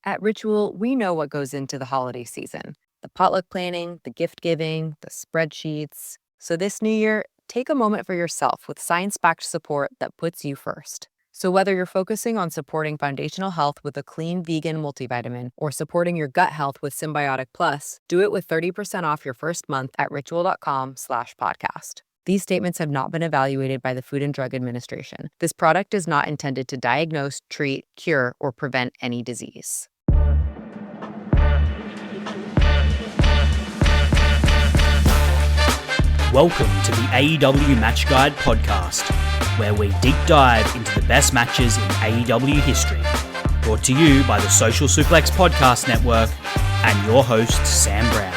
At Ritual, we know what goes into the holiday season: the potluck planning, the gift giving, the spreadsheets. So this new year, take a moment for yourself with science backed support that puts you first. So, whether you're focusing on supporting foundational health with a clean vegan multivitamin or supporting your gut health with Symbiotic Plus, do it with 30% off your first month at ritual.com/podcast. These statements have not been evaluated by the Food and Drug Administration. This product is not intended to diagnose, treat, cure, or prevent any disease. Welcome to the AEW Match Guide podcast, where we deep dive into the best matches in AEW history. Brought to you by the Social Suplex Podcast Network and your host, Sam Brown.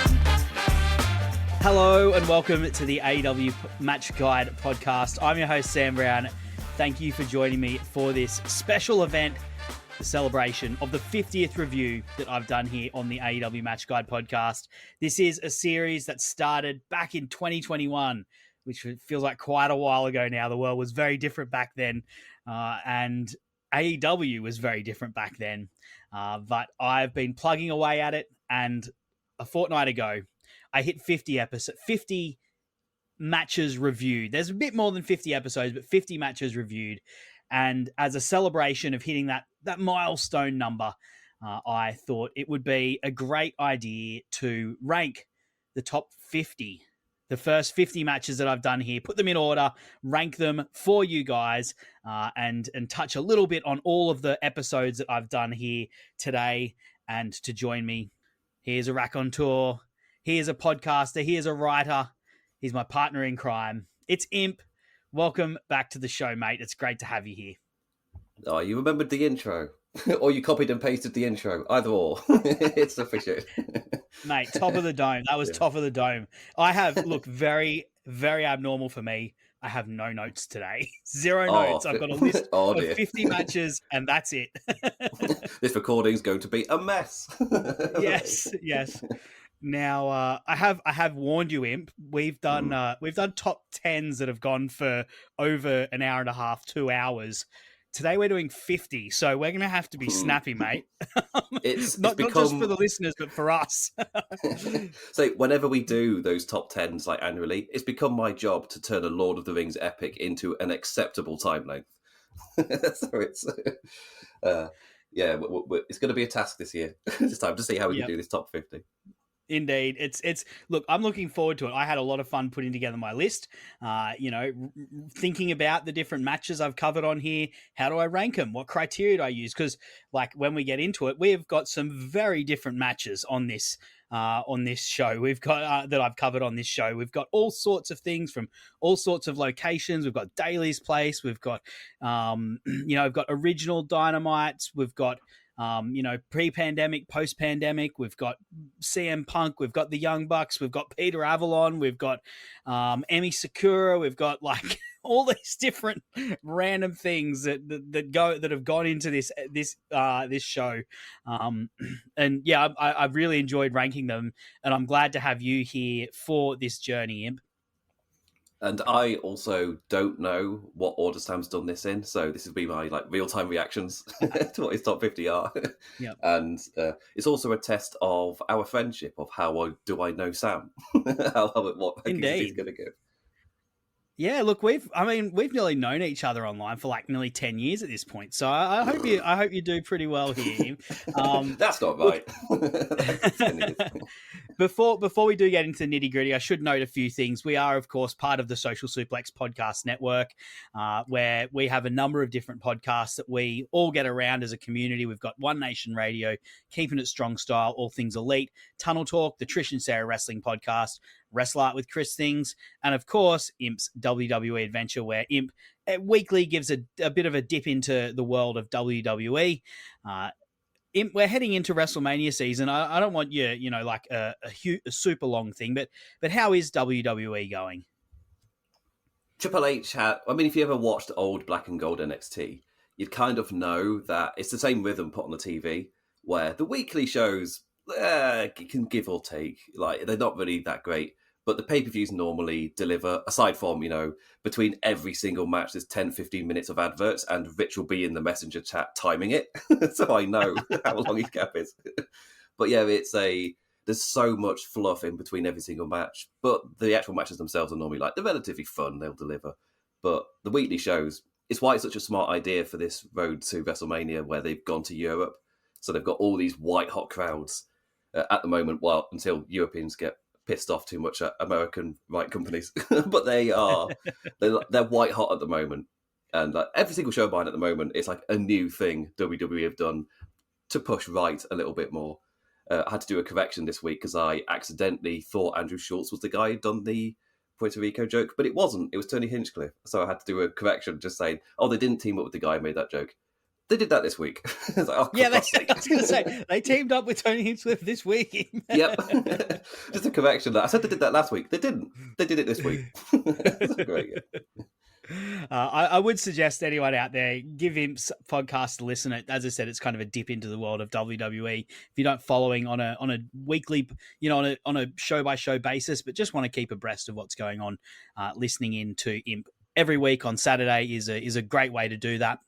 Hello and welcome to the AEW Match Guide podcast. I'm your host, Sam Brown. Thank you for joining me for this special event, the celebration of the 50th review that I've done here on the AEW Match Guide podcast. This is a series that started back in 2021, which feels like quite a while ago now. The world was very different back then, and AEW was very different back then. But I've been plugging away at it, and a fortnight ago, I hit 50 matches reviewed. There's a bit more than 50 episodes, but 50 matches reviewed. And as a celebration of hitting that milestone number, I thought it would be a great idea to rank the top 50, the first 50 matches that I've done here, put them in order, rank them for you guys, and touch a little bit on all of the episodes that I've done here today. And to join me, here's a raconteur, here's a podcaster, here's a writer, he's my partner in crime. It's Imp. Welcome back to the show, mate. It's great to have you here. Oh, you remembered the intro, or you copied and pasted the intro. Either or, it's sufficient. Mate, top of the dome. That was top of the dome. I have, look, very, very abnormal for me. I have no notes today. Zero notes. I've got a list of 50 matches, and that's it. This recording's going to be a mess. Yes. Now, I have warned you, Imp. We've done top 10s that have gone for over an hour and a half, 2 hours. Today we're doing 50, so we're going to have to be snappy, mate. It's not just for the listeners, but for us. So whenever we do those top 10s like annually, it's become my job to turn a Lord of the Rings epic into an acceptable time length. So it's it's going to be a task this year. It's time to see how we can do this top 50. Indeed. It's look, I'm looking forward to it. I had a lot of fun putting together my list, thinking about the different matches I've covered on here. How do I rank them? What criteria do I use? Because like when we get into it, we've got some very different matches on this show. We've got that I've covered on this show. We've got all sorts of things from all sorts of locations. We've got Daly's Place. We've got, we've got original Dynamites. We've got, pre-pandemic, post-pandemic. We've got CM Punk. We've got the Young Bucks. We've got Peter Avalon. We've got Emi Sakura. We've got like all these different random things that have gone into this show. I've really enjoyed ranking them, and I'm glad to have you here for this journey, Imp. And I also don't know what order Sam's done this in, so this will be my real-time reactions to what his top 50 are. Yep. And it's also a test of our friendship, of how do I know Sam? What he's going to give. Yeah, look, we've nearly known each other online for like nearly 10 years at this point. So I hope you do pretty well here. That's not right. Before we do get into the nitty-gritty, I should note a few things. We are, of course, part of the Social Suplex Podcast Network, where we have a number of different podcasts that we all get around as a community. We've got One Nation Radio, Keeping It Strong Style, All Things Elite, Tunnel Talk, the Trish and Sarah Wrestling Podcast, Wrestle Art with Chris Things, and of course, Imp's WWE Adventure, where Imp weekly gives a bit of a dip into the world of WWE. Imp, we're heading into WrestleMania season. I don't want you, like a super long thing, but how is WWE going? Triple H if you ever watched old Black and Gold NXT, you'd kind of know that it's the same rhythm put on the TV, where the weekly shows can give or take. Like, they're not really that great. But the pay-per-views normally deliver, aside from, between every single match, there's 10, 15 minutes of adverts, and Rich will be in the messenger chat timing it. So I know how long each gap is. But yeah, there's so much fluff in between every single match. But the actual matches themselves are normally they're relatively fun, they'll deliver. But the weekly shows, it's why it's such a smart idea for this road to WrestleMania where they've gone to Europe. So they've got all these white-hot crowds at the moment, until Europeans get pissed off too much at American companies. But they're white-hot at the moment. And every single show behind at the moment, it's like a new thing WWE have done to push right a little bit more. I had to do a correction this week because I accidentally thought Andrew Schultz was the guy who'd done the Puerto Rico joke, but it wasn't. It was Tony Hinchcliffe. So I had to do a correction just saying, they didn't team up with the guy who made that joke. They did that this week. I was like, I was going to say, they teamed up with Tony Hinchcliffe this week. Yep. Just a correction. I said they did that last week. They didn't. They did it this week. That's great. I would suggest anyone out there, give him podcast a listen. As I said, it's kind of a dip into the world of WWE. If you don't following on a weekly, on a show by show basis, but just want to keep abreast of what's going on, listening in to Imp every week on Saturday is a great way to do that.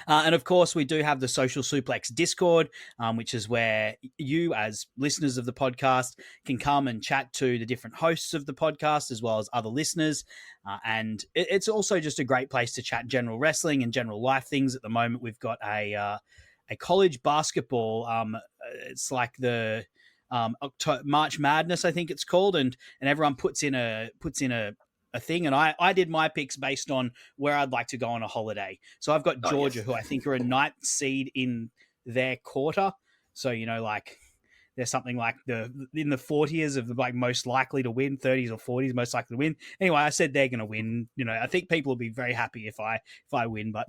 And of course, we do have the Social Suplex Discord, which is where you, as listeners of the podcast, can come and chat to the different hosts of the podcast, as well as other listeners. And it's also just a great place to chat general wrestling and general life things. At the moment, we've got a college basketball. It's like the March Madness, I think it's called, and everyone puts in a thing, and I did my picks based on where I'd like to go on a holiday. So I've got Georgia, who I think are a ninth seed in their quarter. So there's something like in the 40s of most likely to win, 30s or 40s most likely to win. Anyway, I said they're going to win. I think people will be very happy if I win, but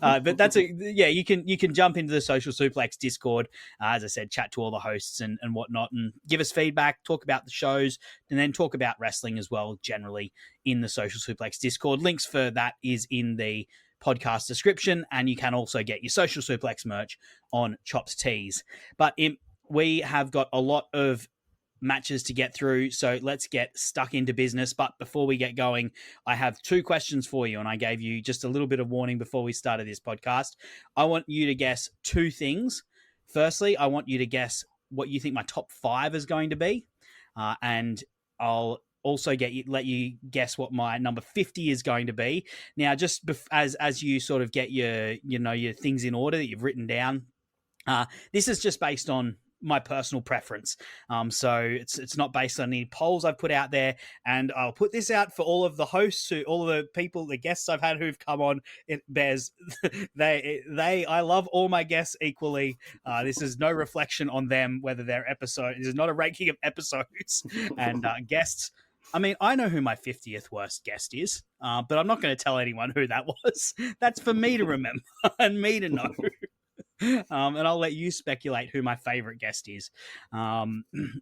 but that's you can jump into the Social Suplex Discord, as I said, chat to all the hosts and whatnot, and give us feedback, talk about the shows, and then talk about wrestling as well generally in the Social Suplex Discord. Links for that is in the podcast description, and you can also get your Social Suplex merch on Chops Tees. But we have got a lot of matches to get through, so let's get stuck into business. But before we get going, I have 2 questions for you, and I gave you just a little bit of warning before we started this podcast. I want you to guess 2 things. Firstly, I want you to guess what you think my top 5 is going to be, and I'll also let you guess what my number 50 is going to be. Now, just as you sort of get your things in order that you've written down, this is just based on my personal preference. So it's not based on any polls I've put out there, and I'll put this out for all of the hosts, all of the people, the guests I've had who've come on. It bears I love all my guests equally. This is no reflection on them, whether their episode. This is not a ranking of episodes and guests. I mean, I know who my 50th worst guest is, but I'm not going to tell anyone who that was. That's for me to remember and me to know. And I'll let you speculate who my favorite guest is.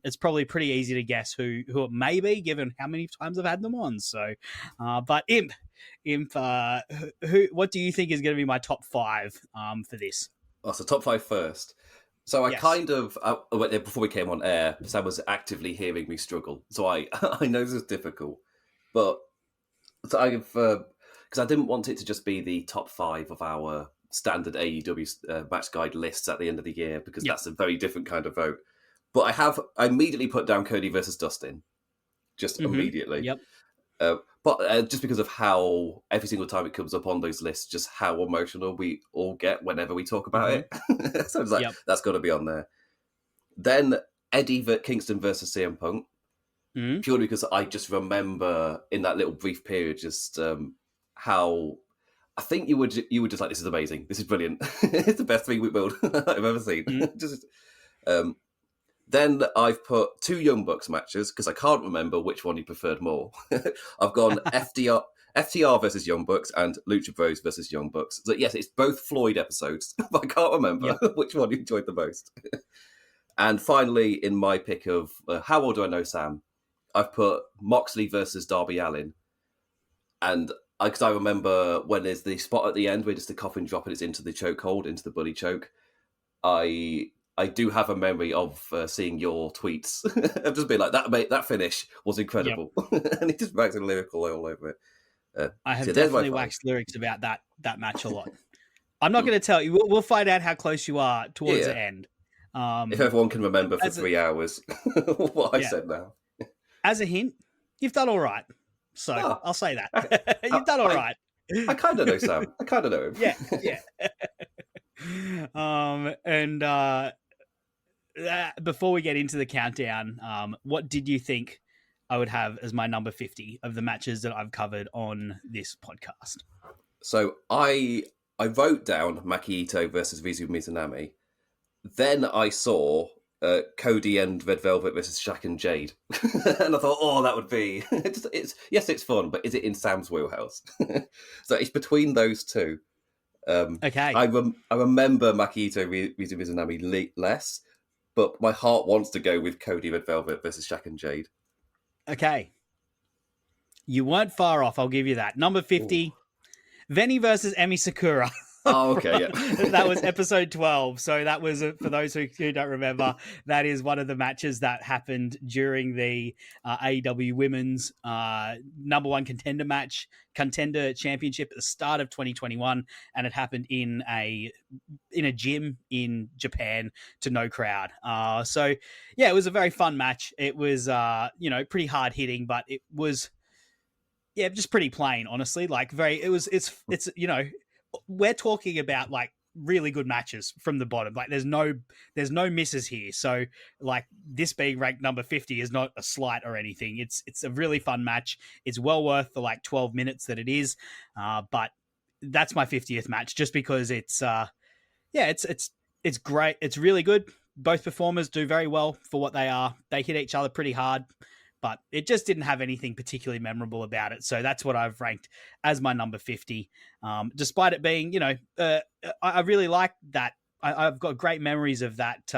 It's probably pretty easy to guess who it may be, given how many times I've had them on. So, but Imp, what do you think is going to be my top 5 for this? Oh, so top 5 first. So I before we came on air, Sam was actively hearing me struggle. So I know this is difficult, but because I didn't want it to just be the top 5 of our standard AEW match guide lists at the end of the year, because that's a very different kind of vote. But I immediately put down Cody versus Dustin, just immediately. Yep. But just because of how every single time it comes up on those lists, just how emotional we all get whenever we talk about it. So it's that's got to be on there. Then Eddie Kingston versus CM Punk, purely because I just remember in that little brief period just how I think you would just like, this is amazing, this is brilliant, it's the best 3-week build I've ever seen. Then I've put 2 Young Bucks matches because I can't remember which one you preferred more. I've gone FTR versus Young Bucks and Lucha Bros versus Young Bucks. So yes, it's both Floyd episodes, but I can't remember which one you enjoyed the most. And finally, in my pick of How Old Do I Know Sam, I've put Moxley versus Darby Allin. And because I remember when there's the spot at the end where just the coffin drop and it's into the chokehold, into the bully choke, I I do have a memory of seeing your tweets. I've just been like, that finish was incredible. And it just writes a lyrical all over it. I have so there's my definitely 5. waxed lyrics about that match a lot. I'm not going to tell you. We'll find out how close you are towards the end. If everyone can remember for 3 hours what I Yeah. said now. As a hint, you've done all right. So I'll say that. You've done all right. I kind of know Sam. I kind of know him. Yeah. And before we get into the countdown, what did you think I would have as my number 50 of the matches that I've covered on this podcast? So I wrote down Maki Ito versus Rizu Mizunami. Then I saw Cody and Red Velvet versus Shaq and Jade. And I thought, oh, that would be... it's fun, but is it in Sam's wheelhouse? So it's between those two. Okay. I remember Maki Ito, Rizu Mizunami less, but my heart wants to go with Cody Red Velvet versus Shaq and Jade. Okay. You weren't far off, I'll give you that. Number 50, Veni versus Emi Sakura. Oh, okay, yeah. That was episode 12. So that was, for those who don't remember, that is one of the matches that happened during the AEW Women's number one contender championship at the start of 2021. And it happened in a gym in Japan to no crowd. So yeah, it was a very fun match. It was, pretty hard hitting, but it was, just pretty plain, honestly. Like it's we're talking about like really good matches from the bottom. Like there's no misses here. So like this being ranked number 50 is not a slight or anything. It's a really fun match. It's well worth the like 12 minutes that it is. But that's my 50th match just because it's great. It's really good. Both performers do very well for what they are. They hit each other pretty hard, but it just didn't have anything particularly memorable about it. So that's what I've ranked as my number 50. Despite it being, I really like that. I've got great memories of that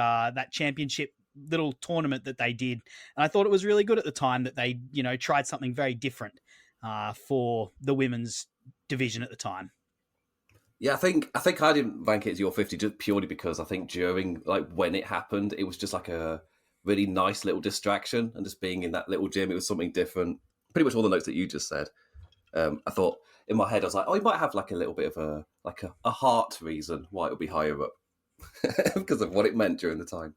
championship little tournament that they did. And I thought it was really good at the time that they, tried something very different for the women's division at the time. Yeah, I think I didn't rank it as your 50 just purely because I think during, like, when it happened, it was just like a really nice little distraction, and just being in that little gym, it was something different. Pretty much all the notes that you just said. I thought in my head, I was like, oh, you might have like a little bit of a heart reason why it would be higher up because of what it meant during the time.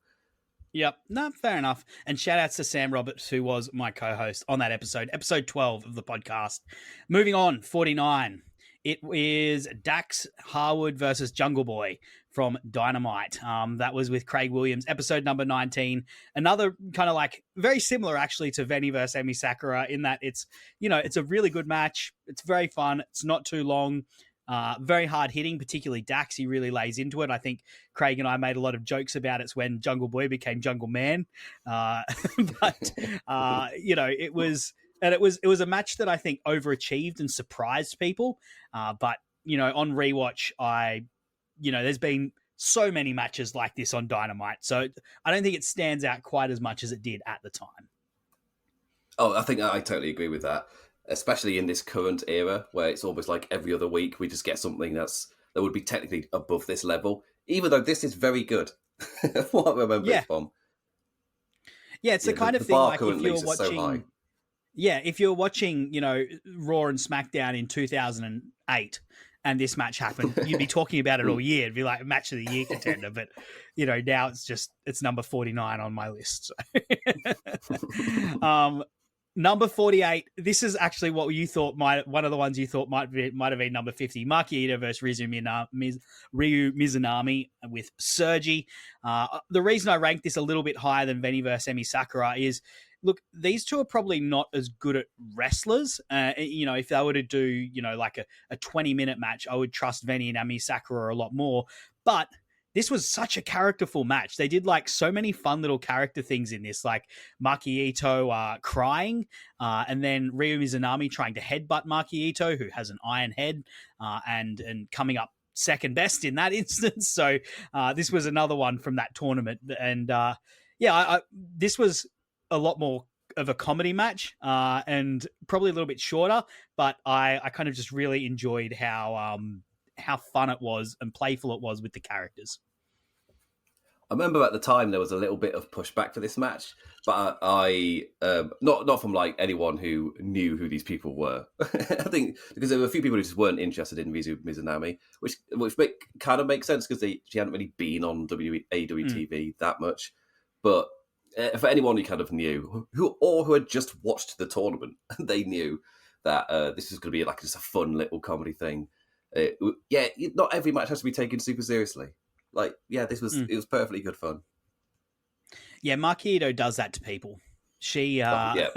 Yep. No, fair enough. And shout outs to Sam Roberts, who was my co-host on that episode 12 of the podcast. Moving on, 49. It is Dax Harwood versus Jungle Boy from Dynamite. That was with Craig Williams, episode number 19. Another kind of like very similar actually to Veni versus Emi Sakura in that it's a really good match. It's very fun. It's not too long. Very hard hitting, particularly Dax. He really lays into it. I think Craig and I made a lot of jokes about it's when Jungle Boy became Jungle Man. It was... And it was a match that I think overachieved and surprised people. But, on rewatch, there's been so many matches like this on Dynamite. So I don't think it stands out quite as much as it did at the time. Oh, I think I totally agree with that. Especially in this current era where it's almost like every other week we just get something that would be technically above this level. Even though this is very good. What I remember it from. Yeah, it's the kind of thing like if you're watching... So high. Yeah, if you're watching, Raw and SmackDown in 2008 and this match happened, you'd be talking about it all year. It'd be like a match of the year contender. But, now it's number 49 on my list. So. Number 48, this is actually what you thought one of the ones you thought might have been number 50. Maki Ito versus Ryu Mizunami with Sergi. The reason I ranked this a little bit higher than Veni versus Emi Sakura is, look, these two are probably not as good at wrestlers. If they were to do, like a 20-minute match, I would trust Veni and Emi Sakura a lot more. But this was such a characterful match. They did like so many fun little character things in this, like Maki Ito crying, and then Ryu Mizunami trying to headbutt Maki Ito, who has an iron head, and coming up second best in that instance. So this was another one from that tournament. And this was a lot more of a comedy match and probably a little bit shorter, but I kind of just really enjoyed how fun it was and playful it was with the characters. I remember at the time there was a little bit of pushback for this match, but I not from like anyone who knew who these people were. I think because there were a few people who just weren't interested in Mizu Mizunami, which kind of makes sense because she hadn't really been on AEW TV that much. But for anyone who kind of knew who had just watched the tournament, they knew that this was going to be like just a fun little comedy thing. Not every match has to be taken super seriously. Like, yeah, it was perfectly good fun. Yeah, Maki Ito does that to people. She Yeah.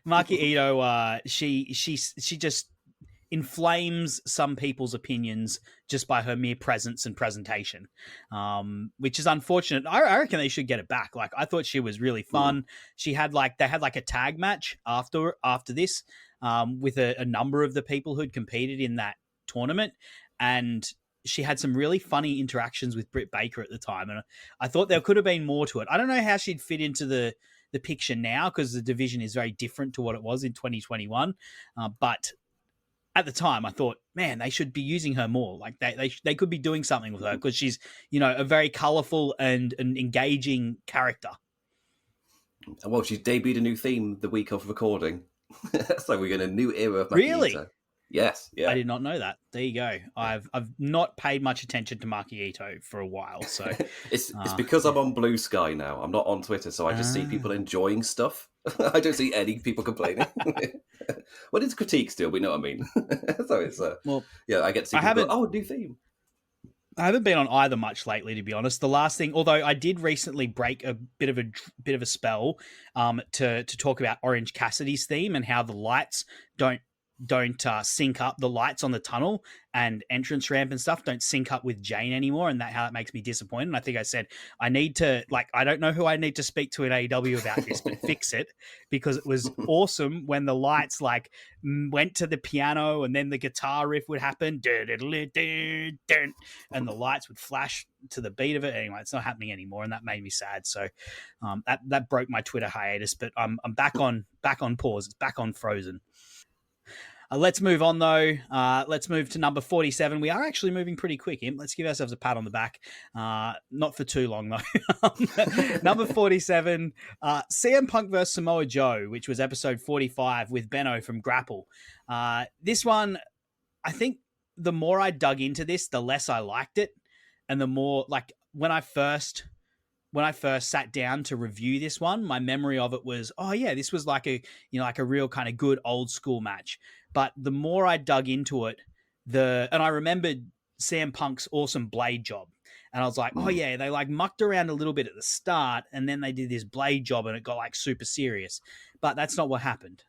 Maki Ito she just inflames some people's opinions just by her mere presence and presentation, which is unfortunate. I reckon they should get it back. Like, I thought she was really fun. They had a tag match after this, with a number of the people who'd competed in that tournament, and she had some really funny interactions with Britt Baker at the time, and I thought there could have been more to it. I don't know how she'd fit into the picture now because the division is very different to what it was in 2021, but at the time, I thought, man, they should be using her more. Like, they could be doing something with her because she's, a very colorful and an engaging character. Well, she's debuted a new theme the week of recording. So we're in a new era of Maki Really? Ito. Yes, yeah. I did not know that. There you go. I've not paid much attention to Maki Ito for a while, so it's because I'm on Blue Sky now. I'm not on Twitter, so I just see people enjoying stuff. I don't see any people complaining. Well, it's critique still, but you know what I mean. So it's I get to see people go, new theme. I haven't been on either much lately, to be honest. The last thing, although I did recently break a bit of a spell, to talk about Orange Cassidy's theme and how the lights don't sync up. The lights on the tunnel and entrance ramp and stuff don't sync up with Jane anymore, and how it makes me disappointed. And I think I said I need to, I don't know who I need to speak to at AEW about this, but fix it, because it was awesome when the lights went to the piano and then the guitar riff would happen, and the lights would flash to the beat of it. Anyway, it's not happening anymore, and that made me sad. So that broke my Twitter hiatus, but I'm back on pause. It's back on frozen. Let's move on, though. Let's move to number 47. We are actually moving pretty quick, Imp. Let's give ourselves a pat on the back. Not for too long, though. Number 47, CM Punk vs. Samoa Joe, which was episode 45 with Benno from Grapple. This one, I think the more I dug into this, the less I liked it. And the more, when I first sat down to review this one, my memory of it was, oh yeah, this was like a real kind of good old school match. But the more I dug into it, and I remembered CM Punk's awesome blade job. And I was like, oh yeah, they mucked around a little bit at the start, and then they did this blade job and it got super serious. But that's not what happened.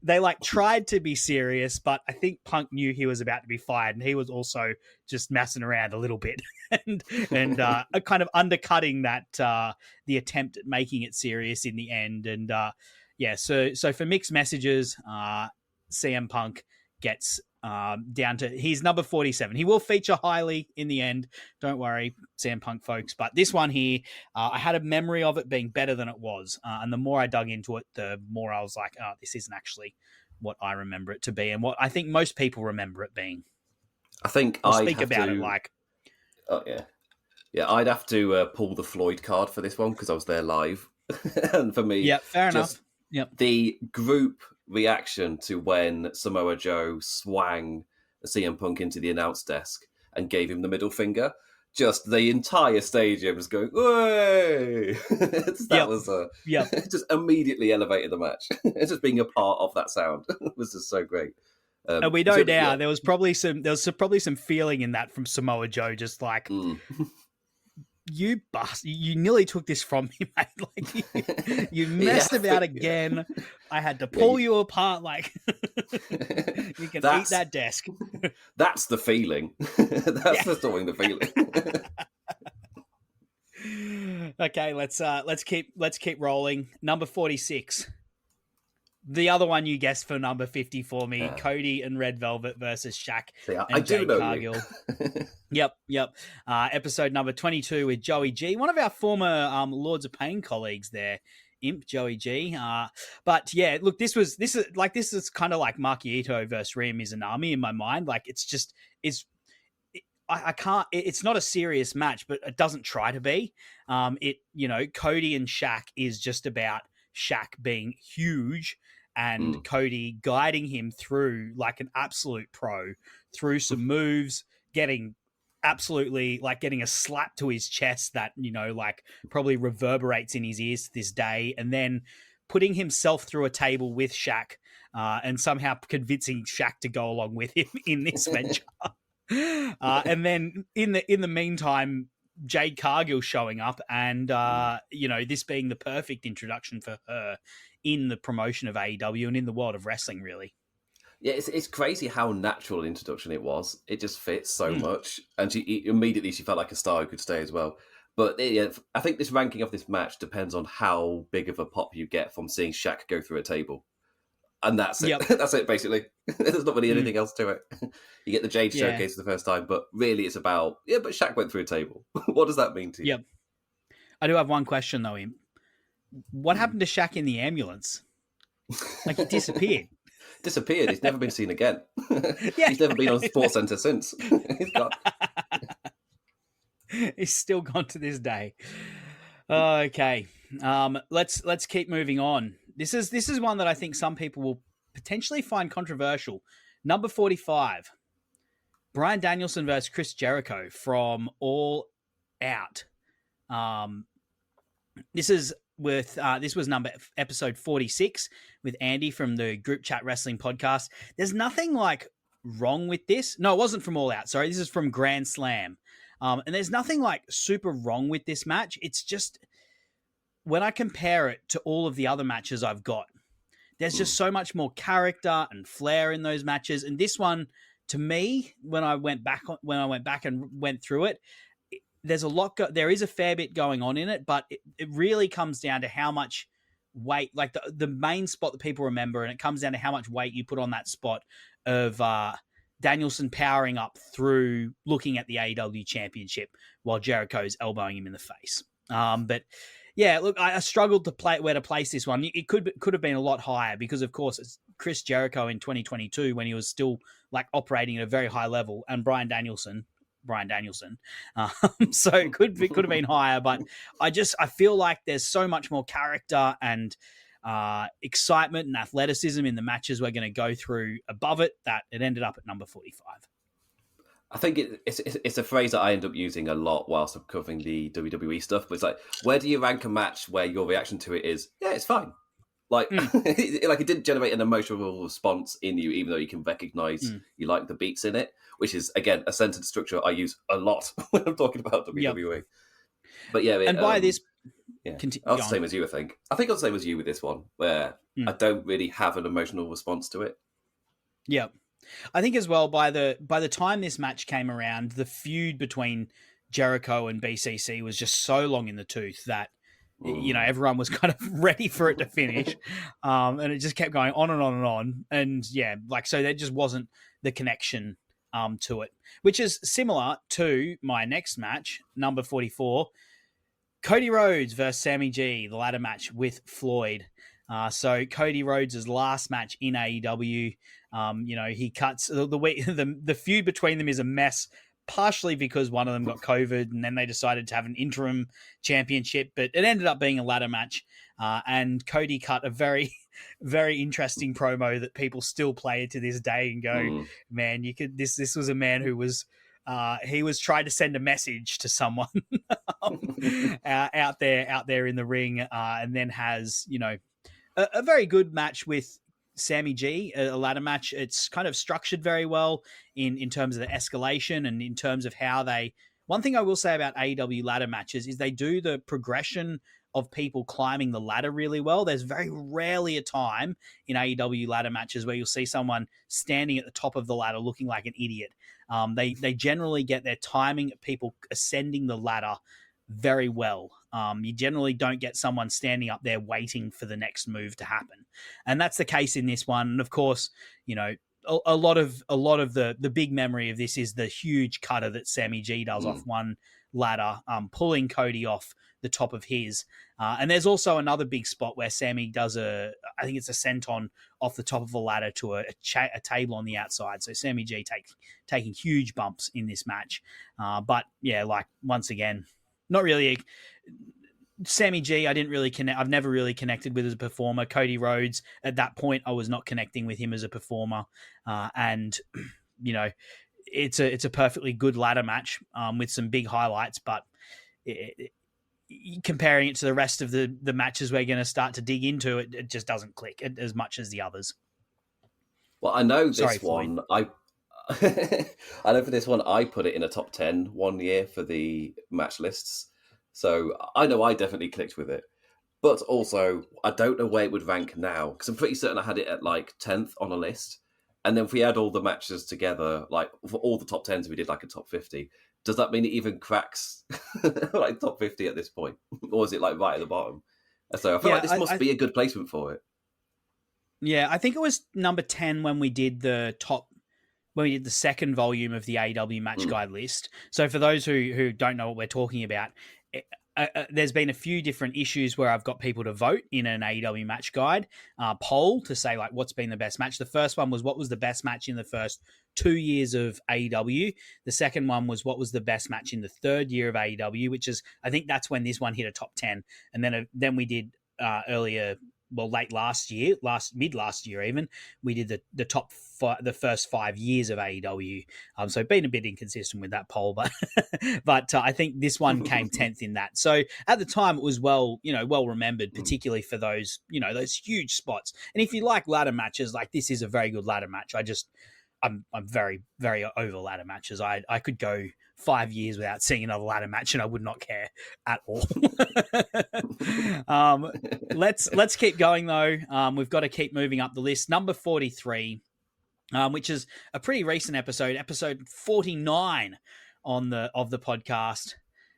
They tried to be serious, but I think Punk knew he was about to be fired, and he was also just messing around a little bit and kind of undercutting that the attempt at making it serious in the end. And so for mixed messages, CM Punk gets down to, he's number 47. He will feature highly in the end. Don't worry, CM Punk folks. But this one here, I had a memory of it being better than it was. And the more I dug into it, the more I was like, oh, this isn't actually what I remember it to be, and what I think most people remember it being. I think I'll speak about it Oh, yeah. Yeah, I'd have to pull the Floyd card for this one because I was there live. And for me, yeah, fair enough. Yep. The group reaction to when Samoa Joe swang CM Punk into the announce desk and gave him the middle finger, just the entire stadium was going, "Way!" That was just immediately elevated the match. It's just being a part of that sound was just so great. And we know now there was probably some feeling in that from Samoa Joe, just like. You bastard! You nearly took this from me, mate. You messed about again. I had to pull you apart. You can eat that desk. That's the feeling. That's restoring the feeling. Okay, let's keep rolling. Number 46. The other one you guessed for number 50 for me, Cody and Red Velvet versus Shaq and Jade Cargill. Yep. Episode number 22 with Joey G, one of our former Lords of Pain colleagues there, Imp Joey G. But yeah, look, this is kind of like Maki Ito versus Rhea Mizunami in my mind. I can't. It's not a serious match, but it doesn't try to be. Cody and Shaq is just about Shaq being huge and Cody guiding him through like an absolute pro through some moves, getting getting a slap to his chest that, like probably reverberates in his ears to this day, and then putting himself through a table with Shaq and somehow convincing Shaq to go along with him in this venture. And then in the meantime, Jade Cargill showing up and, this being the perfect introduction for her in the promotion of AEW and in the world of wrestling, really. Yeah, it's crazy how natural an introduction it was. It just fits so much. And she felt like a star who could stay as well. But yeah, I think this ranking of this match depends on how big of a pop you get from seeing Shaq go through a table. And that's it. Yep. That's it, basically. There's not really anything else to it. You get the Jade showcase for the first time, but really it's about, but Shaq went through a table. What does that mean to you? Yep. I do have one question, though, Im. What happened to Shaq in the ambulance? Like, he disappeared. Disappeared. He's never been seen again. He's never been on Sports Center since. He's gone. He's still gone to this day. Okay. Let's keep moving on. This is one that I think some people will potentially find controversial. Number 45, Bryan Danielson versus Chris Jericho from All Out. This was episode 46 with Andy from the Group Chat Wrestling podcast. There's nothing like wrong with this. No, it wasn't from All Out. Sorry, this is from Grand Slam. And there's nothing like super wrong with this match. It's just when I compare it to all of the other matches I've got, there's just so much more character and flair in those matches. And this one, to me, when I went back and went through it, there's a lot. There is a fair bit going on in it, but it really comes down to how much weight, like the main spot that people remember, and it comes down to how much weight you put on that spot of Danielson powering up through looking at the AEW championship while Jericho's elbowing him in the face. But yeah, look, I struggled to where to place this one. It could have been a lot higher because, of course, it's Chris Jericho in 2022 when he was still like operating at a very high level, and Bryan Danielson. So it could have been higher, but I feel like there's so much more character and excitement and athleticism in the matches we're going to go through above it that it ended up at number 45. I think it's a phrase that I end up using a lot whilst I'm covering the WWE stuff. But it's like, where do you rank a match where your reaction to it is, yeah, it's fine. Like, like it didn't generate an emotional response in you, even though you can recognize you like the beats in it, which is, again, a sentence structure I use a lot when I'm talking about WWE. Yep. But yeah, and by this, I was the same as you. I think I was the same as you with this one, where I don't really have an emotional response to it. Yeah. I think as well, by the time this match came around, the feud between Jericho and BCC was just so long in the tooth that, everyone was kind of ready for it to finish. And it just kept going on and on and on. And yeah, so there just wasn't the connection to it, which is similar to my next match, number 44, Cody Rhodes versus Sammy G, the ladder match with Floyd. So Cody Rhodes' last match in AEW, he cuts the feud between them is a mess, partially because one of them got COVID and then they decided to have an interim championship, but it ended up being a ladder match. And Cody cut a very, very interesting promo that people still play to this day and go, man, this was a man who was, he was trying to send a message to someone out there in the ring, and then has, a very good match with Sammy G, a ladder match. It's kind of structured very well in terms of the escalation and in terms of how they... One thing I will say about AEW ladder matches is they do the progression of people climbing the ladder really well. There's very rarely a time in AEW ladder matches where you'll see someone standing at the top of the ladder looking like an idiot. They generally get their timing of people ascending the ladder very well. You generally don't get someone standing up there waiting for the next move to happen. And that's the case in this one. And of course, a lot of the big memory of this is the huge cutter that Sammy G does off one ladder, pulling Cody off the top of his. And there's also another big spot where Sammy does I think it's a senton off the top of a ladder to a table on the outside. So Sammy G taking huge bumps in this match. But yeah, like once again, not really Sammy G, I didn't really connect. I've never really connected with as a performer. Cody Rhodes, at that point, I was not connecting with him as a performer. And you know, it's a perfectly good ladder match with some big highlights, but comparing it to the rest of the matches we're going to start to dig into, it just doesn't click as much as the others. Well, I know this Sorry, one. I know for this one, I put it in a top 10 one year for the match lists. So I know I definitely clicked with it. But also, I don't know where it would rank now, because I'm pretty certain I had it at like 10th on a list. And then if we add all the matches together, like for all the top 10s, we did like a top 50. Does that mean it even cracks like top 50 at this point? Or is it like right at the bottom? So I feel like this must be a good placement for it. Yeah, I think it was number 10 when we did the second volume of the AEW Match Guide list. So for those who don't know what we're talking about, there's been a few different issues where I've got people to vote in an AEW Match Guide poll to say like what's been the best match. The first one was what was the best match in the first 2 years of AEW. The second one was what was the best match in the third year of AEW, which is, I think that's when this one hit a top 10. And then we did late last year, mid last year even, we did the top the first 5 years of AEW. So been a bit inconsistent with that poll, but but I think this one came 10th in that. So at the time it was well remembered, particularly for those huge spots. And if you like ladder matches, like this is a very good ladder match. I'm very, very over ladder matches. I could go 5 years without seeing another ladder match and I would not care at all. Let's keep going though. We've got to keep moving up the list. Number 43, which is a pretty recent episode 49 of the podcast.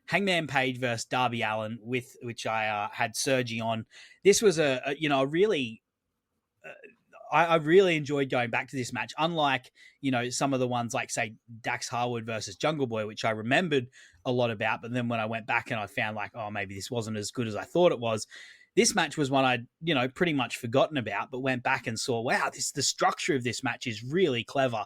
Hangman Page versus Darby Allin, which I had Sergi on. This was a really. I really enjoyed going back to this match, unlike, some of the ones like, say, Dax Harwood versus Jungle Boy, which I remembered a lot about. But then when I went back and I found like, oh, maybe this wasn't as good as I thought it was. This match was one I'd, pretty much forgotten about, but went back and saw, wow, the structure of this match is really clever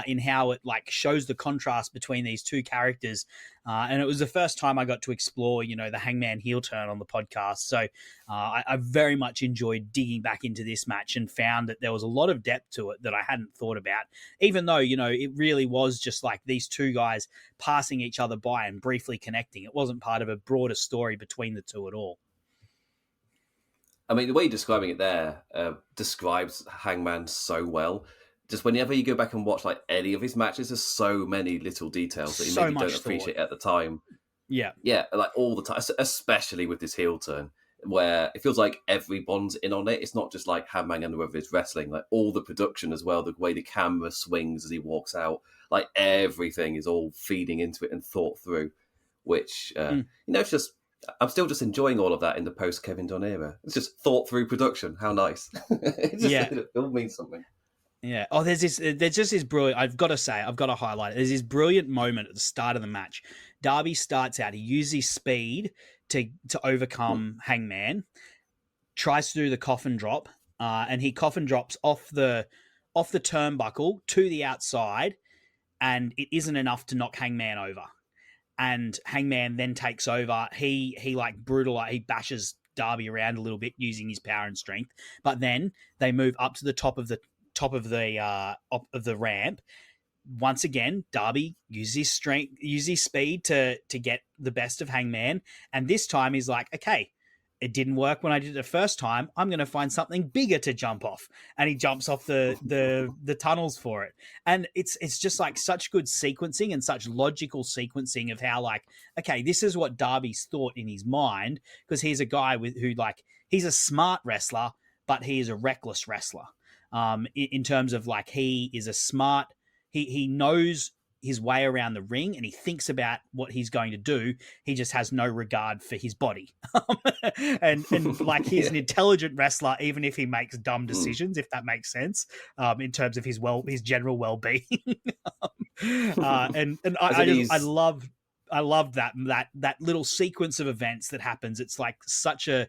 in how it like shows the contrast between these two characters. And it was the first time I got to explore, the Hangman heel turn on the podcast. So I very much enjoyed digging back into this match and found that there was a lot of depth to it that I hadn't thought about, even though, it really was just like these two guys passing each other by and briefly connecting. It wasn't part of a broader story between the two at all. I mean, the way you're describing it there describes Hangman so well. Just whenever you go back and watch like any of his matches, there's so many little details that you maybe don't appreciate at the time. Yeah. Yeah, like all the time, especially with this heel turn, where it feels like everyone's in on it. It's not just like Hangman and whoever is wrestling, like all the production as well, the way the camera swings as he walks out, like everything is all feeding into it and thought through, which, it's just, I'm still just enjoying all of that in the post Kevin Dunn era. It's just thought through production. How nice! It all means something. Yeah. Oh, there's just this brilliant. I've got to highlight it. There's this brilliant moment at the start of the match. Darby starts out. He uses his speed to overcome Hangman. Tries to do the coffin drop, and he coffin drops off the turnbuckle to the outside, and it isn't enough to knock Hangman over. And Hangman then takes over. He bashes Darby around a little bit using his power and strength. But then they move up to the top of the ramp. Once again, Darby uses his speed to get the best of Hangman. And this time he's like, okay, it didn't work when I did it the first time. I'm going to find something bigger to jump off. And he jumps off the tunnels for it. And it's just like such good sequencing and such logical sequencing of how like, okay, this is what Darby's thought in his mind, because he's a guy who he's a smart wrestler, but he is a reckless wrestler. In terms of like, he is a smart, he knows his way around the ring and he thinks about what he's going to do. He just has no regard for his body. and like he's an intelligent wrestler, even if he makes dumb decisions, if that makes sense, in terms of his general well-being. I I love that little sequence of events that happens. It's like such a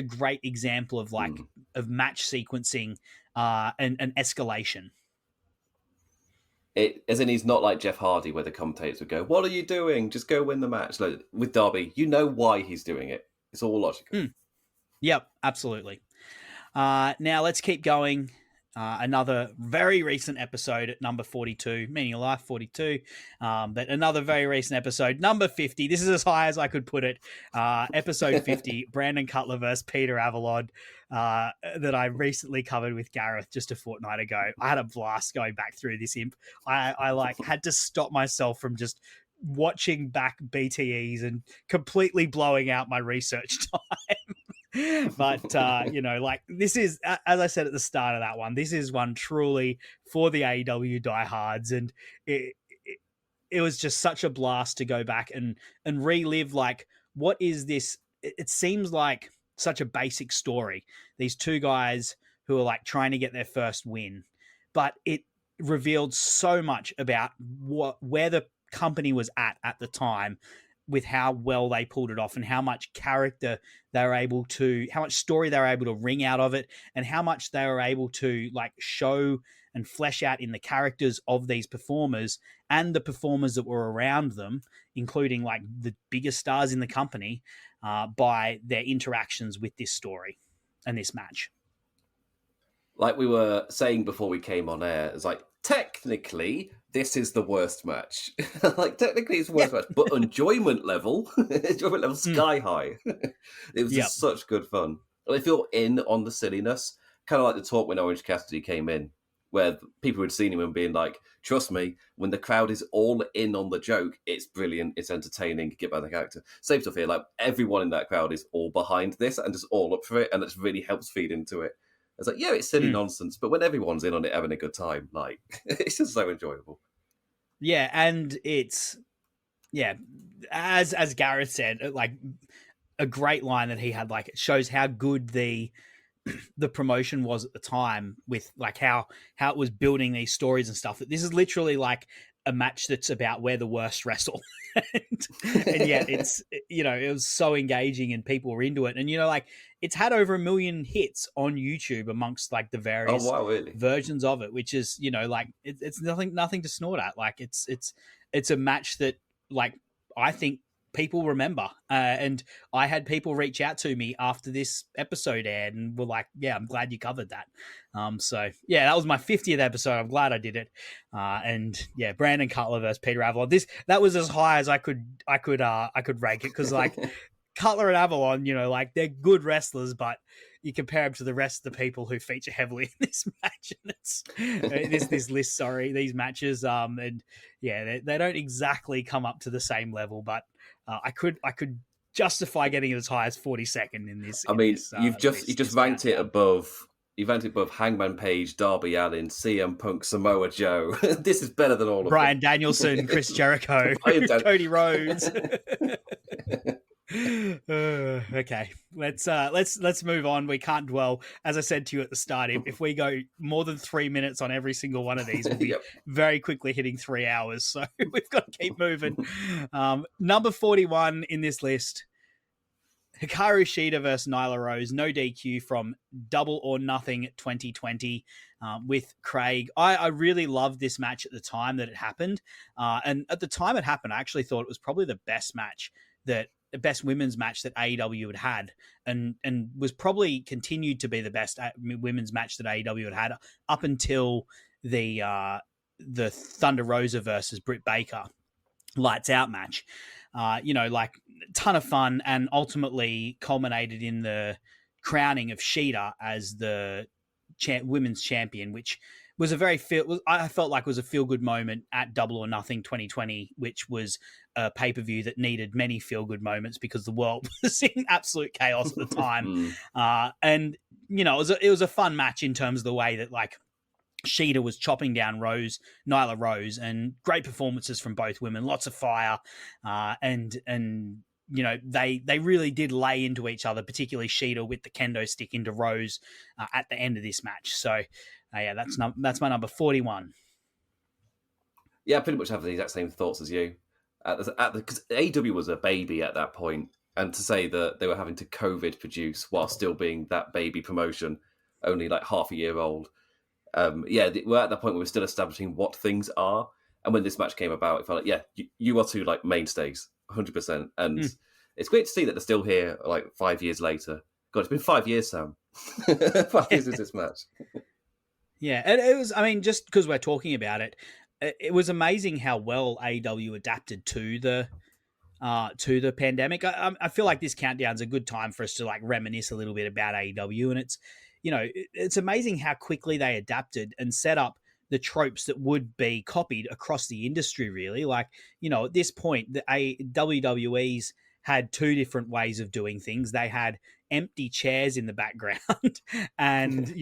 great example of like of match sequencing and escalation. As in, he's not like Jeff Hardy, where the commentators would go, "What are you doing? Just go win the match." Like, with Darby, you know why he's doing it. It's all logical. Yep, absolutely. Now let's keep going. Another very recent episode at number 42, meaning a life 42, but another very recent episode, number 50. This is as high as I could put it. Episode 50, Brandon Cutler versus Peter Avalon, that I recently covered with Gareth just a fortnight ago. I had a blast going back through this imp. I like had to stop myself from just watching back BTEs and completely blowing out my research time. But like, this is, as I said at the start of that one, this is one truly for the AEW diehards, and it was just such a blast to go back and relive, like, what is this? It seems like such a basic story, these two guys who are like trying to get their first win, but it revealed so much about where the company was at the time, with how well they pulled it off and how much character they were able to, how much story they were able to wring out of it, and how much they were able to like show and flesh out in the characters of these performers and the performers that were around them, including like the biggest stars in the company, by their interactions with this story and this match. Like we were saying before we came on air, it's like, technically, this is the worst match. Like, technically, it's the worst match, but enjoyment level sky high. It was just such good fun. If you're in on the silliness, kind of like the talk when Orange Cassidy came in, where people had seen him and being like, trust me, when the crowd is all in on the joke, it's brilliant, it's entertaining, get by the character. Same stuff here, like everyone in that crowd is all behind this and just all up for it, and it really helps feed into it. It's like, yeah, it's silly nonsense, but when everyone's in on it having a good time, like, it's just so enjoyable. Yeah, and it's, as Gareth said, like, a great line that he had, like, it shows how good the promotion was at the time, with like how it was building these stories and stuff. That this is literally like a match that's about where the worst wrestle. and yet it's, it was so engaging and people were into it. And, like, it's had over 1 million hits on YouTube amongst like the various versions of it, which is, like, it's nothing to snort at. Like, it's a match that, like, I think people remember. And I had people reach out to me after this episode aired and were like, yeah, I'm glad you covered that. So yeah, that was my 50th episode. I'm glad I did it. And yeah, Brandon Cutler versus Peter Avalon. That was as high as I could rank it. Cause like Cutler and Avalon, like, they're good wrestlers, but you compare them to the rest of the people who feature heavily in this match, and it's this list. Sorry, these matches. And yeah, they don't exactly come up to the same level, but I could justify getting it as high as 42nd in this. You've just ranked it above. You've ranked it above Hangman Page, Darby Allin, CM Punk, Samoa Joe. This is better than all of Bryan them. Danielson, Chris Jericho, Cody Rhodes. Okay, let's move on. We can't dwell. As I said to you at the start, if we go more than 3 minutes on every single one of these, we'll be very quickly hitting 3 hours. So we've got to keep moving. Number 41 in this list, Hikaru Shida versus Nyla Rose, no DQ from Double or Nothing 2020 with Craig. I really loved this match at the time that it happened. And at the time it happened, I actually thought it was probably the best best women's match that AEW had, and was probably continued to be the best women's match that AEW had up until the Thunder Rosa versus Britt Baker lights out match. Like, ton of fun, and ultimately culminated in the crowning of Shida as the women's champion, which was I felt like was a feel-good moment at Double or Nothing 2020, which was a pay-per-view that needed many feel-good moments because the world was in absolute chaos at the time. And, it was a fun match in terms of the way that, like, Shida was chopping down Nyla Rose, and great performances from both women, lots of fire, and they really did lay into each other, particularly Shida with the kendo stick into Rose at the end of this match. So yeah, that's my number 41. Yeah, I pretty much have the exact same thoughts as you. because AEW was a baby at that point, and to say that they were having to COVID produce while still being that baby promotion, only like half a year old. We're at that point where we're still establishing what things are. And when this match came about, it felt like, you are two like mainstays, 100%. And it's great to see that they're still here like 5 years later. God, it's been 5 years, Sam. 5 years since this match. Yeah, and it was, I mean, just because we're talking about it, it was amazing how well AEW adapted to the pandemic. I feel like this countdown's a good time for us to like reminisce a little bit about AEW, and it's amazing how quickly they adapted and set up the tropes that would be copied across the industry. Really, like at this point, the WWE's had two different ways of doing things. They had empty chairs in the background and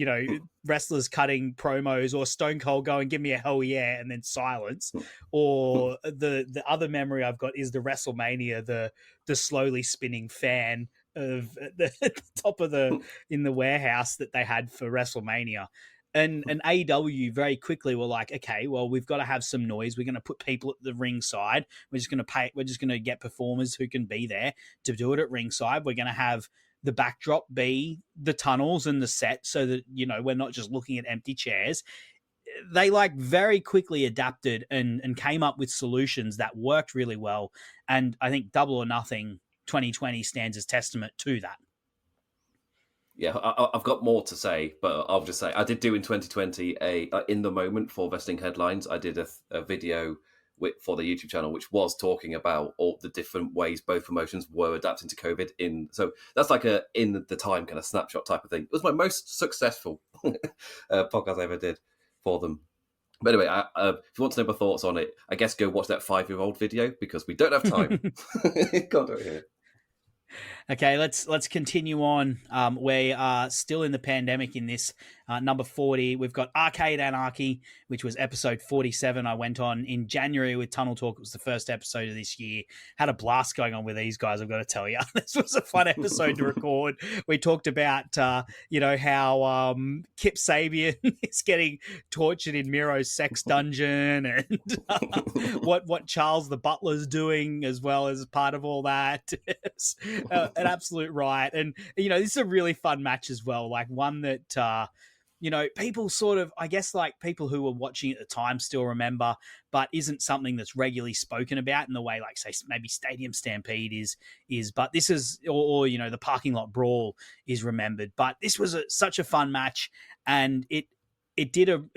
wrestlers cutting promos, or Stone Cold going give me a hell yeah and then silence, or the other memory I've got is the WrestleMania, the slowly spinning fan of the top of in the warehouse that they had for WrestleMania. And AEW very quickly were like, okay, well, we've got to have some noise. We're going to put people at the ringside. We're just going to get performers who can be there to do it at ringside. We're going to have the backdrop be the tunnels and the set so that, we're not just looking at empty chairs. They like very quickly adapted and came up with solutions that worked really well. And I think Double or Nothing 2020 stands as testament to that. Yeah, I've got more to say, but I'll just say I did do in 2020 a in the moment for Wrestling Headlines. I did a video for the YouTube channel, which was talking about all the different ways both promotions were adapting to COVID. So that's like a in the time kind of snapshot type of thing. It was my most successful podcast I ever did for them. But anyway, if you want to know my thoughts on it, I guess go watch that 5-year-old video because we don't have time. Can't do it here. Okay, let's continue on. We are still in the pandemic in this number 40. We've got Arcade Anarchy, which was episode 47. I went on in January with Tunnel Talk. It was the first episode of this year. Had a blast going on with these guys, I've got to tell you. This was a fun episode to record. We talked about, how Kip Sabian is getting tortured in Miro's sex dungeon, and what Charles the Butler's doing as well as part of all that. An absolute riot. And, this is a really fun match as well. Like one that, people sort of, I guess, like people who were watching at the time still remember, but isn't something that's regularly spoken about in the way, like, say, maybe Stadium Stampede is, but this is, or the Parking Lot Brawl is remembered. But this was such a fun match, and it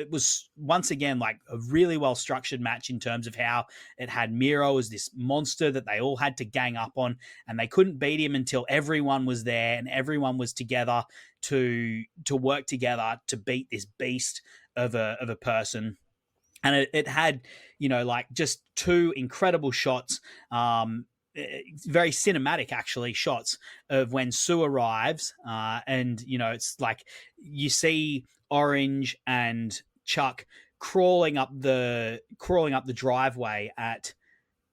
was once again like a really well structured match in terms of how it had Miro as this monster that they all had to gang up on, and they couldn't beat him until everyone was there and everyone was together to work together to beat this beast of a person. And it had, like just two incredible shots, very cinematic actually shots of when Sue arrives, and it's like you see Orange and Chuck crawling up the driveway at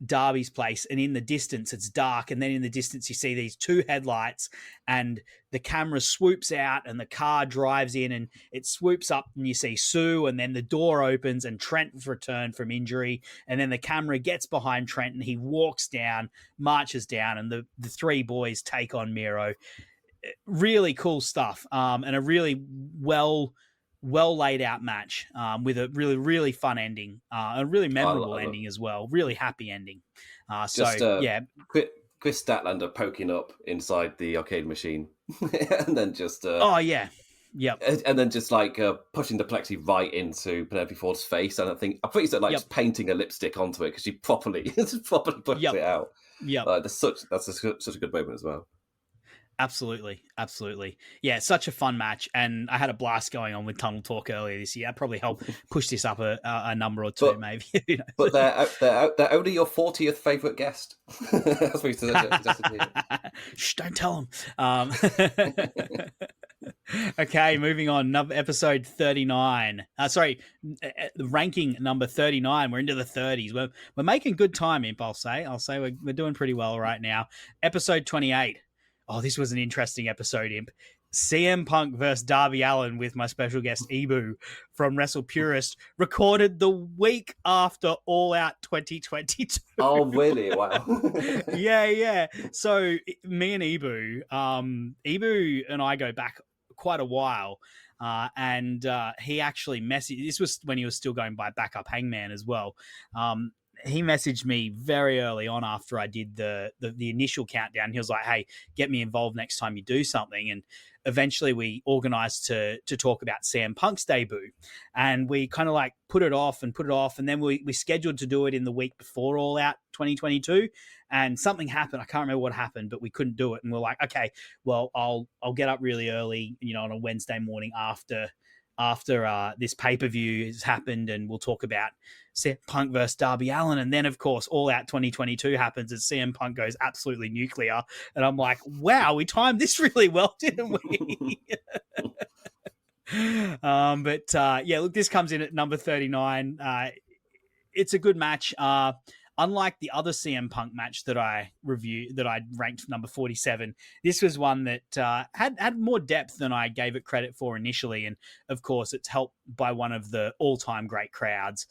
Darby's place, and in the distance it's dark, and then in the distance you see these two headlights, and the camera swoops out and the car drives in, and it swoops up and you see Sue, and then the door opens and Trent's returned from injury, and then the camera gets behind Trent and he walks down, marches down, and the three boys take on Miro. Really cool stuff, and a really well laid out match, with a really, really fun ending, a really memorable ending as well. Really happy ending. Chris Statlander poking up inside the arcade machine, and then just yep, and then just like pushing the plexi right into Penelope Ford's face, and I'm pretty sure just painting a lipstick onto it because she properly pushes it out. Yeah, that's such a good moment as well. Absolutely. Yeah, such a fun match, and I had a blast going on with Tunnel Talk earlier this year. I probably helped push this up a number or two, maybe. But they're only your 40th favourite guest. That's what you suggested. Shh, don't tell them. Okay, moving on. Episode 39. Ranking number 39. We're into the 30s. We're making good time, Imp. I'll say we're doing pretty well right now. Episode 28. Oh, this was an interesting episode, Imp. CM Punk versus Darby Allin with my special guest Ibu from Wrestle Purist, recorded the week after All Out 2022. Oh, really? Wow. Yeah. So me and Ibu and I go back quite a while. And he actually messaged. This was when he was still going by Backup Hangman as well. He messaged me very early on after I did the initial countdown. He was like, "Hey, get me involved next time you do something." And eventually, we organized to talk about CM Punk's debut, and we kind of like put it off, and then we scheduled to do it in the week before All Out 2022, and something happened. I can't remember what happened, but we couldn't do it, and we're like, okay, well, I'll get up really early, on a Wednesday morning after this pay-per-view has happened, and we'll talk about CM Punk versus Darby Allin. And then, of course, All Out 2022 happens as CM Punk goes absolutely nuclear. And I'm like, wow, we timed this really well, didn't we? Look, this comes in at number 39. It's a good match. Unlike the other CM Punk match that I ranked number 47, this was one that had more depth than I gave it credit for initially. And of course, it's helped by one of the all-time great crowds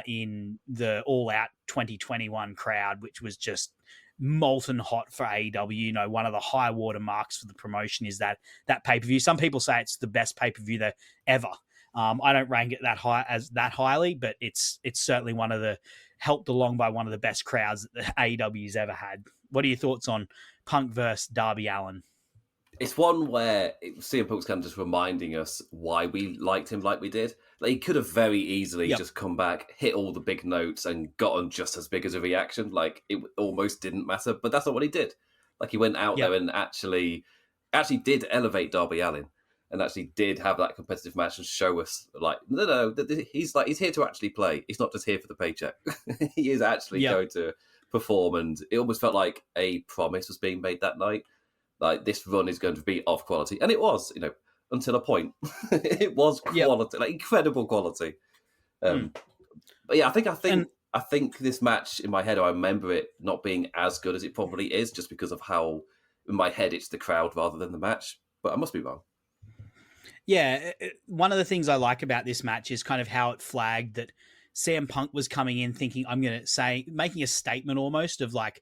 in the All Out 2021 crowd, which was just molten hot for AEW. One of the high water marks for the promotion is that pay-per-view. Some people say it's the best pay-per-view there ever. I don't rank it that highly, but it's certainly one of the helped along by one of the best crowds that the AEW's ever had. What are your thoughts on Punk versus Darby Allin? It's one where CM Punk's kind of just reminding us why we liked him like we did. Like, he could have very easily just come back, hit all the big notes, and gotten just as big as a reaction. Like, it almost didn't matter, but that's not what he did. Like, he went out there and actually did elevate Darby Allin, and actually did have that competitive match and show us, like, no, he's here to actually play. He's not just here for the paycheck. He is actually going to perform, and it almost felt like a promise was being made that night. Like, this run is going to be of quality. And it was, until a point. It was quality, like incredible quality. But yeah, I think this match in my head, I remember it not being as good as it probably is, just because of how, in my head, it's the crowd rather than the match. But I must be wrong. Yeah, one of the things I like about this match is kind of how it flagged that CM Punk was coming in thinking, making a statement almost of like,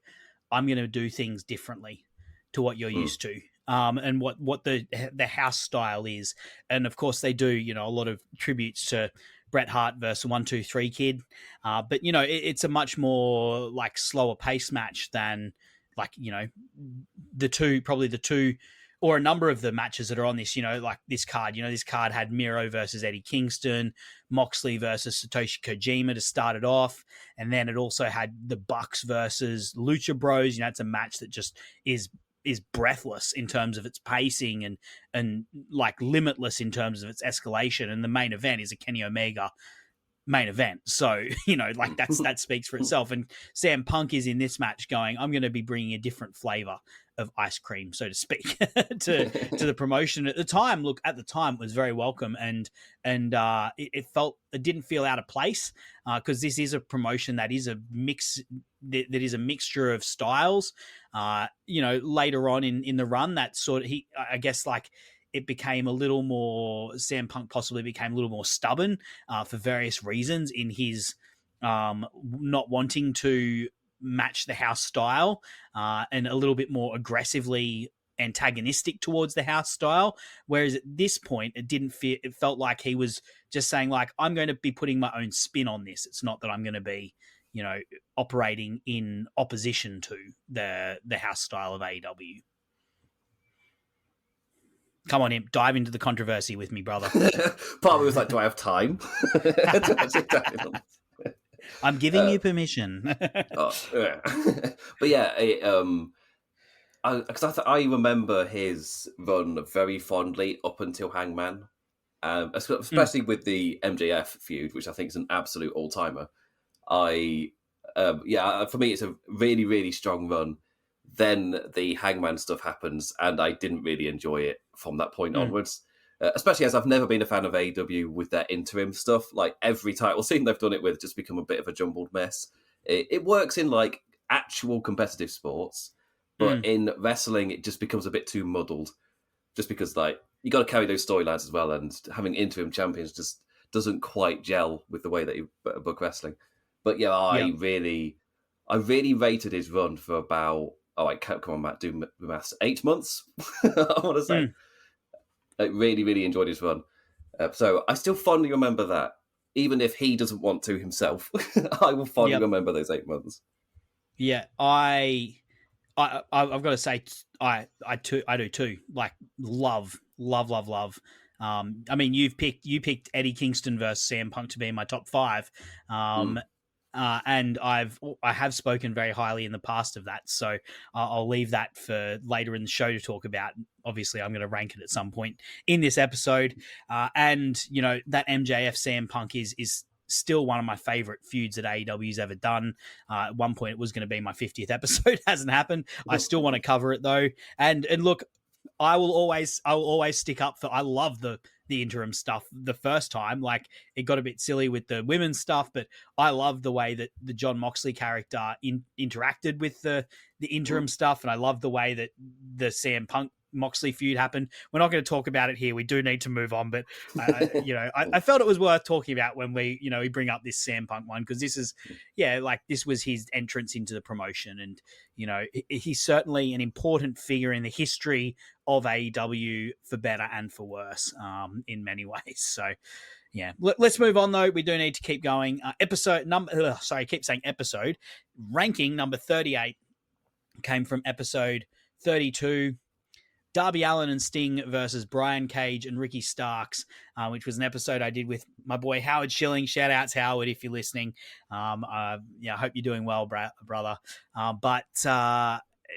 I'm going to do things differently to what you're used to, and what the house style is. And of course they do, a lot of tributes to Bret Hart versus 1-2-3 Kid. But it's a much more like slower pace match than like, the two or a number of the matches that are on this, like this card. This card had Miro versus Eddie Kingston, Moxley versus Satoshi Kojima to start it off. And then it also had the Bucks versus Lucha Bros. It's a match that just is breathless in terms of its pacing and like limitless in terms of its escalation. And the main event is a Kenny Omega main event. So, like that speaks for itself. And Sam Punk is in this match going, I'm going to be bringing a different flavor of ice cream, so to speak, to the promotion. At the time it was very welcome, and it didn't feel out of place, because this is a promotion that is a mix, that is a mixture of styles. Later on in the run, that sort of, I guess, like, it became a little more, Sam Punk possibly became a little more stubborn for various reasons in his not wanting to match the house style, and a little bit more aggressively antagonistic towards the house style. Whereas at this point, it felt like he was just saying, like, I'm going to be putting my own spin on this. It's not that I'm going to be, operating in opposition to the house style of AEW. Come on, Imp, dive into the controversy with me, brother. Part of it was like, do I have time? I'm giving you permission. But yeah, because I remember his run very fondly up until Hangman, especially with the MJF feud, which I think is an absolute all-timer. For me, it's a really, really strong run. Then the Hangman stuff happens, and I didn't really enjoy it from that point onwards. Especially as I've never been a fan of AEW with their interim stuff. Like, every title scene they've done it with just become a bit of a jumbled mess. It works in like actual competitive sports, but in wrestling it just becomes a bit too muddled. just because like you got to carry those storylines as well, and having interim champions just doesn't quite gel with the way that you book wrestling. But yeah, Yep. I really rated his run for about come on, Matt, do the maths. 8 months, I want to say. I really, really enjoyed his run. So I still fondly remember that, even if he doesn't want to himself. I will fondly remember those 8 months. Yeah, I've got to say, I do too. Like, love. I mean, you picked Eddie Kingston versus CM Punk to be in my top 5. And I have spoken very highly in the past of that, so I'll leave that for later in the show to talk about. Obviously, I'm going to rank it at some point in this episode, and you know that MJF CM Punk is still one of my favorite feuds that AEW's ever done. At one point, it was going to be my 50th episode. Hasn't happened. I still want to cover it though, and look, I will always stick up for. I love the interim stuff the first time. Like, it got a bit silly with the women's stuff, but I love the way that the John Moxley character interacted with the interim stuff, and I love the way that the CM Punk Moxley feud happened. We're not going to talk about it here. We do need to move on, but I felt it was worth talking about when we bring up this CM Punk one, because this is this was his entrance into the promotion, and he's certainly an important figure in the history of AEW, for better and for worse, in many ways. So yeah, let's move on though. We do need to keep going. Ranking number 38 came from episode 32. Darby Allin and Sting versus Brian Cage and Ricky Starks, which was an episode I did with my boy Howard Schilling. Shout outs, Howard, if you're listening. I hope you're doing well, brother. But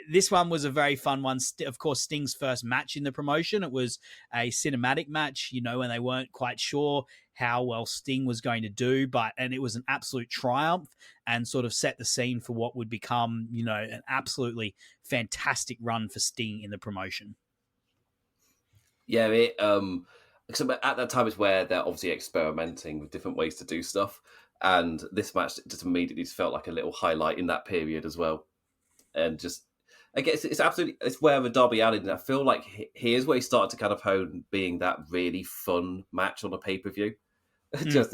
this one was a very fun one. Of course, Sting's first match in the promotion. It was a cinematic match, when they weren't quite sure how well Sting was going to do, and it was an absolute triumph and sort of set the scene for what would become, an absolutely fantastic run for Sting in the promotion. Yeah, so at that time is where they're obviously experimenting with different ways to do stuff, and this match just immediately felt like a little highlight in that period as well. And just, I guess it's where the Darby Allin, I feel like here's where he started to kind of hone being that really fun match on a pay-per-view. Just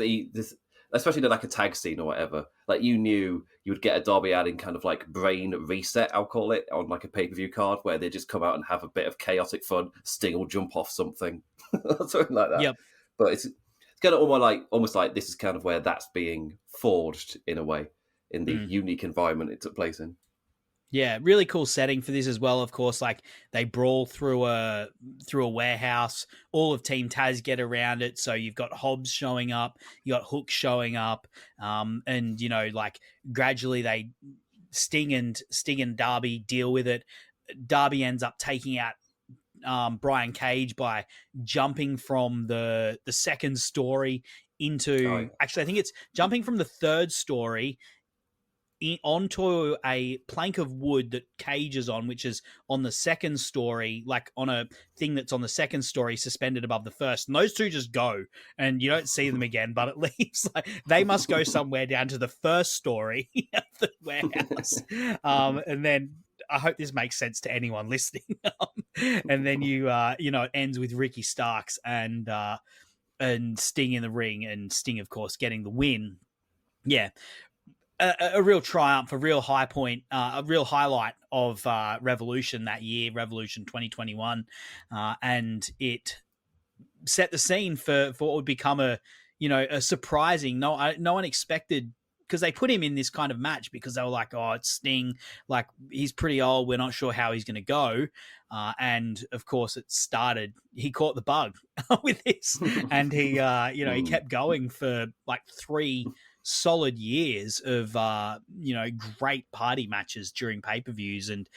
especially in like a tag scene or whatever. Like, you knew you would get a Darby Allin kind of like brain reset, I'll call it, on like a pay-per-view card, where they just come out and have a bit of chaotic fun. Sting will jump off something, something like that. Yep. But it's kind of almost like this is kind of where that's being forged in a way, in the unique environment it took place in. Yeah, really cool setting for this as well. Of course, like, they brawl through a warehouse. All of Team Taz get around it. So you've got Hobbs showing up, you got Hook showing up, and gradually Sting and Darby deal with it. Darby ends up taking out Brian Cage by jumping from the second story into. Actually, I think it's jumping from the third story onto a plank of wood that Cage is on, which is on the second story, like on a thing that's on the second story suspended above the first. And those two just go, and you don't see them again, but it leaves like they must go somewhere down to the first story of the warehouse. And then I hope this makes sense to anyone listening. And then it ends with Ricky Starks and Sting in the ring, and Sting, of course, getting the win. Yeah. A real triumph, a real high point, a real highlight of Revolution that year, Revolution 2021, and it set the scene for what would become a surprising. No one expected, because they put him in this kind of match because they were like, oh, it's Sting, like, he's pretty old, we're not sure how he's going to go, and of course he caught the bug with this, and he he kept going for like 3 solid years of great party matches during pay-per-views, and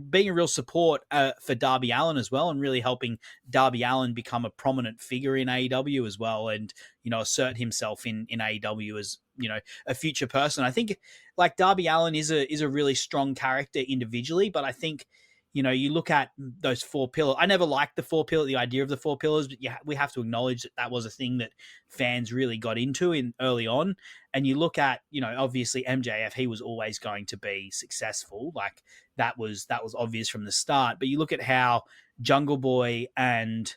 being a real support for Darby Allin as well, and really helping Darby Allin become a prominent figure in AEW as well, and assert himself in AEW as a future person. I think like Darby Allin is a really strong character individually, but I think you look at those four pillars. I never liked the idea of the four pillars, but yeah, we have to acknowledge that was a thing that fans really got into in early on. And you look at, obviously MJF, he was always going to be successful. Like that was obvious from the start. But you look at how Jungle Boy and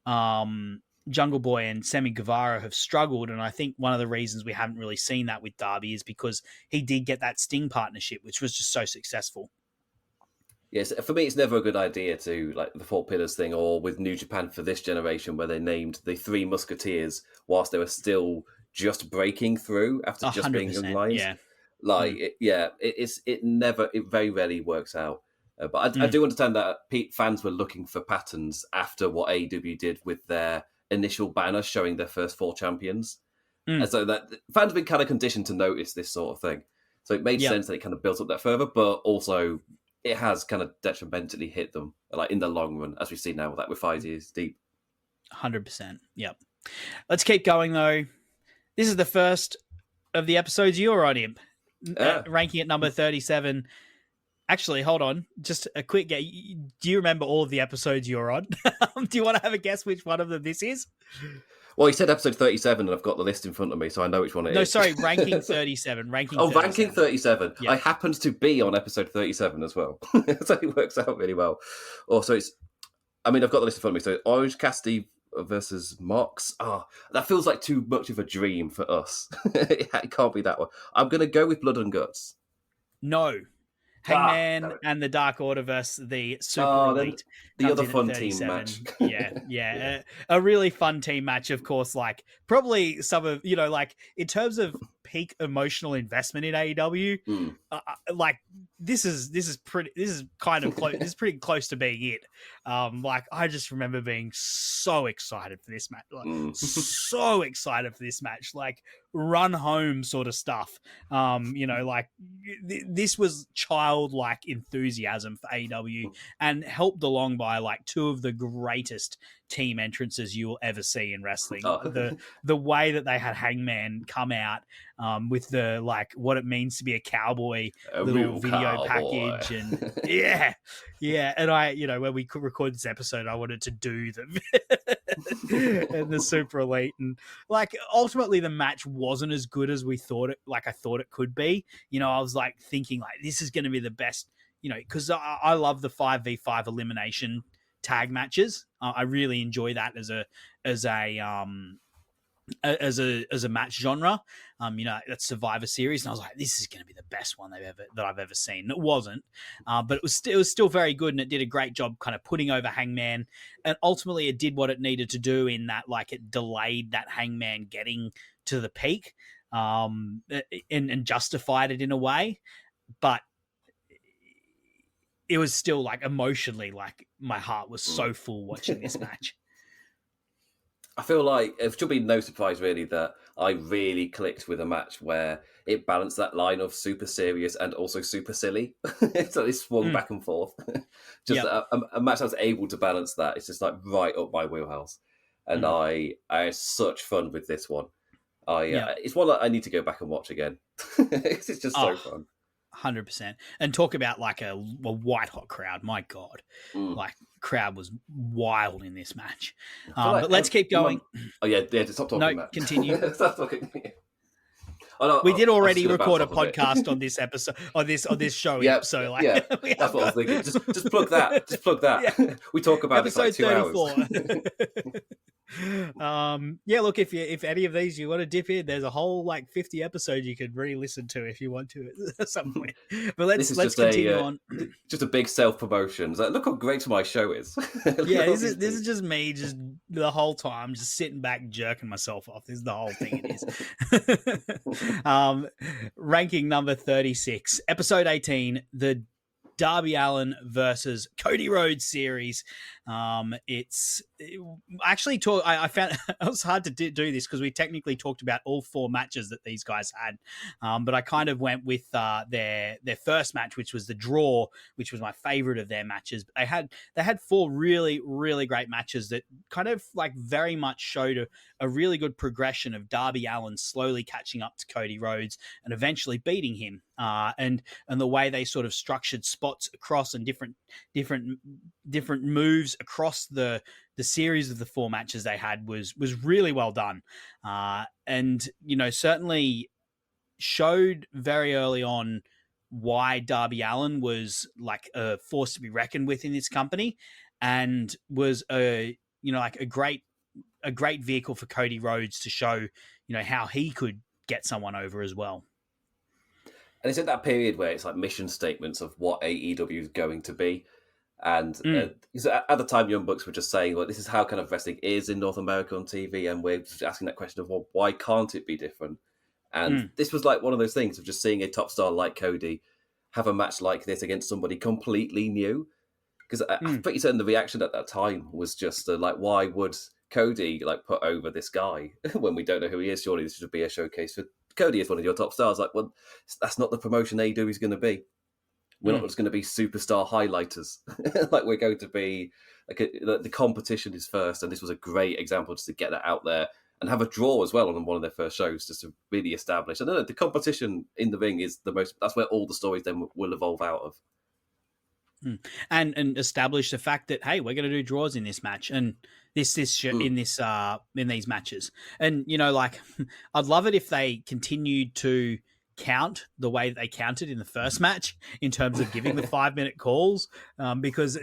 Sammy Guevara have struggled, and I think one of the reasons we haven't really seen that with Darby is because he did get that Sting partnership, which was just so successful. Yes, for me, it's never a good idea to like the Four Pillars thing, or with New Japan for this generation, where they named the Three Musketeers whilst they were still just breaking through after just being young lions. Yeah, it very rarely works out. But I do understand that fans were looking for patterns after what AEW did with their initial banner showing their first four champions, and so that fans have been kind of conditioned to notice this sort of thing. So it made sense that it kind of built up that further, but also it has kind of detrimentally hit them, like in the long run, as we've seen now with 5 years deep. 100%. Yep. Let's keep going though. This is the first of the episodes you're on, Imp. Ranking at number 37. Actually, hold on. Just a quick guess. Do you remember all of the episodes you're on? Do you want to have a guess which one of them this is? Well, you said episode 37, and I've got the list in front of me, so I know which one it is. No, sorry, ranking 37. Ranking 37. Yeah. I happened to be on episode 37 as well. So it works out really well. Also, I've got the list in front of me. So Orange Cassidy versus Mox. That feels like too much of a dream for us. It can't be that one. I'm going to go with Blood and Guts. No. Hangman and the Dark Order versus the Super Elite. The other fun team match. Yeah. A really fun team match, of course. Like, probably some of, like, in terms of peak emotional investment in AEW, like, this is kind of close. This is pretty close to being it. Like, I just remember being so excited for this match. So excited for this match. Like, run home sort of stuff. Like, this was childlike enthusiasm for AEW, and helped along by like two of the greatest team entrances you will ever see in wrestling. The way that they had Hangman come out with the like what it means to be a cowboy, little video package, and yeah. And I, when we could record this episode, I wanted to do the Super Elite, and like ultimately the match wasn't as good as we thought it. Like I thought it could be. I was like thinking like this is going to be the best. Because I love the 5v5 elimination tag matches. I really enjoy that as a match genre. That's Survivor Series, and I was like, this is going to be the best one that I've ever seen. And it wasn't, but it was still very good, and it did a great job kind of putting over Hangman, and ultimately it did what it needed to do in that, like, it delayed that Hangman getting to the peak, and justified it in a way, but it was still like emotionally, like my heart was so full watching this match. I feel like it should be no surprise really that I really clicked with a match where it balanced that line of super serious and also super silly. So it swung back and forth. A match that was able to balance that. It's just like right up my wheelhouse. And I had such fun with this one. It's one that I need to go back and watch again. It's just so fun. 100%. And talk about like a white hot crowd. My God. Like, crowd was wild in this match. But let's keep going. Stop talking. No, continue. Stop talking. We did already record a podcast on this episode, on this show. So like, that's what I was thinking. Just plug that. Just plug that. Yeah. We talk about episode this like 2 34. Hours. Look, if any of these you want to dip in, there's a whole like 50 episodes you could re-listen to if you want to at some point. But let's continue on. Just a big self-promotion. Like, look how great my show is. This is just me, just the whole time, just sitting back, jerking myself off. This is the whole thing. It is. Ranking number 36, episode 18, the Darby Allin versus Cody Rhodes series. I found it was hard to do this because we technically talked about all four matches that these guys had, but I kind of went with their first match, which was the draw, which was my favorite of their matches. They had four really, really great matches that kind of like very much showed a really good progression of Darby Allin slowly catching up to Cody Rhodes and eventually beating him. and the way they sort of structured spots across and different moves across the series of the 4 matches they had was really well done, and certainly showed very early on why Darby Allin was like a force to be reckoned with in this company, and was a great vehicle for Cody Rhodes to show how he could get someone over as well. And it's in that period where it's like mission statements of what AEW is going to be. And at the time, Young Bucks were just saying, well, this is how kind of wrestling is in North America on TV. And we're just asking that question of, well, why can't it be different? And this was like one of those things of just seeing a top star like Cody have a match like this against somebody completely new. Because I'm pretty certain the reaction at that time was just like, why would Cody like put over this guy when we don't know who he is? Surely this should be a showcase for Cody as one of your top stars. Like, well, that's not the promotion AEW is going to be. We're not just going to be superstar highlighters. Like, we're going to be like the competition is first, and this was a great example just to get that out there and have a draw as well on one of their first shows, just to really establish. I don't know, the competition in the ring is the most. That's where all the stories then will evolve out of. And establish the fact that, hey, we're going to do draws in this match and in these matches. And like, I'd love it if they continued to count the way they counted in the first match in terms of giving the 5-minute calls, because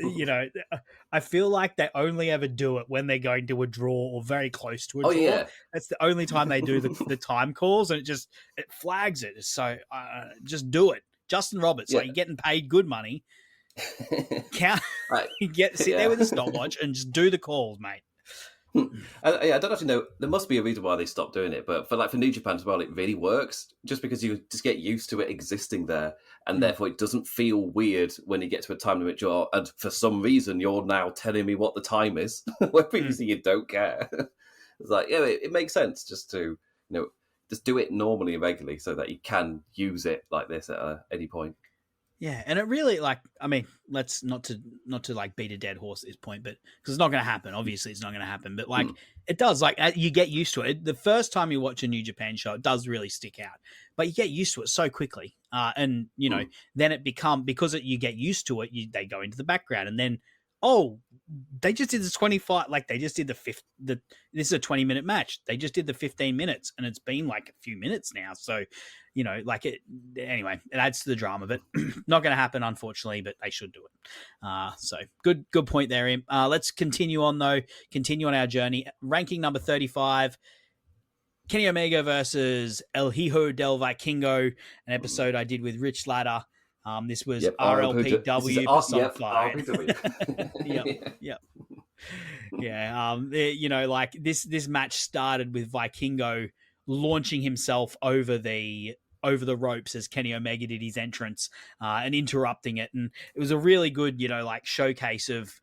I feel like they only ever do it when they're going to a draw or very close to a draw. Yeah. That's the only time they do the time calls, and it flags it. So just do it. Justin Roberts, like, you're getting paid good money. Count, sit there with a stopwatch and just do the calls, mate. I don't actually know. There must be a reason why they stopped doing it, but for New Japan as well, it really works. Just because you just get used to it existing there, and therefore it doesn't feel weird when you get to a time limit draw. And for some reason, you're now telling me what the time is, where previously you don't care. It's like, it makes sense just to just do it normally and regularly, so that you can use it like this at any point. Yeah, and it really, like, I mean, let's not to like beat a dead horse at this point, but because it's not going to happen. Obviously, it's not going to happen, but like it does. Like, you get used to it. The first time you watch a New Japan show, it does really stick out, but you get used to it so quickly. And then it because you get used to it, they go into the background, and then they just did the 25. Like, they just did this is a 20-minute match. They just did the 15 minutes, and it's been like a few minutes now. So, like it. Anyway, it adds to the drama, but not going to happen, unfortunately. But they should do it. So good point there, Im. Let's continue on our journey. Ranking number 35. Kenny Omega versus El Hijo del Vikingo, an episode I did with Rich Latta. This was RLPW personified. Like this match started with Vikingo launching himself over the ropes as Kenny Omega did his entrance, and interrupting it. And it was a really good, like, showcase of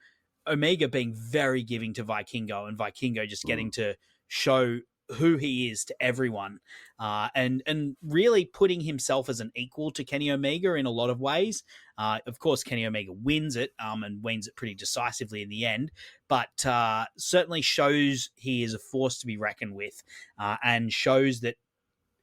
Omega being very giving to Vikingo, and Vikingo just getting to show who he is to everyone, and really putting himself as an equal to Kenny Omega in a lot of ways. Of course, Kenny Omega wins it, and wins it pretty decisively in the end, but certainly shows he is a force to be reckoned with, and shows that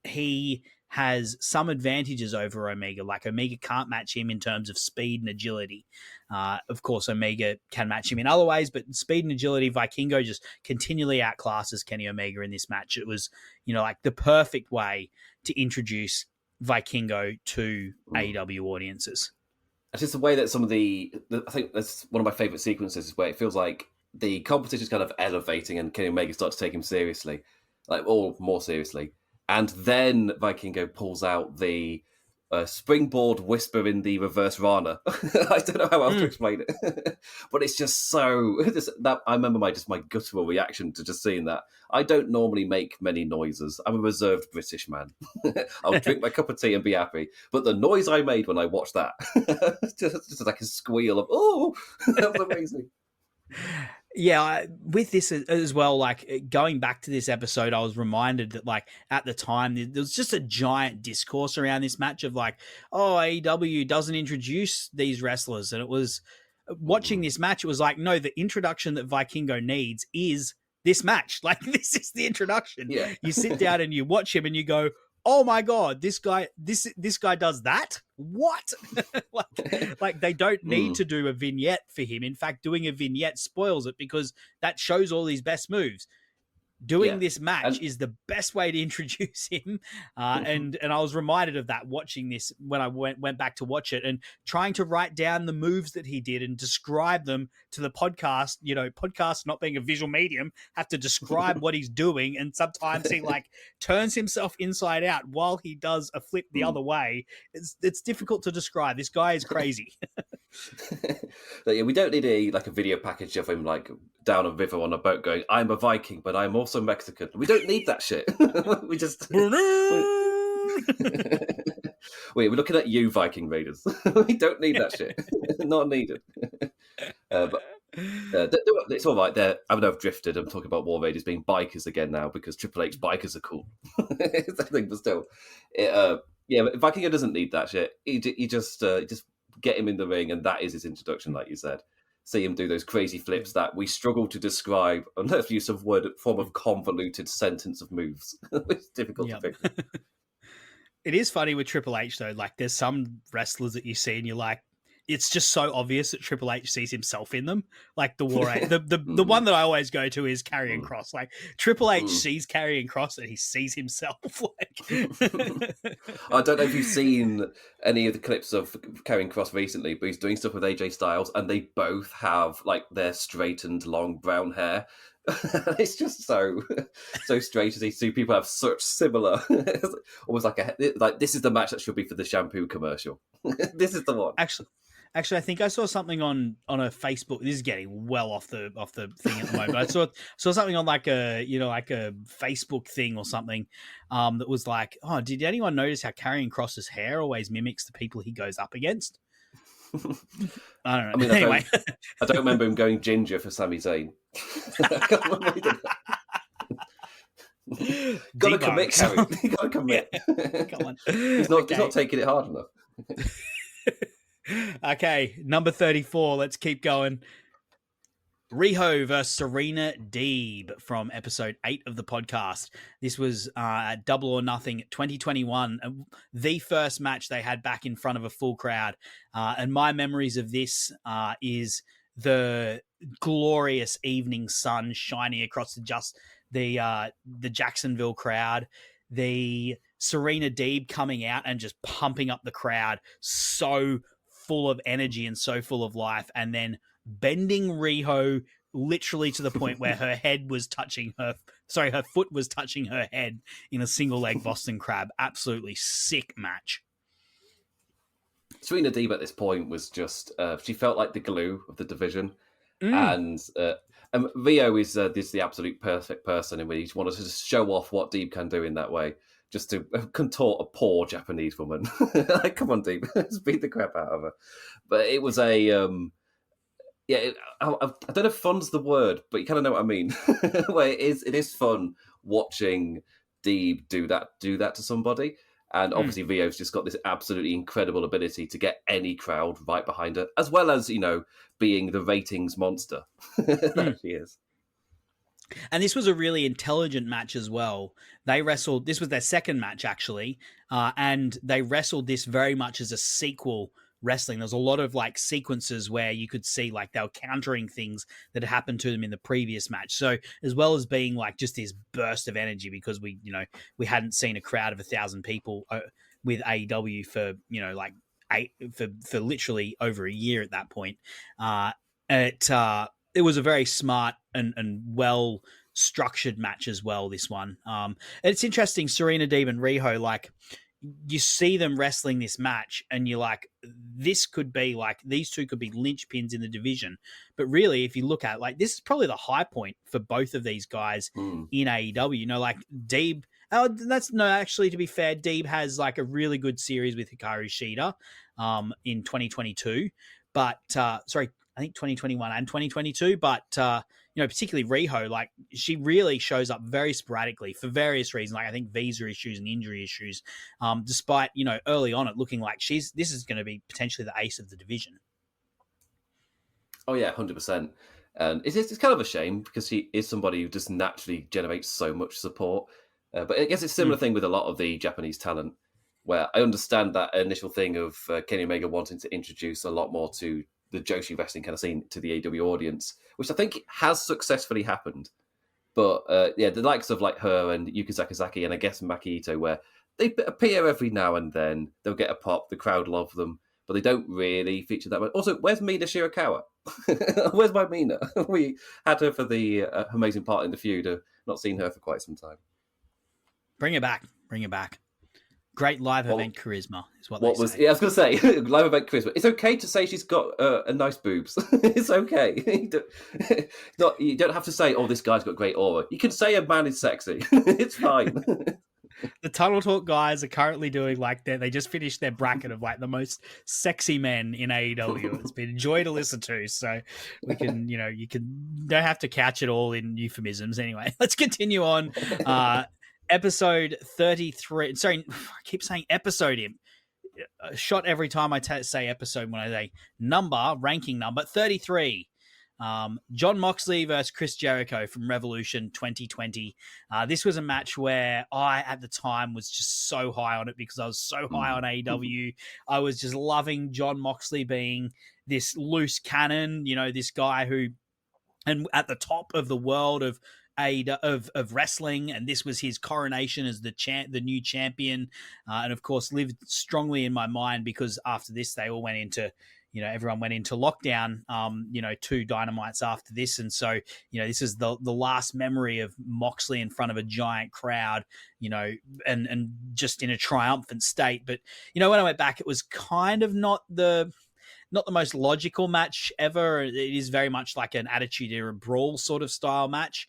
he has some advantages over Omega. Like, Omega can't match him in terms of speed and agility. Of course, Omega can match him in other ways, but speed and agility, Vikingo just continually outclasses Kenny Omega in this match. It was, like, the perfect way to introduce Vikingo to AEW audiences. It's just the way that some of I think that's one of my favorite sequences, is where it feels like the competition is kind of elevating and Kenny Omega starts to take him seriously, like, all more seriously. And then Vikingo pulls out the springboard whisper in the reverse Rana. I don't know how else to explain it, but it's just so that I remember my guttural reaction to just seeing that. I don't normally make many noises. I'm a reserved British man. I'll drink my cup of tea and be happy. But the noise I made when I watched that, just like a squeal of that was amazing. Yeah, with this as well, like, going back to this episode, I was reminded that, like, at the time, there was just a giant discourse around this match of, like, AEW doesn't introduce these wrestlers. And it was, watching this match, it was like, no, the introduction that Vikingo needs is this match. Like, this is the introduction. Yeah. You sit down and you watch him and you go, oh my God, this guy does that? What? like they don't need to do a vignette for him. In fact, doing a vignette spoils it because that shows all his best moves. Doing Yeah. this match And is the best way to introduce him, and I was reminded of that watching this when I went back to watch it and trying to write down the moves that he did and describe them to the podcast. You know, podcast not being a visual medium, have to describe what he's doing, and sometimes he like turns himself inside out while he does a flip the other way. It's difficult to describe. This guy is crazy. Yeah, we don't need a video package of him like down a river on a boat going, "I'm a Viking, but I'm also Mexican." We don't need that shit. We just we're looking at you, Viking Raiders. We don't need that shit. Not needed. But it's all right. There, I know I've drifted. I'm talking about War Raiders being bikers again now because Triple H bikers are cool. It's that thing, but still, but Viking doesn't need that shit. He just get him in the ring, and that is his introduction, like you said. See him do those crazy flips that we struggle to describe unless use of form of convoluted sentence of moves. It's difficult to pick. It is funny with Triple H though. Like, there's some wrestlers that you see, and you're like, it's just so obvious that Triple H sees himself in them. Like the War Raiders. The one that I always go to is Karrion Kross. Like Triple H sees Karrion Kross and he sees himself. Like, I don't know if you've seen any of the clips of Karrion Kross recently, but he's doing stuff with AJ Styles, and they both have like their straightened long brown hair. It's just so strange to see two people have such similar, almost like this is the match that should be for the shampoo commercial. This is the one. Actually, I think I saw something on a Facebook. This is getting well off the thing at the moment. I saw something on like a Facebook thing or something that was like, oh, did anyone notice how Karrion Kross's hair always mimics the people he goes up against? I don't know. I mean, anyway, I don't remember him going ginger for Sami Zayn. Gotta commit, Karrion. You gotta commit. Yeah. Come on. He's not taking it hard enough. Okay, number 34. Let's keep going. Riho versus Serena Deeb from episode 8 of the podcast. This was Double or Nothing 2021, the first match they had back in front of a full crowd. And my memories of this is the glorious evening sun shining across the Jacksonville crowd. The Serena Deeb coming out and just pumping up the crowd, so full of energy and so full of life, and then bending Riho literally to the point where her foot was touching her head in a single leg Boston Crab. Absolutely sick match. Serena Deeb at this point was just, she felt like the glue of the division. And Rio is the absolute perfect person in which he wanted to show off what Deeb can do in that way, just to contort a poor Japanese woman. Like, come on, Deeb, just beat the crap out of her. But it was a, I don't know if fun's the word, but you kind of know what I mean. Where it is fun watching Deeb do that to somebody. And obviously Rio's just got this absolutely incredible ability to get any crowd right behind her, as well as, being the ratings monster that she is. And this was a really intelligent match as well. They wrestled, this was their second match actually, and they wrestled this very much as a sequel wrestling. There's a lot of like sequences where you could see like they were countering things that had happened to them in the previous match. So as well as being like just this burst of energy, because we hadn't seen a crowd of 1,000 people with AEW for for literally over a year at that point. It was a very smart and well structured match as well, this one. It's interesting, Serena Deeb and Riho, like, you see them wrestling this match and you're like, this could be like, these two could be linchpins in the division. But really, if you look at it, like, this is probably the high point for both of these guys in AEW. Like Deeb, actually, to be fair, Deeb has like a really good series with Hikaru Shida in 2022. But, I think 2021 and 2022, but, particularly Riho, like, she really shows up very sporadically for various reasons. Like, I think visa issues and injury issues, despite, early on it looking like this is going to be potentially the ace of the division. Oh yeah, 100%. And it's kind of a shame because she is somebody who just naturally generates so much support. But I guess it's a similar thing with a lot of the Japanese talent, where I understand that initial thing of Kenny Omega wanting to introduce a lot more to the Joshi wrestling kind of scene to the AEW audience, which I think has successfully happened. But the likes of like her and Yuka Sakazaki and I guess Maki Ito, where they appear every now and then, they'll get a pop, the crowd love them, but they don't really feature that much. Also, where's Mina Shirakawa? Where's my Mina? We had her for the amazing part in the feud. Not seen her for quite some time. Bring it back. Great live event charisma is what they say. Yeah, I was going to say, live event charisma. It's okay to say she's got a nice boobs. It's okay. You don't have to say, oh, this guy's got great aura. You can say a man is sexy. It's fine. The Tunnel Talk guys are currently doing they just finished their bracket of like the most sexy men in AEW. It's been a joy to listen to. So we can, don't have to couch it all in euphemisms. Anyway, let's continue on. Episode 33. Sorry, I keep saying episode in. Shot every time I say episode when I say ranking number 33. John Moxley versus Chris Jericho from Revolution 2020. This was a match where I, at the time, was just so high on it because I was so high on AEW. I was just loving John Moxley being this loose cannon, this guy who, and at the top of the world of wrestling, and this was his coronation as the new champion, and of course lived strongly in my mind because after this they all went into everyone went into lockdown 2 Dynamites after this, and so this is the last memory of Moxley in front of a giant crowd, and just in a triumphant state. But when I went back, it was kind of not the most logical match ever. It is very much like an attitude era brawl sort of style match,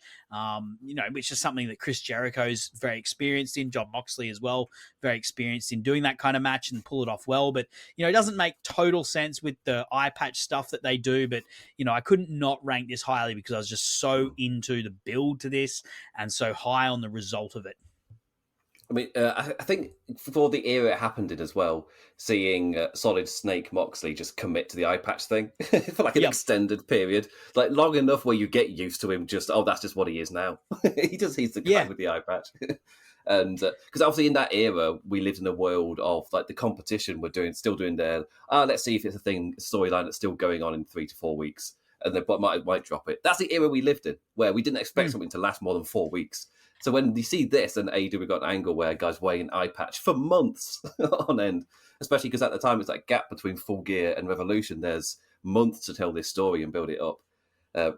which is something that Chris Jericho's very experienced in. John Moxley as well, very experienced in doing that kind of match and pull it off well. But, it doesn't make total sense with the eye patch stuff that they do. But, I couldn't not rank this highly because I was just so into the build to this and so high on the result of it. I mean, I think for the era it happened in as well, seeing Solid Snake Moxley just commit to the eye patch thing for like an extended period, like long enough where you get used to him. That's just what he is now. He's the guy with the eye patch. And because obviously in that era we lived in a world of like the competition were still doing their let's see if it's a storyline that's still going on in 3 to 4 weeks, and they might drop it. That's the era we lived in, where we didn't expect something to last more than 4 weeks. So when you see this, and AEW got an angle where guys wearing eye patch for months on end, especially because at the time it's that gap between Full Gear and Revolution. There's months to tell this story and build it up. I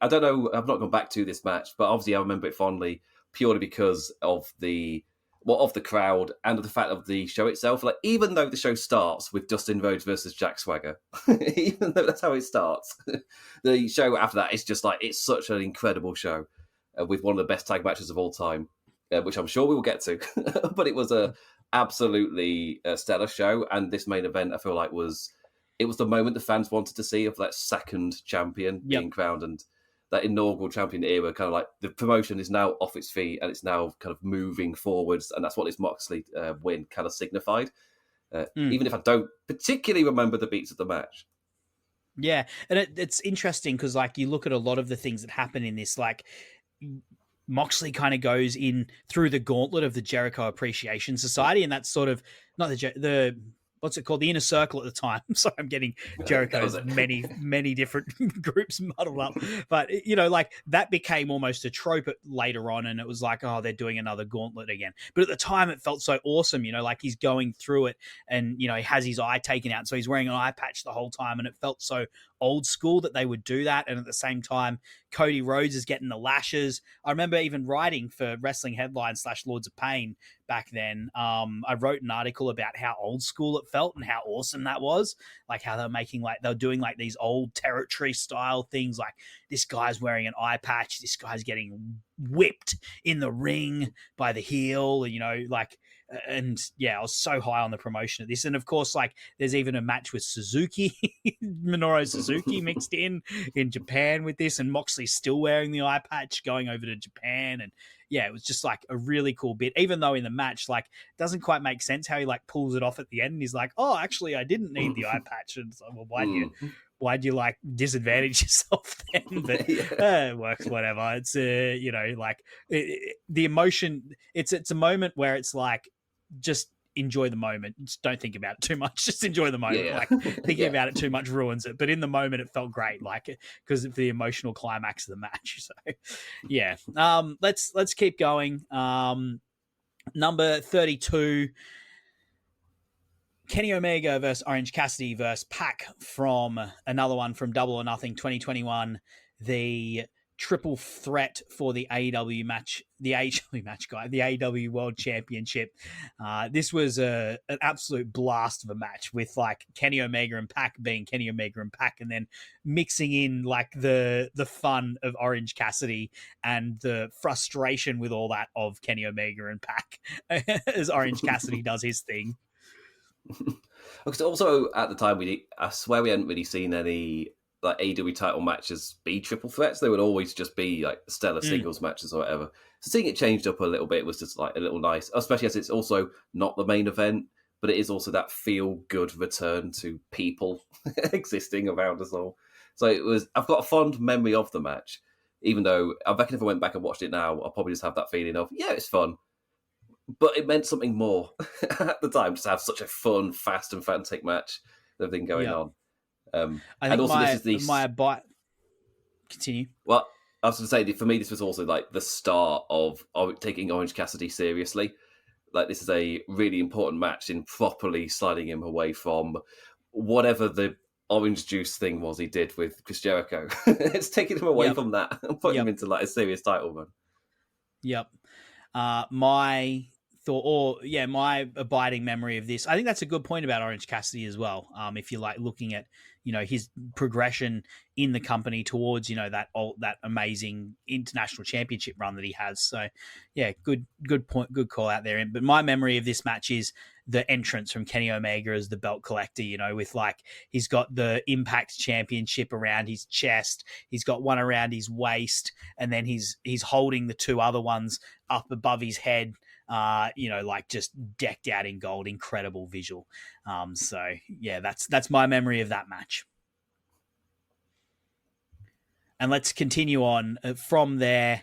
don't know, I've not gone back to this match, but obviously I remember it fondly purely because of the crowd and of the fact of the show itself. Like, even though the show starts with Dustin Rhodes versus Jack Swagger, even though that's how it starts, the show after that is just like, it's such an incredible show. With one of the best tag matches of all time, which I'm sure we will get to. But it was a absolutely stellar show, and this main event I feel like was the moment the fans wanted to see of that second champion being crowned, and that inaugural champion era. Kind of like the promotion is now off its feet and it's now kind of moving forwards, and that's what this Moxley win kind of signified. Even if I don't particularly remember the beats of the match. Yeah, and it's interesting because like you look at a lot of the things that happen in this, like Moxley kind of goes in through the gauntlet of the Jericho Appreciation Society, and that's sort of not the what's it called? The Inner Circle at the time. So I'm getting Jericho's many different groups muddled up. But, like that became almost a trope later on. And it was like, oh, they're doing another gauntlet again. But at the time it felt so awesome, like he's going through it and, he has his eye taken out. So he's wearing an eye patch the whole time. And it felt so old school that they would do that. And at the same time, Cody Rhodes is getting the lashes. I remember even writing for Wrestling Headlines / Lords of Pain back then. I wrote an article about how old school it felt and how awesome that was. Like how they're doing like these old territory style things. Like this guy's wearing an eye patch. This guy's getting whipped in the ring by the heel, and I was so high on the promotion of this. And of course, like there's even a match with Suzuki, Minoru Suzuki mixed in Japan with this, and Moxley's still wearing the eye patch going over to Japan. And it was just like a really cool bit, even though in the match, like it doesn't quite make sense how he like pulls it off at the end. And he's like, oh, actually I didn't need the eye patch. And so, well, why'd you like disadvantage yourself then? But it works, whatever. It's the emotion. It's a moment where it's like just enjoy the moment. Just don't think about it too much. Just enjoy the moment. Yeah. Like thinking about it too much ruins it. But in the moment, it felt great, like because of the emotional climax of the match. So, yeah. Let's keep going. Number 32. Kenny Omega versus Orange Cassidy versus Pac from another one from Double or Nothing 2021. The triple threat for the AEW match, the AEW World Championship. This was an absolute blast of a match with like Kenny Omega and Pac being Kenny Omega and Pac, and then mixing in like the fun of Orange Cassidy and the frustration with all that of Kenny Omega and Pac as Orange Cassidy does his thing. Because also at the time I swear we hadn't really seen any like AEW title matches be triple threats. They would always just be like stellar singles matches or whatever. So seeing it changed up a little bit was just like a little nice, especially as it's also not the main event, but it is also that feel good return to people existing around us all. So I've got a fond memory of the match, even though I reckon if I went back and watched it now, I'll probably just have that feeling of, yeah, it's fun. But it meant something more at the time, just to have such a fun, fast and frantic match with everything going on. I think my bite. Continue. Well, I was going to say, for me, this was also like the start of taking Orange Cassidy seriously. Like, this is a really important match in properly sliding him away from whatever the orange juice thing was he did with Chris Jericho. It's taking him away from that and putting him into like a serious title run. Yep. My abiding memory of this, I think that's a good point about Orange Cassidy as well. If you're like looking at, his progression in the company towards, that amazing international championship run that he has. So yeah, good point, good call out there. But my memory of this match is the entrance from Kenny Omega as the belt collector, with like, he's got the Impact Championship around his chest, he's got one around his waist, and then he's holding the two other ones up above his head, like just decked out in gold. Incredible visual. So yeah, that's my memory of that match. And let's continue on from there.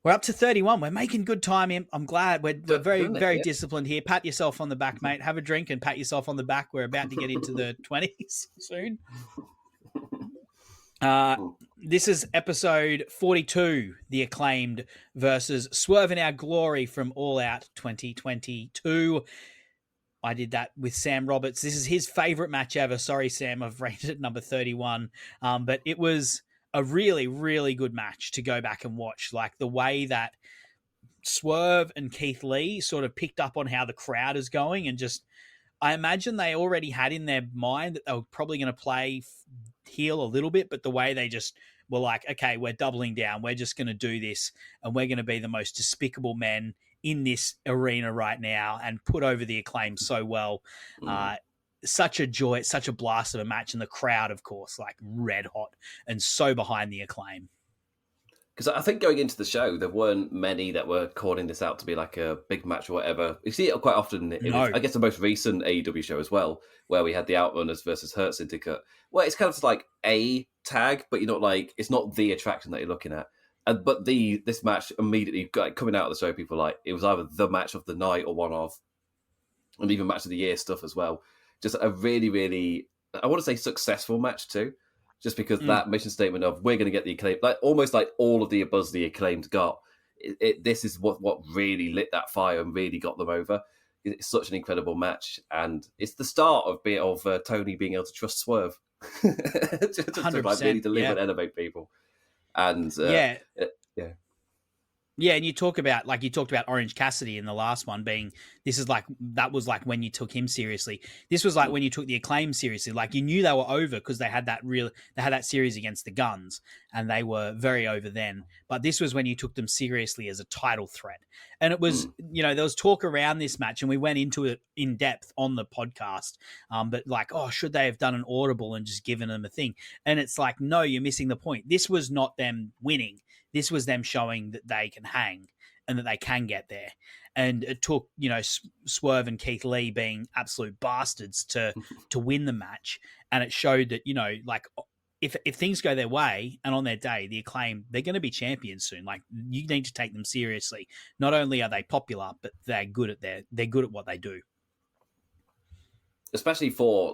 We're up to 31. We're making good time. I'm glad we're very disciplined here. Pat yourself on the back, mate. Have a drink and pat yourself on the back. We're about to get into the 20s soon. This is episode 42, The Acclaimed versus Swerve in Our Glory from All Out 2022. I did that with Sam Roberts. This is his favorite match ever. Sorry, Sam, I've rated it number 31. But it was a really, really good match to go back and watch. Like the way that Swerve and Keith Lee sort of picked up on how the crowd is going, and just, I imagine they already had in their mind that they were probably going to play heel a little bit, but the way they just were like, okay, we're doubling down. We're just going to do this, and we're going to be the most despicable men in this arena right now, and put over the Acclaim so well. Such a joy, such a blast of a match, and the crowd, of course, like red hot and so behind the Acclaim. Because I think going into the show, there weren't many that were calling this out to be like a big match or whatever. You see it quite often I guess the most recent AEW show as well, where we had the Outrunners versus Hurt Syndicate, where it's kind of just like a tag, but you're not like, it's not the attraction that you're looking at. But this match immediately coming out of the show, people like, it was either the match of the night or one of, and even match of the year stuff as well. Just a really, really, I want to say successful match too. Just because that mission statement of we're going to get the Acclaimed, like almost like all of the buzz the Acclaimed got, this is what really lit that fire and really got them over. It's such an incredible match, and it's the start of Tony being able to trust Swerve to like really deliver and elevate people. And Yeah, and you talked about Orange Cassidy in the last one being, that was like when you took him seriously. This was like when you took the Acclaim seriously. Like you knew they were over because they had that series against the Guns, and they were very over then. But this was when you took them seriously as a title threat. And it was, there was talk around this match, and we went into it in depth on the podcast. But like, should they have done an audible and just given them a thing? And it's like, no, you're missing the point. This was not them winning. This was them showing that they can hang. and that they can get there. And it took, Swerve and Keith Lee being absolute bastards to win the match. And it showed that, if things go their way and on their day, the Acclaim, they're going to be champions soon. Like, you need to take them seriously. Not only are they popular, but they're good at what they do. Especially for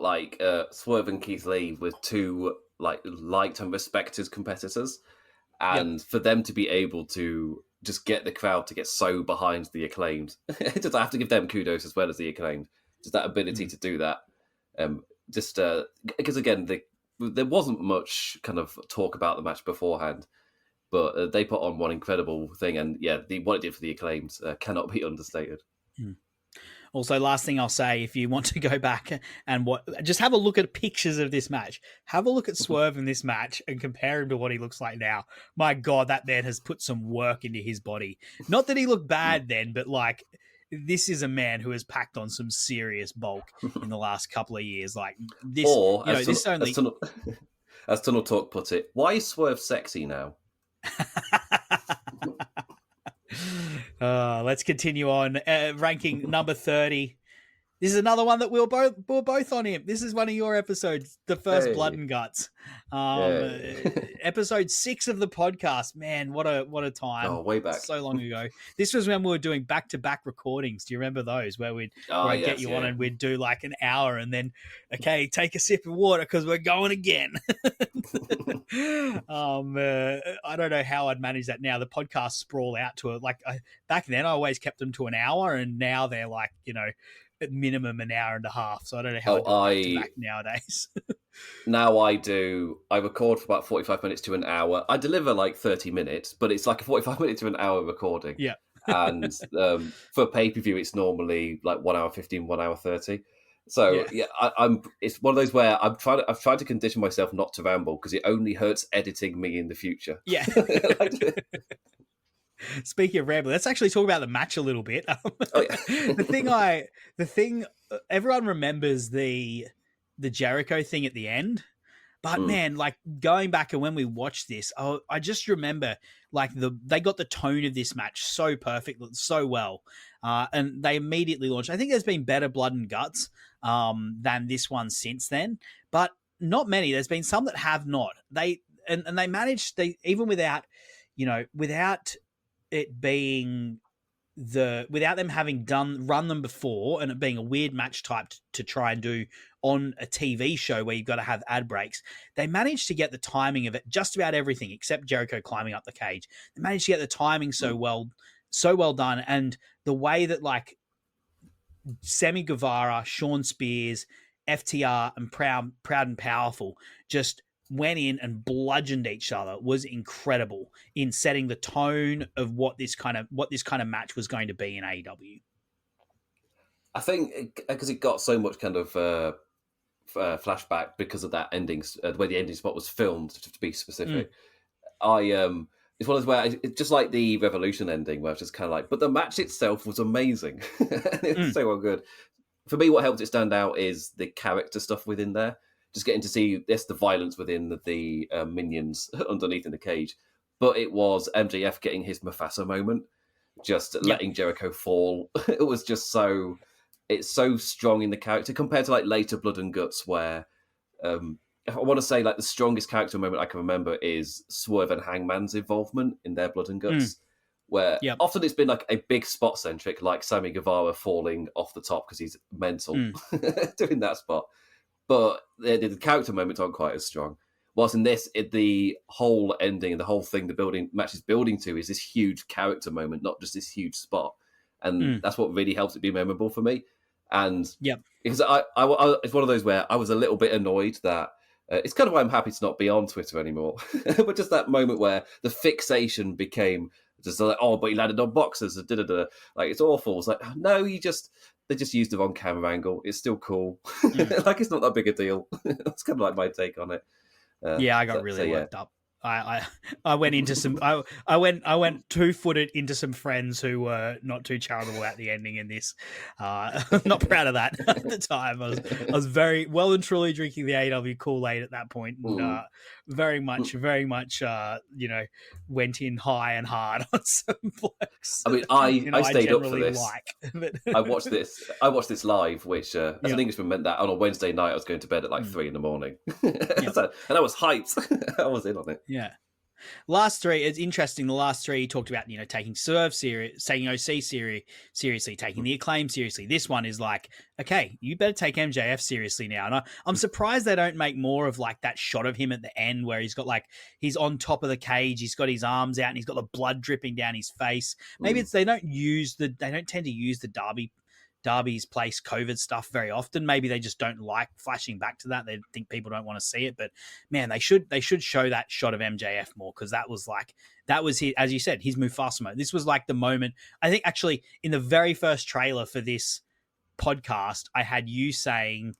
Swerve and Keith Lee with two liked and respected competitors, and for them to be able to just get the crowd to get so behind the Acclaimed. Just I have to give them kudos as well as the Acclaimed. Just that ability to do that. Because again, there wasn't much kind of talk about the match beforehand, but they put on one incredible thing, and what it did for the Acclaimed cannot be understated. Also, last thing I'll say, if you want to go back and just have a look at pictures of this match. Have a look at Swerve in this match and compare him to what he looks like now. My God, that man has put some work into his body. Not that he looked bad then, but this is a man who has packed on some serious bulk in the last couple of years. Like this, or as Tunnel Talk put it, why is Swerve sexy now? Let's continue on. Ranking number 30. This is another one that we're both on him. This is one of your episodes, the first Blood and Guts. Episode 6 of the podcast. Man, what a time. Oh, way back. So long ago. This was when we were doing back-to-back recordings. Do you remember those? Where I'd get you on and we'd do like an hour and then, okay, take a sip of water because we're going again. I don't know how I'd manage that now. The podcasts sprawl out to back then I always kept them to an hour, and now they're at minimum an hour and a half. So I don't know how I do back nowadays. Now I record for about 45 minutes to an hour. I deliver 30 minutes, but it's like a 45 minute to an hour recording. Yeah. And for pay-per-view, it's normally 1 hour 15, 1 hour 30. So it's one of those where I've tried to condition myself not to ramble because it only hurts editing me in the future. Yeah. Speaking of rambling, let's actually talk about the match a little bit. The thing, everyone remembers the Jericho thing at the end, but man, going back and when we watched this, I just remember they got the tone of this match so perfect, so well, and they immediately launched. I think there's been better Blood and Guts than this one since then, but not many. There's been some that have not. They managed, even without it being without them having run them before and it being a weird match type to try and do on a TV show where you've got to have ad breaks, they managed to get the timing of it, just about everything except Jericho climbing up the cage. They managed to get the timing so well done, and the way that Sammy Guevara, Sean Spears, FTR, and Proud and Powerful just went in and bludgeoned each other was incredible in setting the tone of what this kind of match was going to be in AEW. I think because it got so much kind of flashback because of that ending, the way the ending spot was filmed, to be specific. It's one of those where it's just like the Revolution ending, where it's just kind of but the match itself was amazing. It was so well good. For me, what helped it stand out is the character stuff within there. Just getting to see the violence within the minions underneath in the cage. But it was MJF getting his Mufasa moment, just letting Jericho fall. It was just it's so strong in the character compared to later Blood and Guts, where I want to say the strongest character moment I can remember is Swerve and Hangman's involvement in their Blood and Guts, where often it's been a big spot centric, like Sammy Guevara falling off the top because he's mental doing that spot. But the character moments aren't quite as strong. Whilst in this, the whole ending and the whole thing the match is building to is this huge character moment, not just this huge spot. And that's what really helps it be memorable for me. And because I it's one of those where I was a little bit annoyed that it's kind of why I'm happy to not be on Twitter anymore. But just that moment where the fixation became just but he landed on boxers, it's awful. It's no, they just used the wrong camera angle. It's still cool. It's not that big a deal. That's kind of my take on it. I got really worked up I I went into some I went 2-footed into some friends who were not too charitable at the ending in this. I'm not proud of that at the time. I was very well and truly drinking the AEW Kool-Aid at that point, and Mm. very much went in high and hard on some blokes. I mean, I I stayed up for generally this. like. But I watched this. I watched this live, which as Yeah. an Englishman meant that on a Wednesday night I was going to bed at like 3 in the morning, Yeah. and I was hyped. I was in on it. Yeah. Last three, it's interesting. The last three talked about, taking Serve serious, taking OC seriously, taking the Acclaim seriously. This one is like, okay, you better take MJF seriously now. And I'm surprised they don't make more of like that shot of him at the end where he's got like, he's on top of the cage, he's got his arms out and he's got the blood dripping down his face. Maybe it's they don't tend to use the Darby's Place COVID stuff very often. Maybe they just don't like flashing back to that. They think people don't want to see it. But man, they should show that shot of MJF more, because that was his, as you said, his Mufasa moment. This was like the moment. I think actually in the very first trailer for this podcast, I had you saying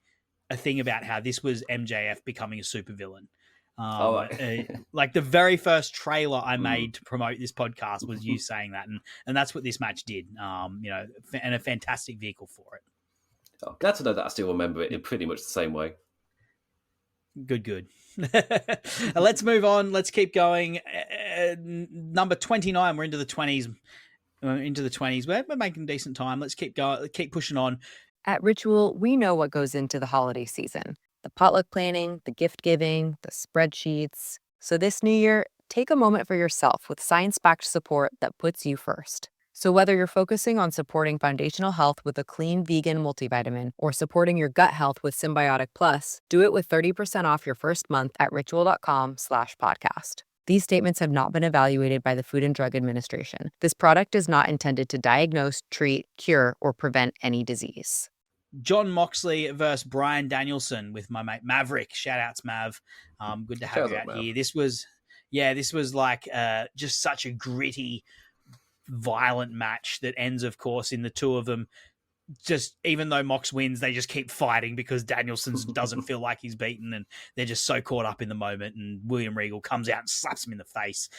a thing about how this was MJF becoming a supervillain. Like the very first trailer I made to promote this podcast was you saying that, and that's what this match did. And a fantastic vehicle for it. Oh, glad to know that I still remember it in pretty much the same way. Good. Let's move on. Let's keep going. Number 29. We're into the 20s. We're making decent time. Let's keep going. Keep pushing on. At Ritual, we know what goes into the holiday season. The potluck planning, the gift giving, the spreadsheets. So this new year, take a moment for yourself with science-backed support that puts you first. So whether you're focusing on supporting foundational health with a clean vegan multivitamin or supporting your gut health with Symbiotic Plus, do it with 30% off your first month at ritual.com/podcast. These statements have not been evaluated by the Food and Drug Administration. This product is not intended to diagnose, treat, cure, or prevent any disease. John Moxley versus Bryan Danielson with my mate Maverick. Shout outs, Mav. Good to have you out here. This was like just such a gritty, violent match that ends, of course, in the two of them. Just even though Mox wins, they just keep fighting because Danielson doesn't feel like he's beaten, and they're just so caught up in the moment. And William Regal comes out and slaps him in the face.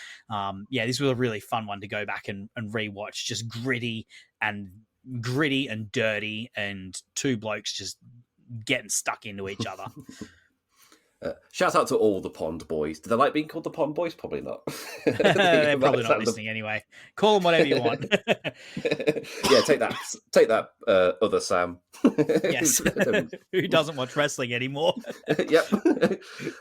This was a really fun one to go back and rewatch. Just gritty and dirty, and two blokes just getting stuck into each other. Shout out to all the Pond Boys. Do they like being called the Pond Boys? Probably not. They're probably not listening anyway. Call them whatever you want. Yeah, take that, other Sam. Yes, who doesn't watch wrestling anymore? Yep.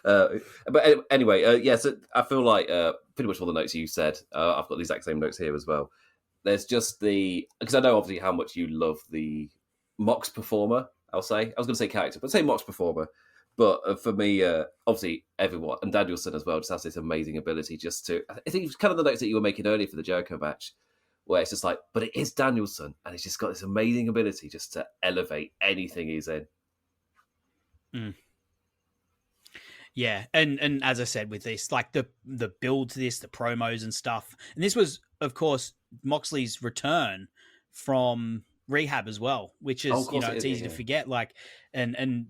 But anyway, so I feel like pretty much all the notes you said. I've got the exact same notes here as well. There's just because I know obviously how much you love the Mox performer. I was going to say character, but say Mox performer. But for me, obviously everyone, and Danielson as well, just has this amazing ability just to, I think it's kind of the notes that you were making earlier for the Jericho match, where it's just like, but it is Danielson, and he's just got this amazing ability just to elevate anything he's in. Yeah, and as I said with this, like the build to this, the promos and stuff, and this was, of course, Moxley's return from rehab as well, which is, it's easy to forget. Like, and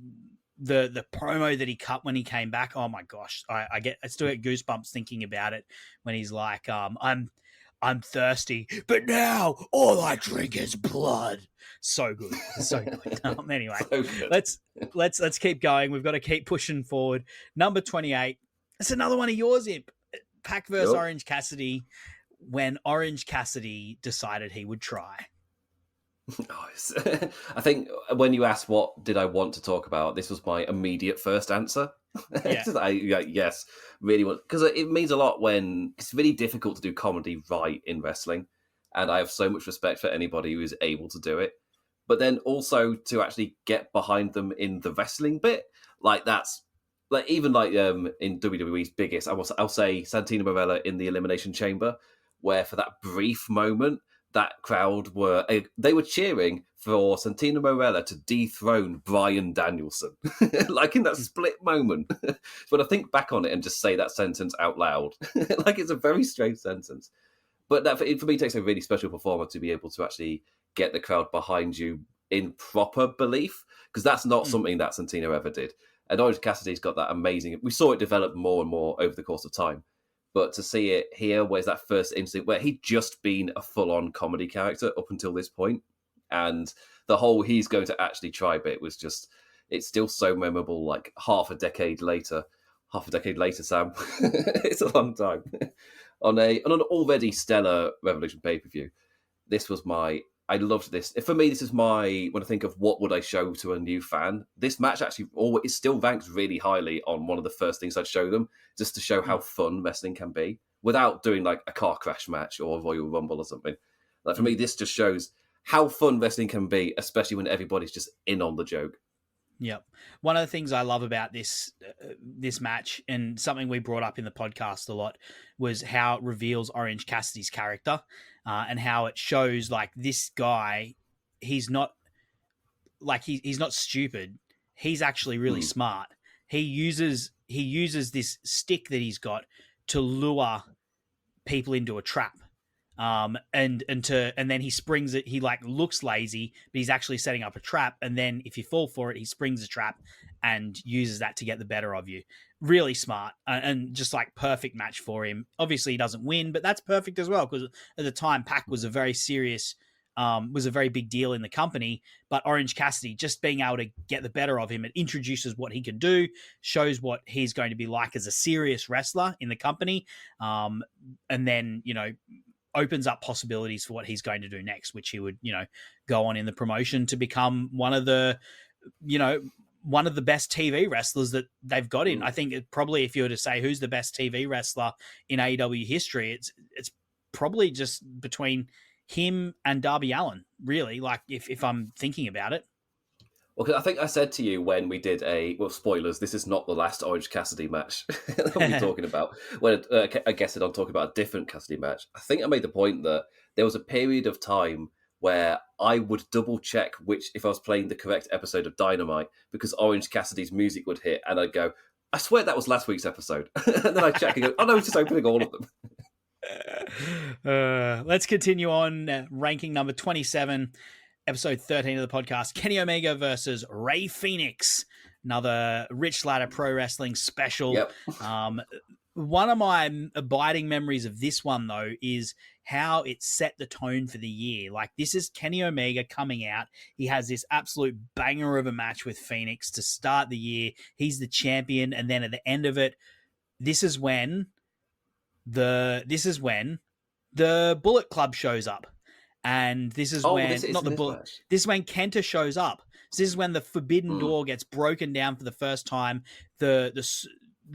the promo that he cut when he came back, oh my gosh, I still get goosebumps thinking about it when he's like, I'm thirsty, but now all I drink is blood. So good. Anyway, so good. Let's keep going. We've got to keep pushing forward. Number 28. It's another one of yours, Imp. Pac versus Orange Cassidy, when Orange Cassidy decided he would try. I think when you asked what did I want to talk about, this was my immediate first answer. Yes, really want, because it means a lot when it's really difficult to do comedy right in wrestling, and I have so much respect for anybody who is able to do it. But then also to actually get behind them in the wrestling bit, like that's like even like in WWE's biggest, I'll say Santino Marella in the Elimination Chamber, where for that brief moment, that crowd were cheering for Santino Marella to dethrone Bryan Danielson. Like in that split moment. When I think back on it and just say that sentence out loud, like it's a very strange sentence. But that for me takes a really special performer to be able to actually get the crowd behind you in proper belief, because that's not something that Santino ever did. And Orange Cassidy's got that amazing, we saw it develop more and more over the course of time. But to see it here, where's that first instinct where he'd just been a full-on comedy character up until this point, and the whole he's going to actually try bit was just, it's still so memorable. Like half a decade later, Sam, it's a long time. On an already stellar Revolution pay-per-view, this was I loved this. For me, this is when I think of what would I show to a new fan, this match actually it still ranks really highly on one of the first things I'd show them, just to show how fun wrestling can be without doing like a car crash match or a Royal Rumble or something. Like for me, this just shows how fun wrestling can be, especially when everybody's just in on the joke. Yep. One of the things I love about this match, and something we brought up in the podcast a lot, was how it reveals Orange Cassidy's character, and how it shows like this guy, he's not like he's not stupid. He's actually really smart. He uses this stick that he's got to lure people into a trap. And then he springs it. He like looks lazy, but he's actually setting up a trap. And then if you fall for it, he springs a trap and uses that to get the better of you. Really smart, and just like perfect match for him. Obviously, he doesn't win, but that's perfect as well, because at the time, Pac was a very serious, was a very big deal in the company. But Orange Cassidy, just being able to get the better of him, it introduces what he can do, shows what he's going to be like as a serious wrestler in the company, and then opens up possibilities for what he's going to do next, which he would, go on in the promotion to become one of the best TV wrestlers that they've got in. I think probably if you were to say who's the best TV wrestler in AEW history, it's probably just between him and Darby Allin, really, like if I'm thinking about it. Well, 'cause I think I said to you when we did spoilers, this is not the last Orange Cassidy match that we're talking about. When I guess I'm talking about a different Cassidy match. I think I made the point that there was a period of time where I would double check if I was playing the correct episode of Dynamite, because Orange Cassidy's music would hit, and I'd go, I swear that was last week's episode. And then I'd check and go, oh no, it's just opening all of them. Let's continue on. Ranking number 27. Episode 13 of the podcast, Kenny Omega versus Rey Fenix. Another Rich Ladder Pro Wrestling special. Yep. One of my abiding memories of this one, though, is how it set the tone for the year. Like, this is Kenny Omega coming out. He has this absolute banger of a match with Fenix to start the year. He's the champion. And then at the end of it, this is when the Bullet Club shows up. And this is when this is when Kenta shows up. So this is when the Forbidden Door gets broken down for the first time. The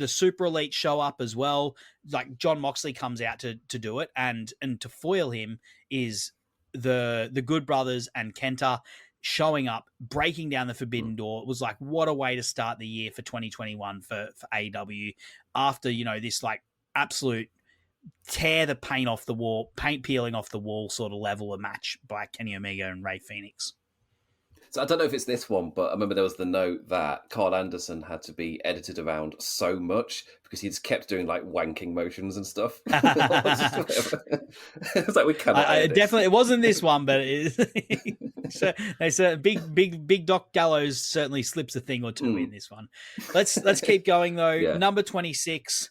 Super Elite show up as well. Like John Moxley comes out to do it, and to foil him is the Good Brothers and Kenta showing up, breaking down the Forbidden Door. It was like, what a way to start the year for 2021 for AEW after this like absolute tear the paint peeling off the wall sort of level of match by Kenny Omega and Rey Fenix. So I don't know if it's this one, but I remember there was the note that Carl Anderson had to be edited around so much because he just kept doing like wanking motions and stuff. It's like, we cannot. It wasn't this one, but it is. So they said big Doc Gallows certainly slips a thing or two in this one. Let's keep going though. Yeah. Number 26.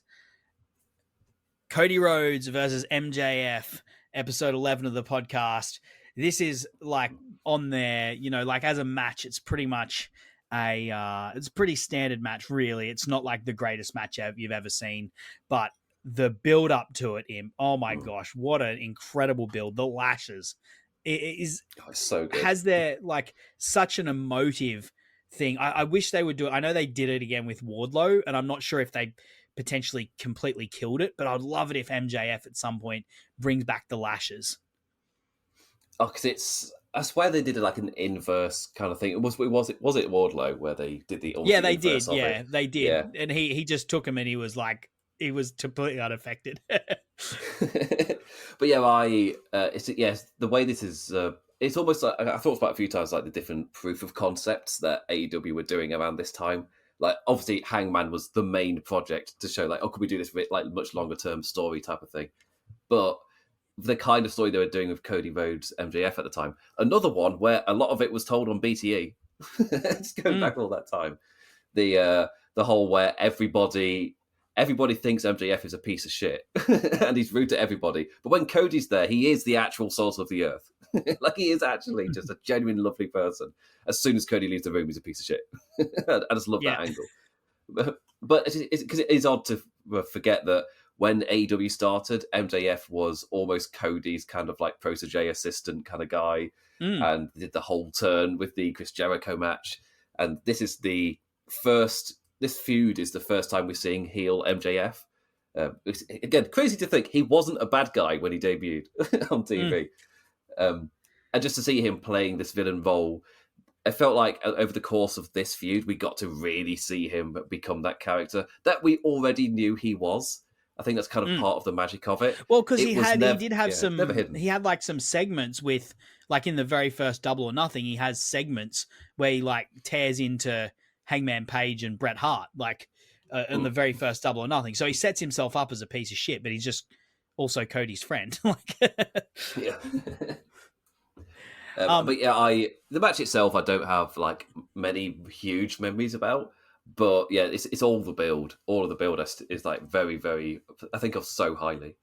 Cody Rhodes versus MJF, episode 11 of the podcast. This is like on there, like as a match, it's pretty much it's a pretty standard match, really. It's not like the greatest match you've ever seen, but the build up to it, oh my gosh, what an incredible build. The lashes, it is so good. Has there like such an emotive thing. I wish they would do it. I know they did it again with Wardlow, and I'm not sure if they potentially completely killed it, but I'd love it if MJF at some point brings back the lashes. Oh, because I swear they did like an inverse kind of thing. Was it Wardlow where they did the they did. Yeah, they did. Yeah. And he just took him and he was completely unaffected. But yeah, the way this is, it's almost like I thought about a few times, like the different proof of concepts that AEW were doing around this time. Like, obviously, Hangman was the main project to show, like, could we do this like much longer term story type of thing? But the kind of story they were doing with Cody Rhodes, MJF at the time, another one where a lot of it was told on BTE. Just going back all that time, the whole where everybody everybody thinks MJF is a piece of shit and he's rude to everybody. But when Cody's there, he is the actual salt of the earth. Like, he is actually just a genuine, lovely person. As soon as Cody leaves the room, he's a piece of shit. I just love that angle. But because it is odd to forget that when AEW started, MJF was almost Cody's kind of like protege assistant kind of guy, and did the whole turn with the Chris Jericho match. And this is the first. This feud is the first time we're seeing heel MJF. Again, crazy to think he wasn't a bad guy when he debuted on TV. And just to see him playing this villain role, I felt like over the course of this feud, we got to really see him become that character that we already knew he was. I think that's kind of part of the magic of it. Well, because he did have some, never hidden. He had like some segments with, like in the very first Double or Nothing, he has segments where he like tears into Hangman Page and Bret Hart, like in the very first Double or Nothing. So he sets himself up as a piece of shit, but he's just also Cody's friend. Yeah. But yeah, the match itself, I don't have like many huge memories about. But yeah, it's all the build. All of the build is like very, very. I think of so highly.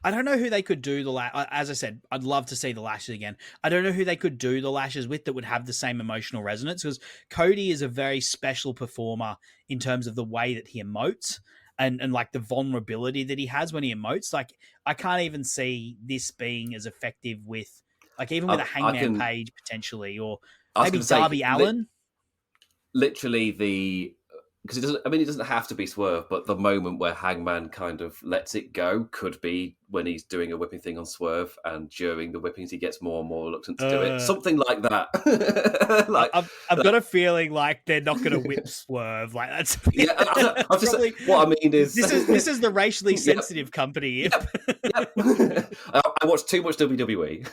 I don't know who they could do as I said, I'd love to see the lashes again. I don't know who they could do the lashes with that would have the same emotional resonance, because Cody is a very special performer in terms of the way that he emotes and like the vulnerability that he has when he emotes. Like, I can't even see this being as effective with, like, even with a Hangman Page potentially, or maybe Darby Allin. Literally because it doesn't have to be Swerve, but the moment where Hangman kind of lets it go could be when he's doing a whipping thing on Swerve, and during the whippings he gets more and more reluctant to do it. Something like that. Like, I've got a feeling like they're not going to whip Swerve. Like, that's what I mean is this is the racially sensitive company. I watch too much WWE.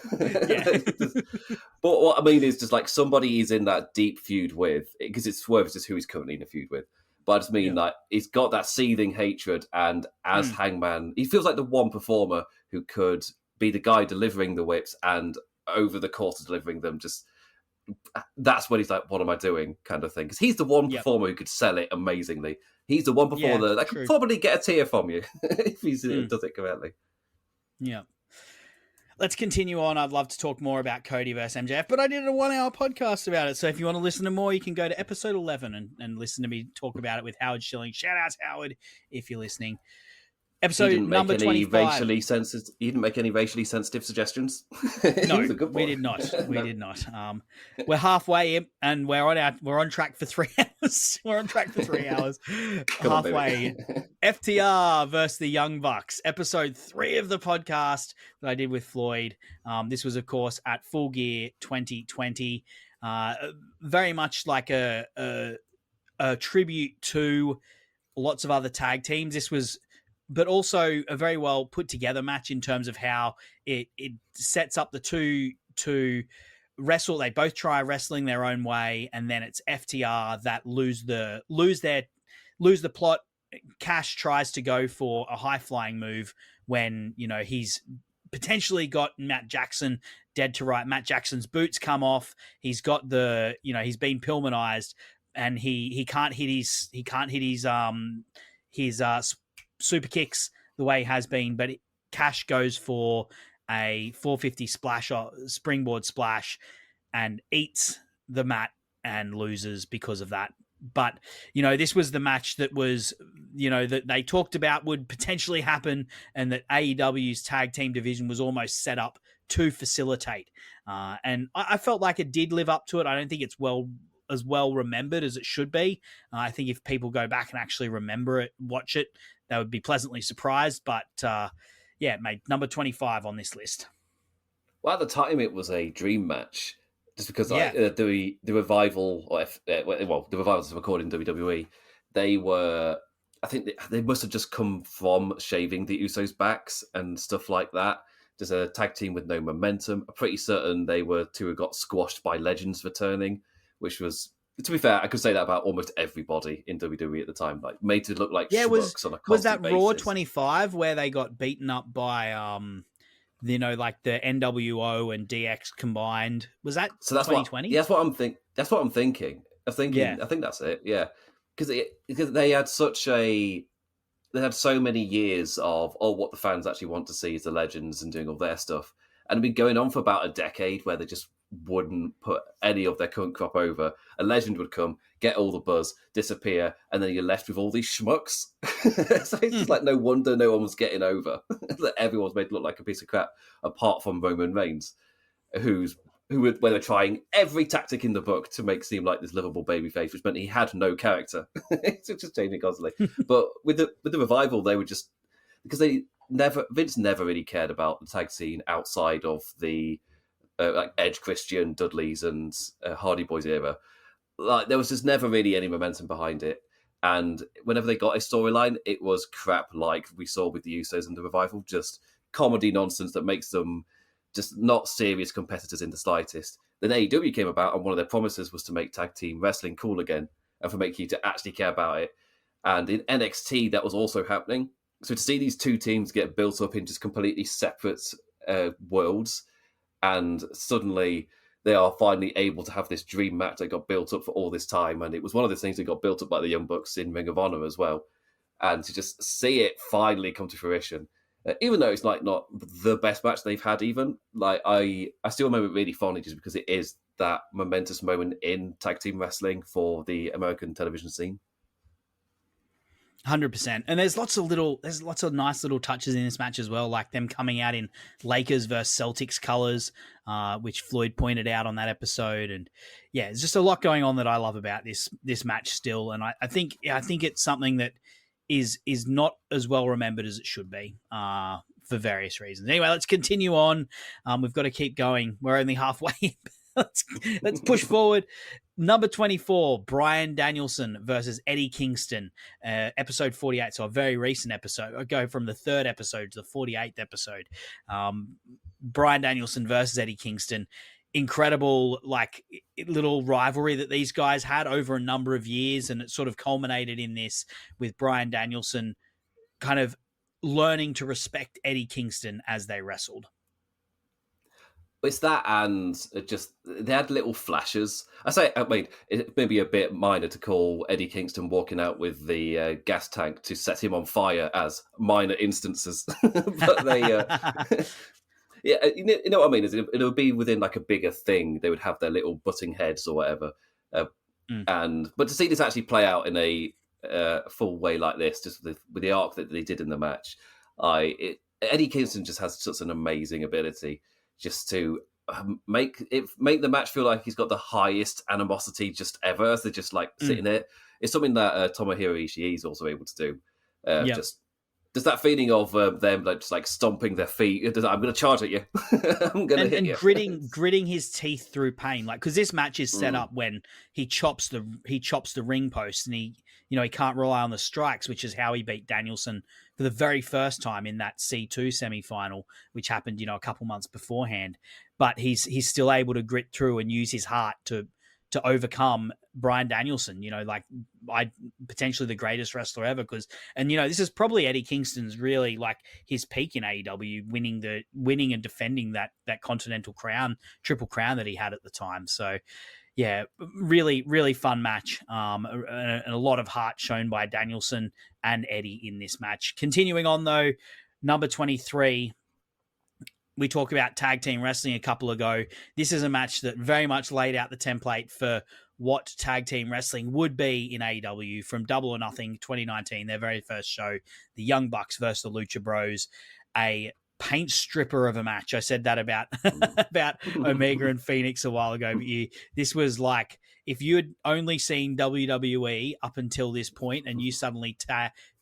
But what I mean is just like somebody he's in that deep feud with, because it's Swerve is just who he's currently in a feud with. But I just mean like he's got that seething hatred, and as Hangman, he feels like the one performer who could be the guy delivering the whips, and over the course of delivering them, just that's when he's like, "What am I doing?" kind of thing. Because he's the one performer who could sell it amazingly. He's the one performer that could probably get a tear from you if he does it correctly. Yeah. Let's continue on. I'd love to talk more about Cody versus MJF, but I did a 1-hour podcast about it. So if you want to listen to more, you can go to episode 11 and listen to me talk about it with Howard Schilling. Shout out to Howard if you're listening. Episode number 25. You didn't make any racially sensitive suggestions? No, we did not. We did not. We're halfway in, and we're on track for 3 hours. We're on track for 3 hours. Halfway. FTR versus the Young Bucks. Episode 3 of the podcast that I did with Floyd. This was, of course, at Full Gear 2020. Very much like a tribute to lots of other tag teams. This was, but also a very well put together match in terms of how it sets up the two to wrestle. They both try wrestling their own way, and then it's FTR that lose the plot. Cash tries to go for a high flying move when, he's potentially got Matt Jackson dead to right. Matt Jackson's boots come off. He's got he's been Pillmanized, and he can't hit his super kicks the way he has been, but Cash goes for a 450 splash or springboard splash and eats the mat and loses because of that. But, this was the match that was, that they talked about would potentially happen, and that AEW's tag team division was almost set up to facilitate. And I felt like it did live up to it. I don't think it's as well remembered as it should be. I think if people go back and actually remember it, watch it, they would be pleasantly surprised. But it made number 25 on this list. Well, at the time, it was a dream match, just because the revival, the revivals of recording WWE, I think they must have just come from shaving the Usos' backs and stuff like that. Just a tag team with no momentum. I'm pretty certain they were two who got squashed by Legends returning, which was, to be fair, I could say that about almost everybody in WWE at the time. Like, made to look like schmucks on a constant was that basis. Raw 25 where they got beaten up by like the NWO and DX combined? Was that 2020? That's what I'm thinking. I think that's it. Yeah. because they had they had so many years of what the fans actually want to see is the legends and doing all their stuff, and it'd been going on for about a decade where they just wouldn't put any of their current crop over. A legend would come, get all the buzz, disappear, and then you're left with all these schmucks. So it's just like no wonder no one was getting over. That everyone's made to look like a piece of crap, apart from Roman Reigns, who were trying every tactic in the book to make seem like this lovable babyface, which meant he had no character. It's just changing constantly. But with the Revival, they were just because Vince never really cared about the tag scene outside of the like Edge, Christian, Dudley's, and Hardy Boys era. Like there was just never really any momentum behind it. And whenever they got a storyline, it was crap, like we saw with the Usos and the Revival, just comedy nonsense that makes them just not serious competitors in the slightest. Then AEW came about, and one of their promises was to make tag team wrestling cool again and for make you to actually care about it. And in NXT, that was also happening. So to see these two teams get built up in just completely separate worlds, and suddenly they are finally able to have this dream match that got built up for all this time. And it was one of the things that got built up by the Young Bucks in Ring of Honor as well. And to just see it finally come to fruition, even though it's like not the best match they've had, even like I still remember it really fondly just because it is that momentous moment in tag team wrestling for the American television scene. 100%. And there's lots of nice little touches in this match as well, like them coming out in Lakers versus Celtics colors, which Floyd pointed out on that episode. And yeah, there's just a lot going on that I love about this match still. And I think it's something that is not as well remembered as it should be, for various reasons. Anyway, let's continue on. We've got to keep going. We're only halfway. Let's push forward. Number 24, Bryan Danielson versus Eddie Kingston, episode 48. So a very recent episode. I go from the third episode to the 48th episode. Bryan Danielson versus Eddie Kingston. Incredible, like, little rivalry that these guys had over a number of years, and it sort of culminated in this with Bryan Danielson kind of learning to respect Eddie Kingston as they wrestled. It's that, and just they had little flashes. I mean, it may be a bit minor to call Eddie Kingston walking out with the gas tank to set him on fire as minor instances, but they, yeah, you know what I mean. It would be within like a bigger thing. They would have their little butting heads or whatever, but to see this actually play out in a full way like this, just with the arc that they did in the match, Eddie Kingston just has such an amazing ability. Just to make the match feel like he's got the highest animosity just ever, as they're just like sitting there. It's something that Tomohiro Ishii is also able to do. Just that feeling of them like just like stomping their feet. I'm going to charge at you. I'm going to hit you. Gritting his teeth through pain, like because this match is set up when he chops the ring post, and he can't rely on the strikes, which is how he beat Danielson for the very first time in that C2 semi-final, which happened, a couple months beforehand. But he's still able to grit through and use his heart to overcome Bryan Danielson, potentially the greatest wrestler ever. This is probably Eddie Kingston's really like his peak in AEW, winning and defending that Continental Crown, Triple Crown that he had at the time. So yeah, really, really fun match. And a lot of heart shown by Danielson and Eddie in this match. Continuing on though, number 23, we talked about tag team wrestling a couple ago. This is a match that very much laid out the template for what tag team wrestling would be in AEW from Double or Nothing 2019, their very first show, the Young Bucks versus the Lucha Bros, a paint stripper of a match. I said that about Omega and Phoenix a while ago, but this was like, if you had only seen WWE up until this point and you suddenly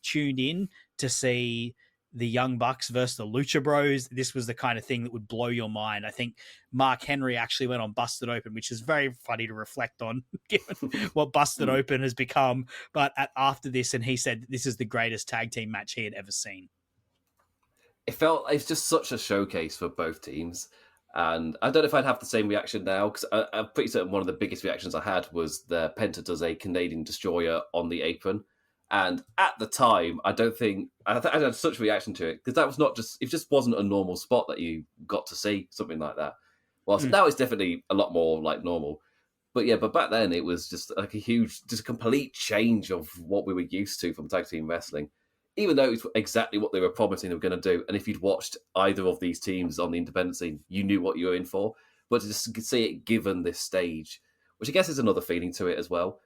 tuned in to see the Young Bucks versus the Lucha Bros, this was the kind of thing that would blow your mind. I think Mark Henry actually went on Busted Open, which is very funny to reflect on, given what Busted Open has become. But after this, and he said this is the greatest tag team match he had ever seen. It's just such a showcase for both teams. And I don't know if I'd have the same reaction now, because I'm pretty certain one of the biggest reactions I had was the Penta does a Canadian Destroyer on the apron. And at the time, I don't think I had such a reaction to it, because that was not just, it just wasn't a normal spot that you got to see something like that. Well, so now it's definitely a lot more like normal. but back then it was just like just a complete change of what we were used to from tag team wrestling. Even though it's exactly what they were promising they were going to do, and if you'd watched either of these teams on the independent scene, you knew what you were in for. But to just see it given this stage, which I guess is another feeling to it as well.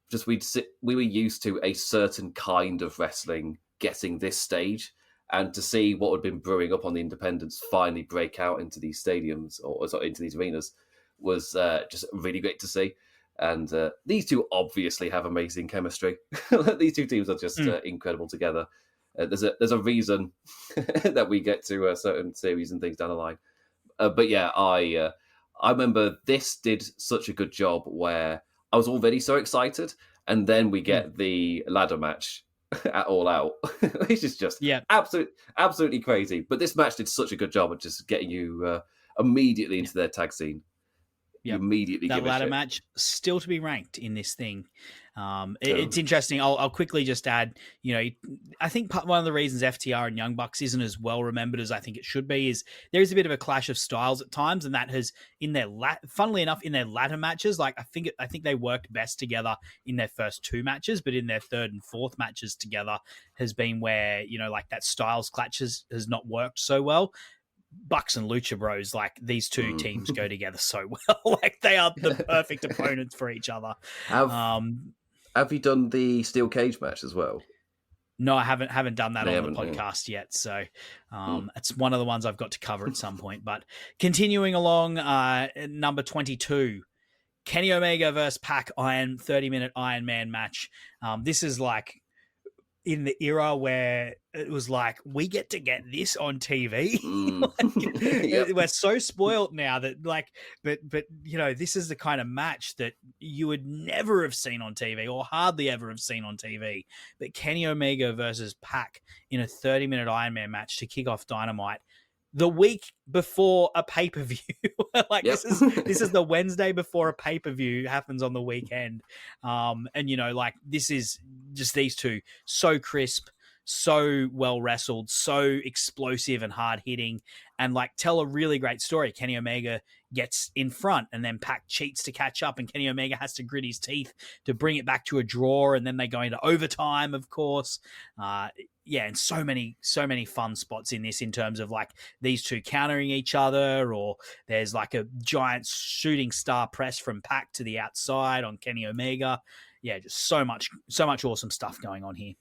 Just we were used to a certain kind of wrestling getting this stage, and to see what had been brewing up on the independents finally break out into these stadiums or sorry, into these arenas was just really great to see. And these two obviously have amazing chemistry. These two teams are just incredible together. There's a reason that we get to certain series and things down the line. But yeah, I remember this did such a good job where I was already so excited, and then we get the ladder match at All Out, which is just absolutely crazy. But this match did such a good job at just getting you immediately into their tag scene. Yeah, that ladder match still to be ranked in this thing. It's interesting. I'll quickly just add, I think one of the reasons FTR and Young Bucks isn't as well remembered as I think it should be is there is a bit of a clash of styles at times, and that has funnily enough in their ladder matches, like I think they worked best together in their first two matches, but in their third and fourth matches together has been where like that styles clash has not worked so well. Bucks and Lucha Bros, like these two teams go together so well. Like they are the perfect opponents for each other. Have you done the steel cage match as well? No, I haven't done that on the podcast yet. So it's one of the ones I've got to cover at some point. But continuing along, number 22, Kenny Omega versus Pac 30-minute Iron Man match. This is like in the era where it was like, we get to get this on TV. We're so spoiled now that but this is the kind of match that you would never have seen on TV or hardly ever have seen on TV. But Kenny Omega versus Pac in a 30-minute Iron Man match to kick off Dynamite the week before a pay-per-view. This is the Wednesday before a pay-per-view happens on the weekend. This is just these two so crisp, so well wrestled, so explosive and hard hitting, and tell a really great story. Kenny Omega gets in front and then Pac cheats to catch up, and Kenny Omega has to grit his teeth to bring it back to a draw, and then they go into overtime, of course. And so many fun spots in this in terms of these two countering each other, or there's a giant shooting star press from Pac to the outside on Kenny Omega. Yeah, just so much awesome stuff going on here.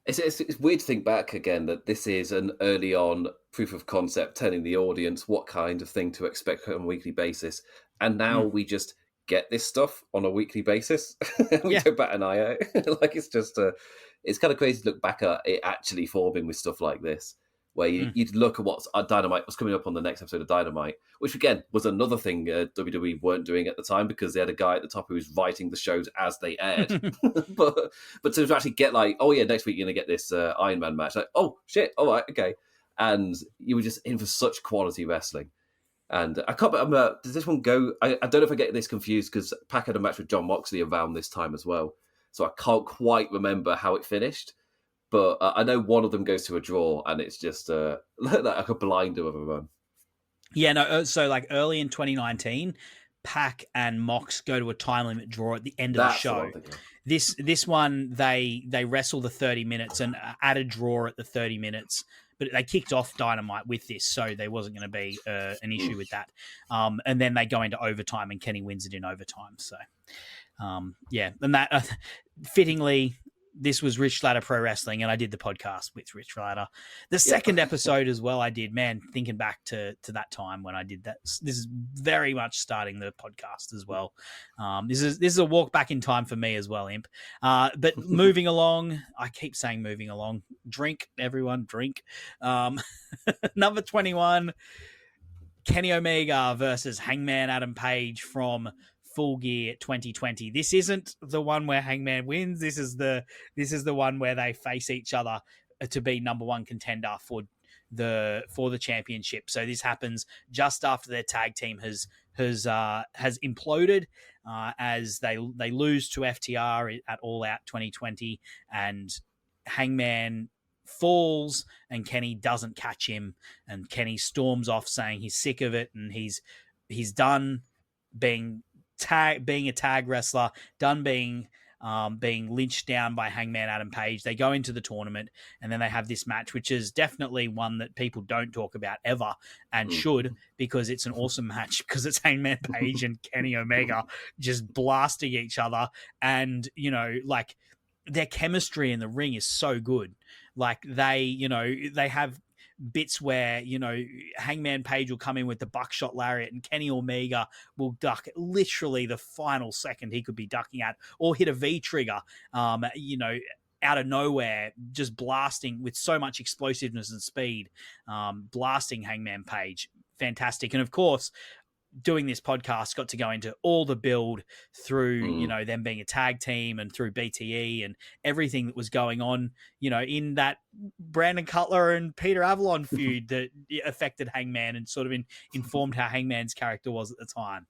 It's weird to think back again that this is an early on proof of concept, telling the audience what kind of thing to expect on a weekly basis. And now we just get this stuff on a weekly basis. We don't bat an eye out. It's just it's kind of crazy to look back at it actually forming with stuff like this, where you'd look at what's Dynamite was coming up on the next episode of Dynamite, which again was another thing WWE weren't doing at the time because they had a guy at the top who was writing the shows as they aired. but to actually get next week you're going to get this Iron Man match, oh shit, all right, okay. And you were just in for such quality wrestling. And I can't remember, does this one go, I don't know if I get this confused because Pac had a match with John Moxley around this time as well. So I can't quite remember how it finished. But I know one of them goes to a draw, and it's just like a blinder of a run. Yeah, no. So early in 2019, Pac and Mox go to a time limit draw at the end of the show. This one they wrestle the 30 minutes and add a draw at the 30 minutes. But they kicked off Dynamite with this, so there wasn't going to be an issue with that. And then they go into overtime, and Kenny wins it in overtime. So, and that fittingly. This was Rich Latter Pro Wrestling, and I did the podcast with Rich Latter. The second episode as well I did, man, thinking back to that time when I did that. This is very much starting the podcast as well. This is a walk back in time for me as well, Imp. But moving along, I keep saying moving along. Drink, everyone, drink. Number 21, Kenny Omega versus Hangman Adam Page from Full Gear 2020. This isn't the one where Hangman wins. This is the one where they face each other to be number one contender for the championship. So this happens just after their tag team has imploded as they lose to FTR at All Out 2020, and Hangman falls and Kenny doesn't catch him, and Kenny storms off saying he's sick of it and he's done being being a tag wrestler, done being lynched down by Hangman Adam Page. They go into the tournament, and then they have this match, which is definitely one that people don't talk about ever and should, because it's an awesome match, because it's Hangman Page and Kenny Omega just blasting each other. And, you know, like, their chemistry in the ring is so good. Like, they have bits where, you know, Hangman Page will come in with the buckshot lariat, and Kenny Omega will duck literally the final second he could be ducking at, or hit a V trigger, you know, out of nowhere, just blasting with so much explosiveness and speed, blasting Hangman Page. Fantastic. And of course, doing this podcast, got to go into all the build through, you know, them being a tag team, and through BTE and everything that was going on, you know, in that Brandon Cutler and Peter Avalon feud that affected Hangman, and sort of informed how Hangman's character was at the time.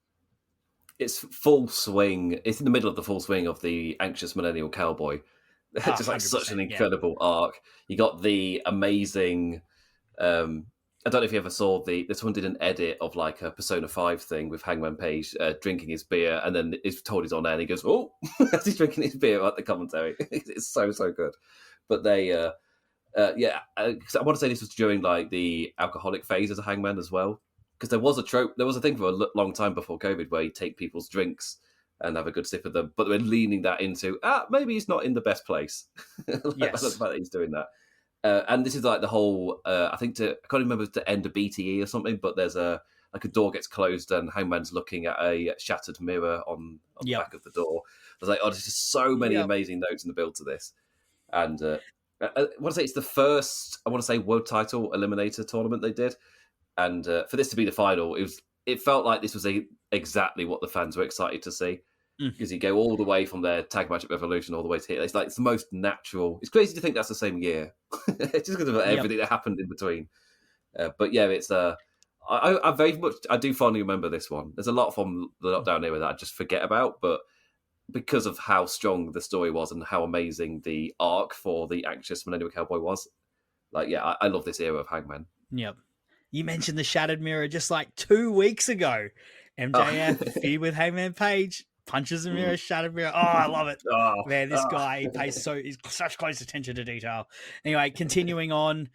It's full swing. It's in the middle of the full swing of the Anxious Millennial Cowboy. Just like such an incredible arc. You got the amazing... I don't know if you ever saw this one did an edit of like a Persona 5 thing with Hangman Page drinking his beer, and then it's told he's on air and he goes, oh, as he's drinking his beer at the commentary. It's so good. But they, I want to say this was during like the alcoholic phase as a Hangman as well. Because there was a thing for a long time before COVID where you take people's drinks and have a good sip of them, but we're leaning that into, maybe he's not in the best place. Yes. That's the fact that he's doing that. And this is like the whole, I can't remember if it's the end of BTE or something, but there's a door gets closed and Hangman's looking at a shattered mirror on the back of the door. I was like, there's just so many amazing notes in the build to this. And I want to say it's the first, world title eliminator tournament they did. And for this to be the final, it felt like this was exactly what the fans were excited to see. Because you go all the way from their tag match at Revolution all the way to here. It's like it's the most natural. It's crazy to think that's the same year, just because of everything that happened in between. But yeah, it's I very much I do fondly remember this one. There's a lot from the lockdown era that I just forget about, but because of how strong the story was and how amazing the arc for the Anxious Millennial Cowboy was, like I love this era of Hangman. Yep. You mentioned the shattered mirror just like 2 weeks ago. MJF feud with Hangman Page. Punches the mirror, shattered mirror. Oh, I love it. Man, this guy, he's such close attention to detail. Anyway, continuing on,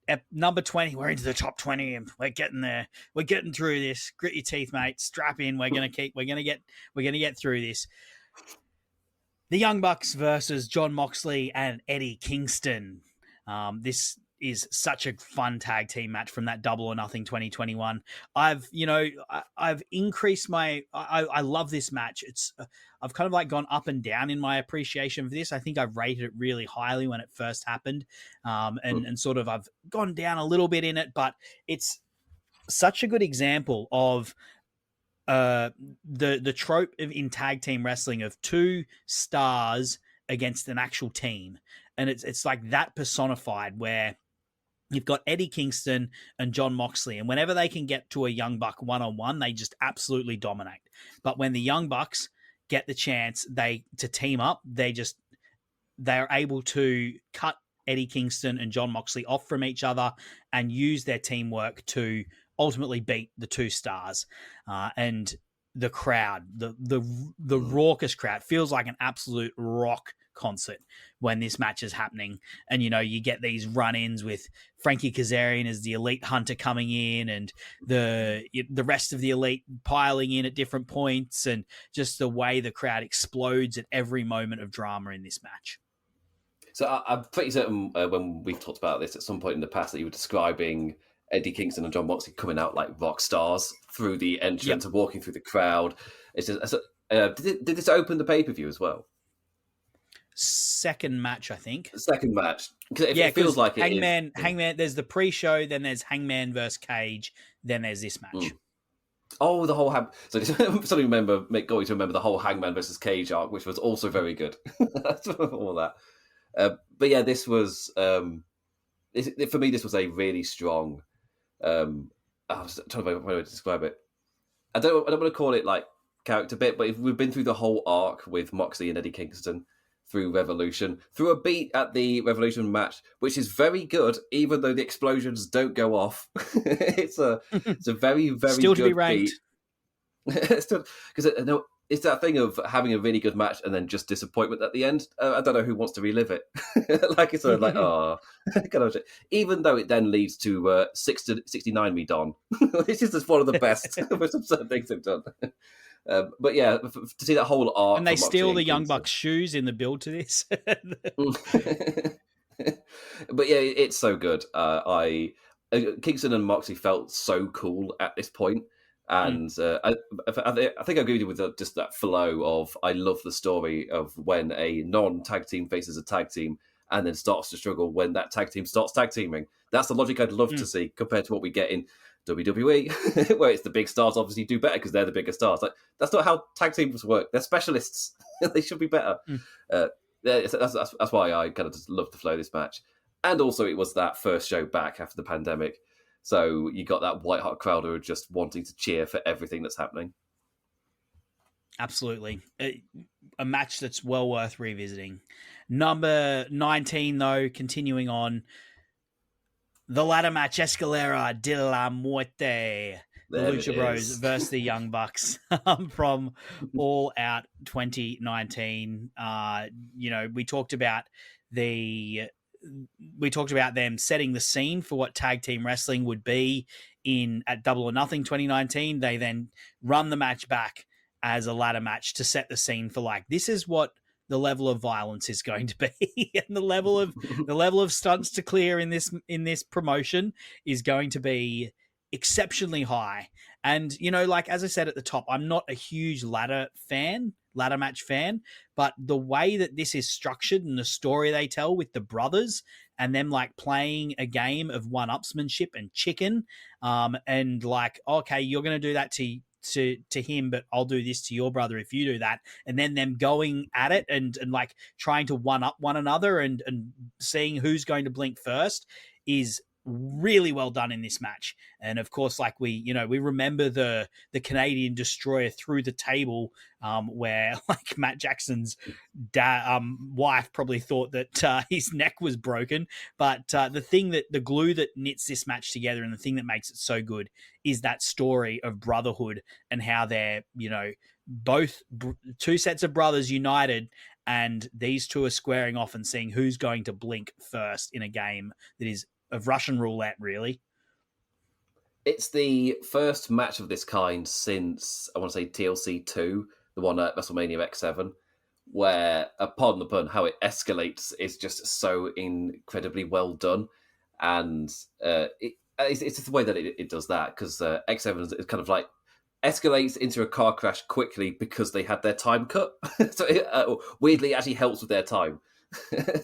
at number 20, we're into the top 20 and we're getting there. We're getting through this. Grit your teeth, mate. Strap in. We're gonna get through this. The Young Bucks versus John Moxley and Eddie Kingston. This is such a fun tag team match from that Double or Nothing 2021. I've increased my, I love this match. I've kind of like gone up and down in my appreciation for this. I think I've rated it really highly when it first happened. And sort of I've gone down a little bit in it, but it's such a good example of the trope in tag team wrestling of two stars against an actual team. And it's like that personified, where you've got Eddie Kingston and John Moxley, and whenever they can get to a Young Buck one-on-one, they just absolutely dominate. But when the Young Bucks get the chance to team up, they're able to cut Eddie Kingston and John Moxley off from each other and use their teamwork to ultimately beat the two stars. And the crowd, the raucous crowd, feels like an absolute rock concert when this match is happening. And you get these run-ins with Frankie Kazarian as the Elite Hunter coming in, and the rest of the Elite piling in at different points, and just the way the crowd explodes at every moment of drama in this match. So I'm pretty certain when we've talked about this at some point in the past that you were describing Eddie Kingston and John Moxley coming out like rock stars through the entrance and walking through the crowd. It's just, did this open the pay-per-view as well? Second match, I think. Second match. It feels like Hangman, there's the pre-show, then there's Hangman versus Cage, then there's this match. Oh, the whole so suddenly going to remember the whole Hangman versus Cage arc, which was also very good. All that. But yeah, this was for me. This was a really strong. I was trying to find a way to describe it. I don't want to call it like character bit, but we've been through the whole arc with Moxley and Eddie Kingston through Revolution, through a beat at the Revolution match, which is very good, even though the explosions don't go off. it's a very, very still good to be ranked. Because it's that thing of having a really good match and then just disappointment at the end. I don't know who wants to relive it. Like it's sort of like, oh, even though it then leads to 69 me Don, which is just one of the best, most absurd things they've done. But yeah, to see that whole arc, And they steal the Young Kingston. Bucks shoes in the build to this. But yeah, it's so good. Kingston and Moxley felt so cool at this point. And I think I agree with just that flow of, I love the story of when a non-tag team faces a tag team and then starts to struggle when that tag team starts tag teaming. That's the logic I'd love to see compared to what we get in WWE, where it's the big stars obviously do better because they're the bigger stars. Like, that's not how tag teams work. They're specialists. They should be better. That's why I kind of just love the flow of this match. And also it was that first show back after the pandemic. So you got that white hot crowd who are just wanting to cheer for everything that's happening. Absolutely. A match that's well worth revisiting. Number 19, though, continuing on. The ladder match, Escalera de la Muerte. The Lucha Bros versus the Young Bucks from All Out 2019. We talked about them setting the scene for what tag team wrestling would be at Double or Nothing 2019. They then run the match back as a ladder match to set the scene for, like, this is what the level of violence is going to be, and the level of stunts to clear in this promotion is going to be exceptionally high. And, like, as I said at the top, I'm not a huge ladder match fan, but the way that this is structured and the story they tell with the brothers and them, like, playing a game of one-upsmanship and chicken, and like, okay, you're going to do that to him, but I'll do this to your brother if you do that, and then them going at it and like trying to one up one another and seeing who's going to blink first is really well done in this match. And of course, like, we remember the Canadian Destroyer through the table, where, like, Matt Jackson's wife probably thought that his neck was broken. But the glue that knits this match together and the thing that makes it so good is that story of brotherhood and how they're, both two sets of brothers united, and these two are squaring off and seeing who's going to blink first in a game that is of Russian roulette, really. It's the first match of this kind since, I want to say, TLC 2, the one at WrestleMania X7, where, pardon the pun, how it escalates is just so incredibly well done. And it's just the way that it does that, because X7 is kind of like escalates into a car crash quickly because they had their time cut. So it weirdly actually helps with their time.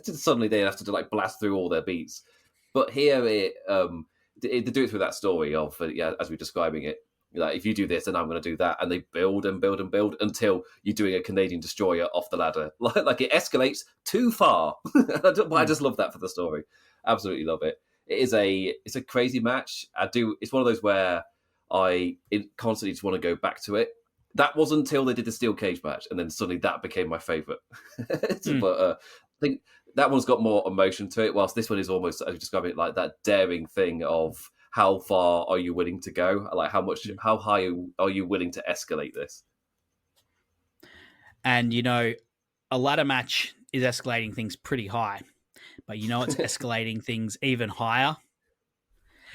Suddenly they have to like blast through all their beats. But here they do it through that story of, as we're describing it, like, if you do this, then I'm going to do that. And they build and build and build until you're doing a Canadian Destroyer off the ladder. Like it escalates too far. I just love that for the story. Absolutely love it. It's a crazy match. It's one of those where I constantly just want to go back to it. That was until they did the steel cage match, and then suddenly that became my favourite. But I think that one's got more emotion to it, whilst this one is almost, as you describe it, like that daring thing of how far are you willing to go? Like how high are you willing to escalate this? And, a ladder match is escalating things pretty high, but it's escalating things even higher.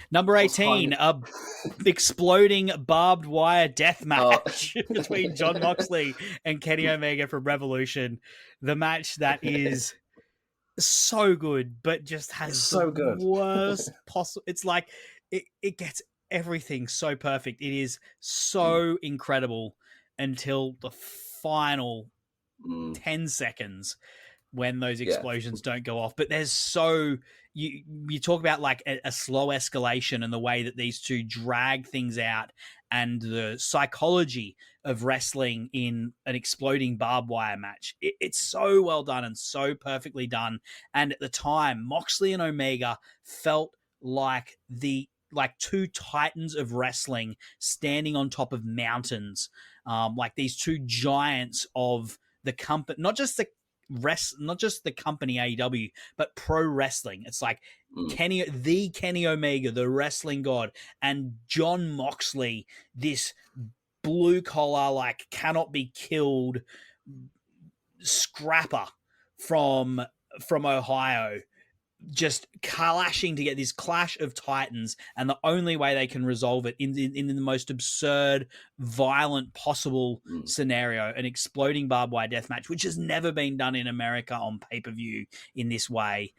Number 18, a exploding barbed wire death match between Jon Moxley and Kenny Omega from Revolution. The match that is so good, but just has worst possible. It's like it gets everything so perfect. It is so incredible until the final 10 seconds when those explosions don't go off. But there's you talk about like a slow escalation and the way that these two drag things out and the psychology of wrestling in an exploding barbed wire match. It's so well done and so perfectly done. And at the time, Moxley and Omega felt like two titans of wrestling standing on top of mountains, like these two giants of the company, not just the company AEW, but pro wrestling. It's like Kenny Omega, the wrestling god, and Jon Moxley, this blue collar, like cannot be killed scrapper from Ohio, just clashing to get this clash of titans, and the only way they can resolve it in the most absurd, violent possible scenario, an exploding barbed wire death match, which has never been done in America on pay-per-view in this way.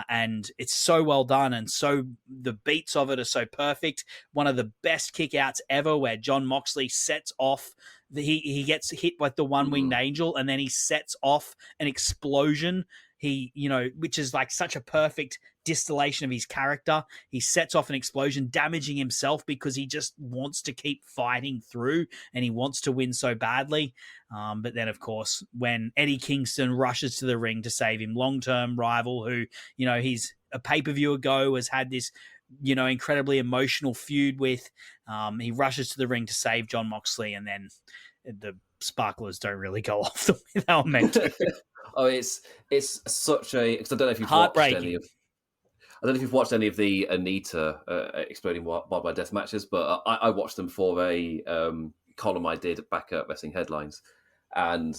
And it's so well done, and so the beats of it are so perfect. One of the best kickouts ever, where John Moxley sets off he gets hit like the one-winged angel, and then he sets off an explosion. He, which is like such a perfect distillation of his character. He sets off an explosion, damaging himself because he just wants to keep fighting through and he wants to win so badly. But then, of course, when Eddie Kingston rushes to the ring to save him, long-term rival who, he's a pay-per-view ago has had this, incredibly emotional feud with, he rushes to the ring to save John Moxley, and then the sparklers don't really go off the way they were meant to. Oh, it's such a, because I don't know if you've watched any of the Anita exploding barbed wire death matches, but I watched them for a column I did back at Wrestling Headlines, and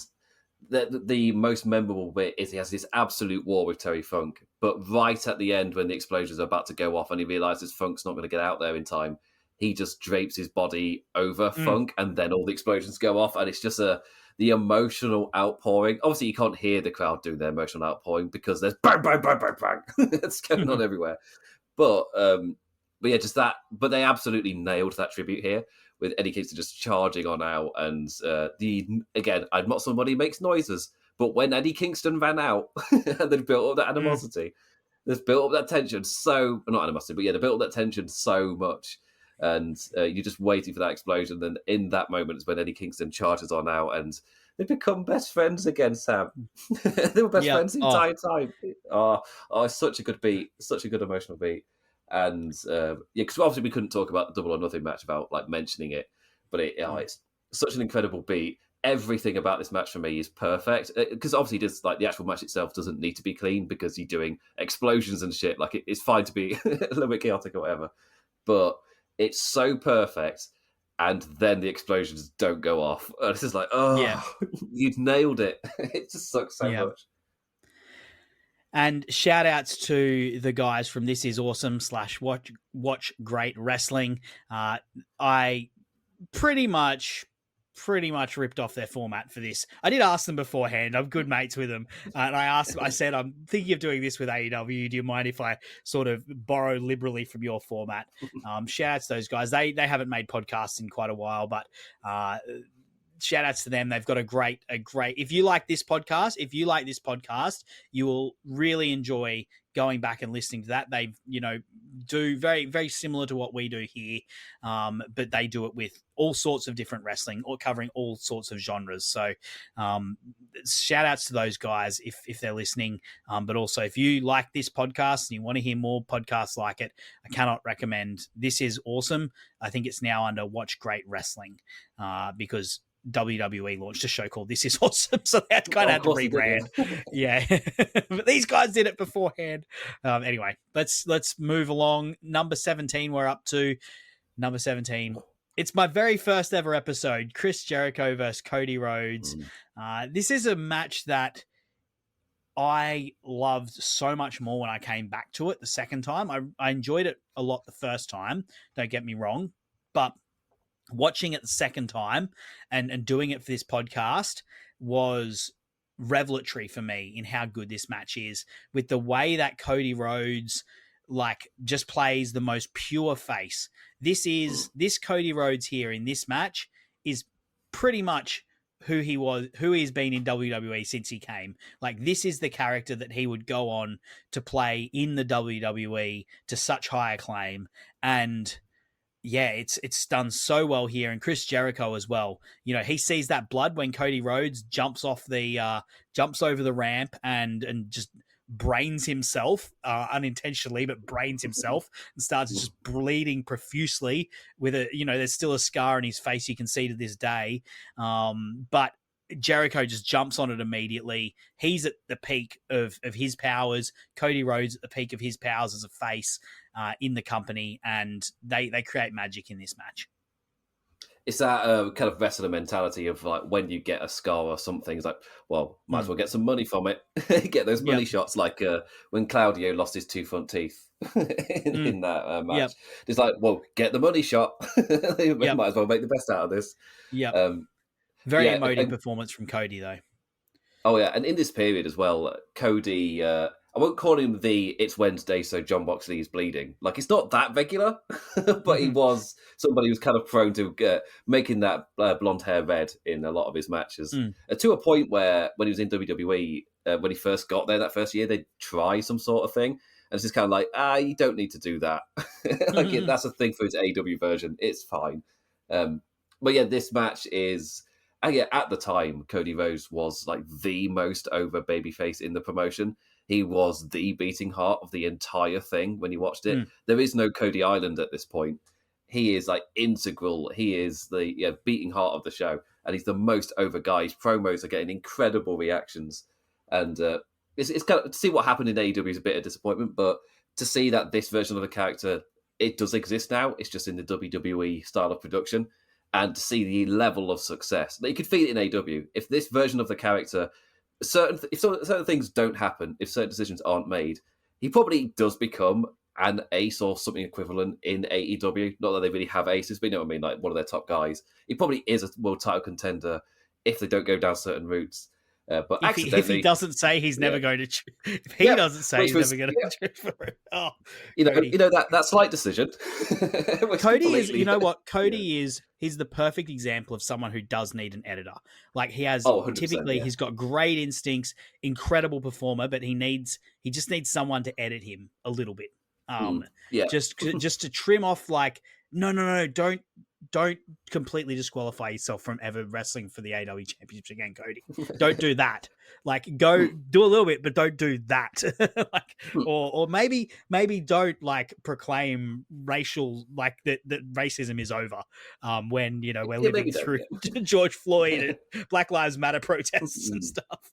the most memorable bit is he has this absolute war with Terry Funk, but right at the end when the explosions are about to go off and he realizes Funk's not going to get out there in time, he just drapes his body over Funk, and then all the explosions go off, and it's just the emotional outpouring. Obviously, you can't hear the crowd doing their emotional outpouring because there's bang, bang, bang, bang, bang. It's going on everywhere. But yeah, just that. But they absolutely nailed that tribute here with Eddie Kingston just charging on out. And again, I'm not somebody who makes noises, but when Eddie Kingston ran out and then built up that animosity, they've built up that tension not animosity, but yeah, they built up that tension so much. And you're just waiting for that explosion. Then in that moment is when Eddie Kingston charges on out, and they become best friends again, Sam. They were best friends the entire time. It's such a good beat, such a good emotional beat. And because obviously we couldn't talk about the Double or Nothing match without like mentioning it, but it's such an incredible beat. Everything about this match for me is perfect, because obviously just like the actual match itself doesn't need to be clean because you're doing explosions and shit. Like it's fine to be a little bit chaotic or whatever, but it's so perfect, and then the explosions don't go off. And it's just like, you've nailed it. It just sucks so much. And shout outs to the guys from This Is Awesome / Watch Great Wrestling. I pretty much ripped off their format for this. I did ask them beforehand. I'm good mates with them. And I said, I'm thinking of doing this with AEW. Do you mind if I sort of borrow liberally from your format? Shout out to those guys. They haven't made podcasts in quite a while, but shout outs to them. They've got a great, if you like this podcast, you will really enjoy going back and listening to that. They, do very, very similar to what we do here. But they do it with all sorts of different wrestling or covering all sorts of genres. So, shout outs to those guys if they're listening. But also if you like this podcast and you want to hear more podcasts like it, I cannot recommend This Is Awesome. I think it's now under Watch Great Wrestling, because WWE launched a show called This Is Awesome, so they had to rebrand. Yeah, but these guys did it beforehand. Anyway, let's move along. Number 17, we're up to number 17. It's my very first ever episode, Chris Jericho versus Cody Rhodes. This is a match that I loved so much more when I came back to it the second time. I enjoyed it a lot the first time, don't get me wrong, but watching it the second time and doing it for this podcast was revelatory for me in how good this match is, with the way that Cody Rhodes just plays the most pure face. This Cody Rhodes here in this match is pretty much who he's been in WWE since he came. Like, this is the character that he would go on to play in the WWE to such high acclaim. And yeah, it's done so well here, and Chris Jericho as well. He sees that blood when Cody Rhodes jumps over the ramp and just brains himself unintentionally, but brains himself and starts just bleeding profusely with there's still a scar on his face you can see to this day. But Jericho just jumps on it immediately. He's at the peak of his powers. Cody Rhodes at the peak of his powers as a face in the company, and they create magic in this match. it's that kind of wrestler mentality of like when you get a scar or something, it's like, well, might as well get some money from it, get those money Yep. shots. Like when Claudio lost his two front teeth in that match, Yep. it's like, well, get the money shot. They Yep. might as well make the best out of this. Yep. Um, Very yeah, emotive performance from Cody, though. oh yeah, and in this period as well, Cody. I won't call him the "It's Wednesday, so John Moxley is bleeding." Like it's not that regular, but he was somebody who's kind of prone to making that blonde hair red in a lot of his matches. To a point where when he was in WWE, when he first got there that first year, they'd try some sort of thing, and it's just kind of like, you don't need to do that. That's a thing for his AEW version. It's fine. But yeah, this match is. And yeah, at the time, Cody Rhodes was like the most over babyface in the promotion. He was the beating heart of the entire thing when you watched it. There is no Cody Island at this point. He is like integral. He is the beating heart of the show. And he's the most over guy. His promos are getting incredible reactions. And it's kind of, to see what happened in AEW is a bit of disappointment, but to see that this version of the character, it does exist now. It's just in the WWE style of production. And to see the level of success that you could feel it in AEW. If this version of the character, certain things don't happen, if certain decisions aren't made, he probably does become an ace or something equivalent in AEW. Not that they really have aces, but you know what I mean, like one of their top guys. He probably is a world title contender if they don't go down certain routes. But if he doesn't say he's never going to, if he doesn't say he's never going to choose for it, that slight decision. Cody is, you know what? Cody is. He's the perfect example of someone who does need an editor. Like he has, typically, he's got great instincts, incredible performer, but he just needs someone to edit him a little bit. Just to trim off, like, no, don't completely disqualify yourself from ever wrestling for the AEW Championship again, Cody. Don't do that. Like, go do a little bit, but don't do that. or maybe don't like proclaim racial, like that racism is over. When we're living through George Floyd and Black Lives Matter protests and stuff.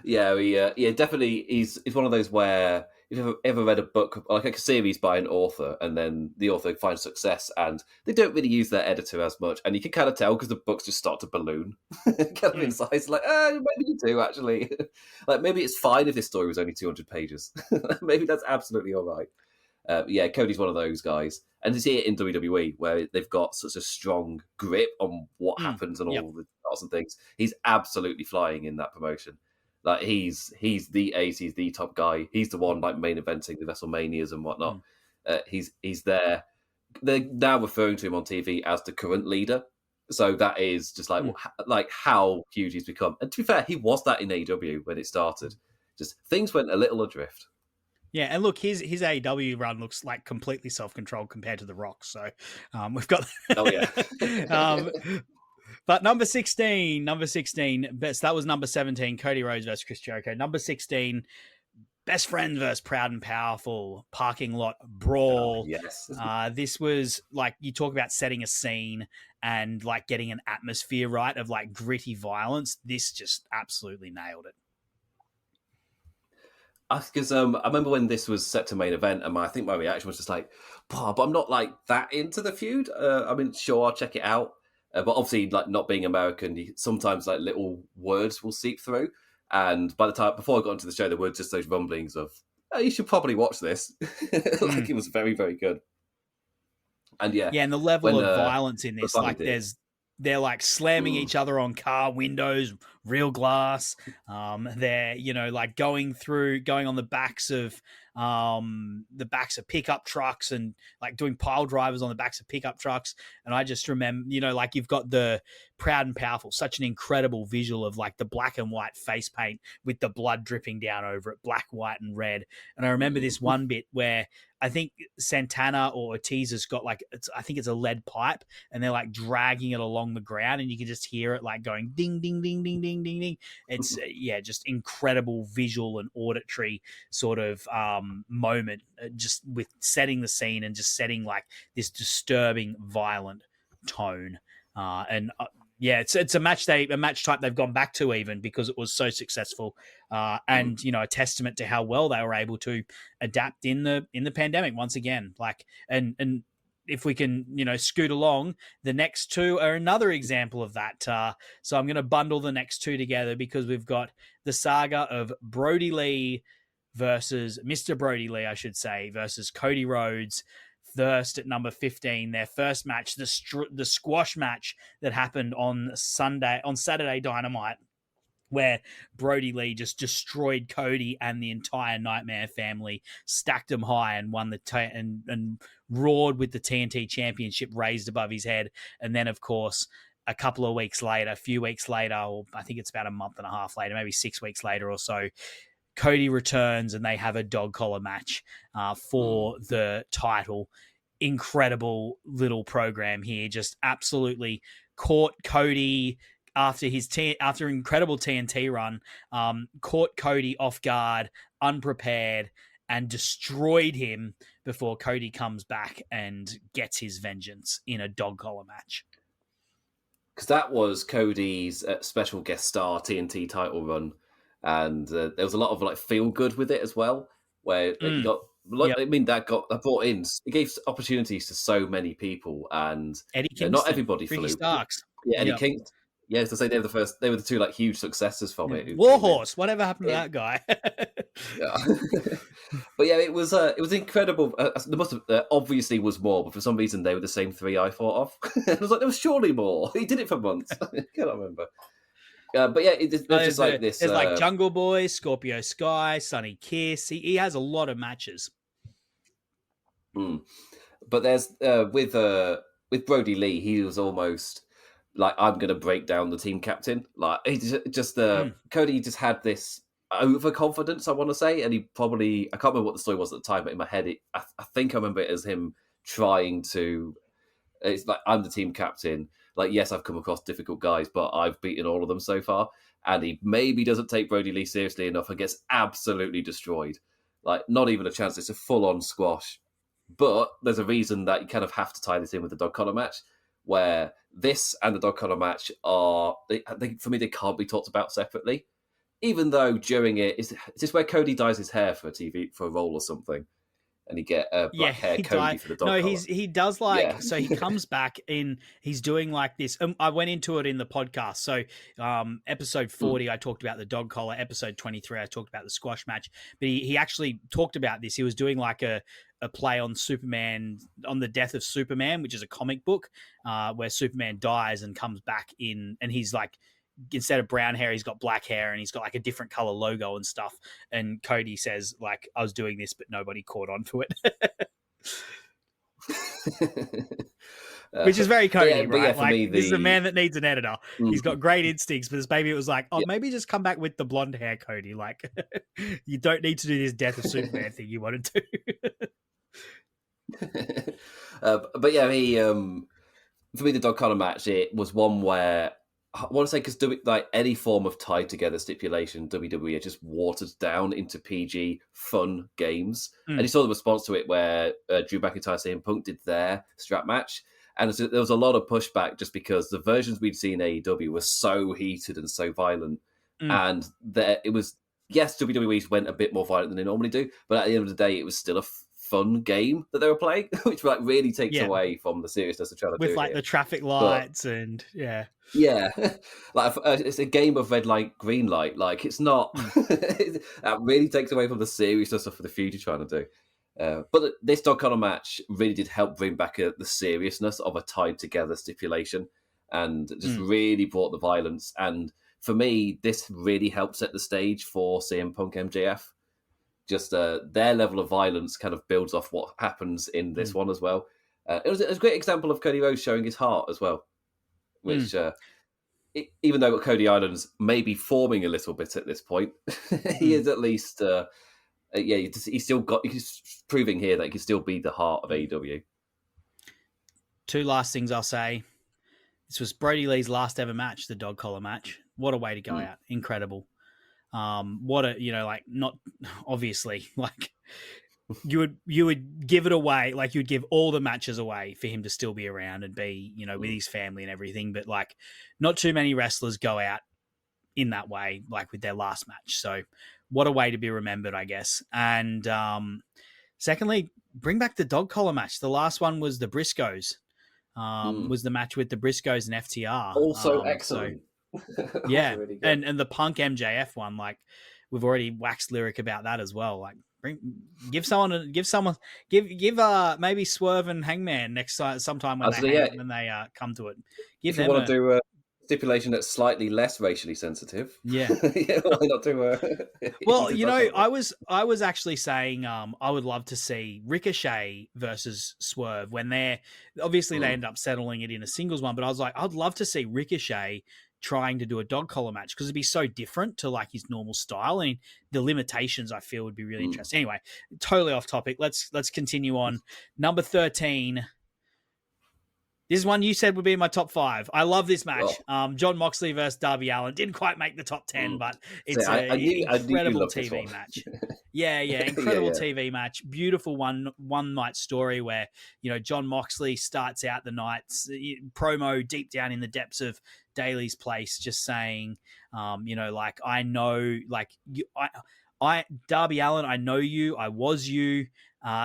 Definitely. He's one of those where if you've ever read a book, like a series by an author, and then the author finds success and they don't really use their editor as much, and you can kind of tell because the books just start to balloon kind of in size. Like, maybe you do actually. Like, maybe it's fine if this story was only 200 pages. Maybe that's absolutely all right. Cody's one of those guys. And to see it in WWE, where they've got such a strong grip on what happens and all the parts and things, he's absolutely flying in that promotion. Like he's the ace, he's the top guy. He's the one like main eventing the WrestleManias and whatnot. He's there. They're now referring to him on TV as the current leader. So that is just like how huge he's become. And to be fair, he was that in AEW when it started. Just things went a little adrift. Yeah, and look, his AEW run looks like completely self-controlled compared to The Rock. So we've got... Oh, yeah. But number 16, best. That was number 17, Cody Rhodes versus Chris Jericho. Number 16, Best Friends versus Proud and Powerful, parking lot brawl. Yes. This was like, you talk about setting a scene and like getting an atmosphere right of like gritty violence. This just absolutely nailed it. Because I remember when this was set to main event, and I think my reaction was just like, but I'm not like that into the feud. I mean, sure, I'll check it out. But obviously, like not being American, sometimes like little words will seep through. And by the time, before I got into the show, there were just those rumblings of, you should probably watch this. Like it was very, very good. And and the level of violence in this, like they're like slamming each other on car windows, real glass. They're, like going on the backs of pickup trucks and like doing pile drivers on the backs of pickup trucks. And I just remember, like you've got the Proud and Powerful, such an incredible visual of like the black and white face paint with the blood dripping down over it, black, white, and red. And I remember this one bit where I think Santana or Ortiz has got like, I think it's a lead pipe, and they're like dragging it along the ground, and you can just hear it like going ding, ding, ding, ding, ding, ding, ding. It's just incredible visual and auditory sort of moment, just with setting the scene and just setting like this disturbing, violent tone. It's a match type they've gone back to even because it was so successful, and a testament to how well they were able to adapt in the pandemic once again. Like and if we can, scoot along, the next two are another example of that. So I'm going to bundle the next two together because we've got the saga of Brody Lee versus Mr. Brody Lee, I should say, versus Cody Rhodes. First at number 15, their first match, the squash match that happened on Saturday Dynamite, where Brody Lee just destroyed Cody and the entire Nightmare family, stacked them high, and won and roared with the TNT Championship raised above his head. And then, of course, a few weeks later, or I think it's about a month and a half later, maybe 6 weeks later or so, Cody returns and they have a dog collar match for the title. Incredible little program here. Just absolutely caught Cody after incredible TNT run, caught Cody off guard, unprepared, and destroyed him before Cody comes back and gets his vengeance in a dog collar match. Because that was Cody's special guest star TNT title run. And there was a lot of feel good with it as well, where you got that brought in. It gave opportunities to so many people, and Eddie Kingston, not everybody Ricky flew. Starks, Eddie Kingston. Yeah, to say they were the two huge successes from it. Warhorse, whatever happened to that guy? But yeah, it was incredible. There must have obviously was more, but for some reason they were the same three I thought of. I was like, there was surely more. He did it for months. I cannot remember. But yeah, it's just like this. There's Jungle Boy, Scorpio Sky, Sonny Kiss. He has a lot of matches. But there's with Brody Lee, he was almost like, I'm going to break down the team captain. Like Cody just had this overconfidence, I want to say, and I can't remember what the story was at the time, but in my head, I think I remember it as him trying to. It's like, I'm the team captain. Like, yes, I've come across difficult guys, but I've beaten all of them so far. And he maybe doesn't take Brody Lee seriously enough and gets absolutely destroyed. Like, not even a chance. It's a full-on squash. But there's a reason that you kind of have to tie this in with the dog collar match, where this and the dog collar match for me, they can't be talked about separately. Even though during it, is this where Cody dyes his hair for a role or something? And he get black hair Cody for the dog collar. He does so he comes back in, he's doing like this. I went into it in the podcast. So episode 40, I talked about the dog collar. Episode 23, I talked about the squash match. But he actually talked about this. He was doing like a play on Superman, on the death of Superman, which is a comic book where Superman dies and comes back in, and he's like, instead of brown hair, he's got black hair, and he's got like a different color logo and stuff. And Cody says, like, I was doing this, but nobody caught on to it. Which is very Cody, right? For me, this is a man that needs an editor. He's got great instincts, but maybe it was like, maybe just come back with the blonde hair, Cody. Like, you don't need to do this death of Superman thing you wanted to. But yeah, for me, the dog collar match, it was one where I want to say, because like any form of tied together stipulation, WWE just watered down into PG fun games, and you saw the response to it where Drew McIntyre, CM Punk did their strap match, and there was a lot of pushback just because the versions we'd seen in AEW were so heated and so violent, and it was, yes, WWE went a bit more violent than they normally do, but at the end of the day, it was still a fun game that they were playing, which like really takes away from the seriousness of trying to do it. With like the traffic lights and like it's a game of red light, green light. Like, it's not. That really takes away from the seriousness of the feud you're trying to do. But this dog collar match really did help bring back the seriousness of a tied together stipulation, and just really brought the violence. And for me, this really helped set the stage for CM Punk MJF. Just their level of violence kind of builds off what happens in this one as well. It was a great example of Cody Rhodes showing his heart as well, which even though Cody may be forming a little bit at this point, he is at least he's proving here that he can still be the heart of AEW. Two last things I'll say. This was Brody Lee's last ever match, the dog collar match. What a way to go out. Incredible. Not obviously, like, you would give it away, like you'd give all the matches away for him to still be around and be, with his family and everything, but like, not too many wrestlers go out in that way, like with their last match. So what a way to be remembered, I guess. And Secondly, bring back the dog collar match. The last one was the Briscoes. Was the match with the Briscoes and FTR. Also So excellent. yeah, Also really good. and the Punk MJF one, like we've already waxed lyric about that as well. Like give maybe Swerve and Hangman next sometime when they come to it. Give If you them want to do a stipulation that's slightly less racially sensitive, yeah. Why not do a? Well, I was actually saying I would love to see Ricochet versus Swerve when they end up settling it in a singles one, but I was like, I'd love to see Ricochet trying to do a dog collar match because it'd be so different to like his normal style, and the limitations I feel would be really interesting. Anyway, totally off topic. Let's continue on. Number 13. This is one you said would be in my top 5. I love this match. John Moxley versus Darby Allin. Didn't quite make the top 10, but it's an incredible TV match. Yeah, incredible TV match. Beautiful one night story where, John Moxley starts out the night's promo deep down in the depths of Daly's place, just saying, I know, Darby Allin, I know you, I was you.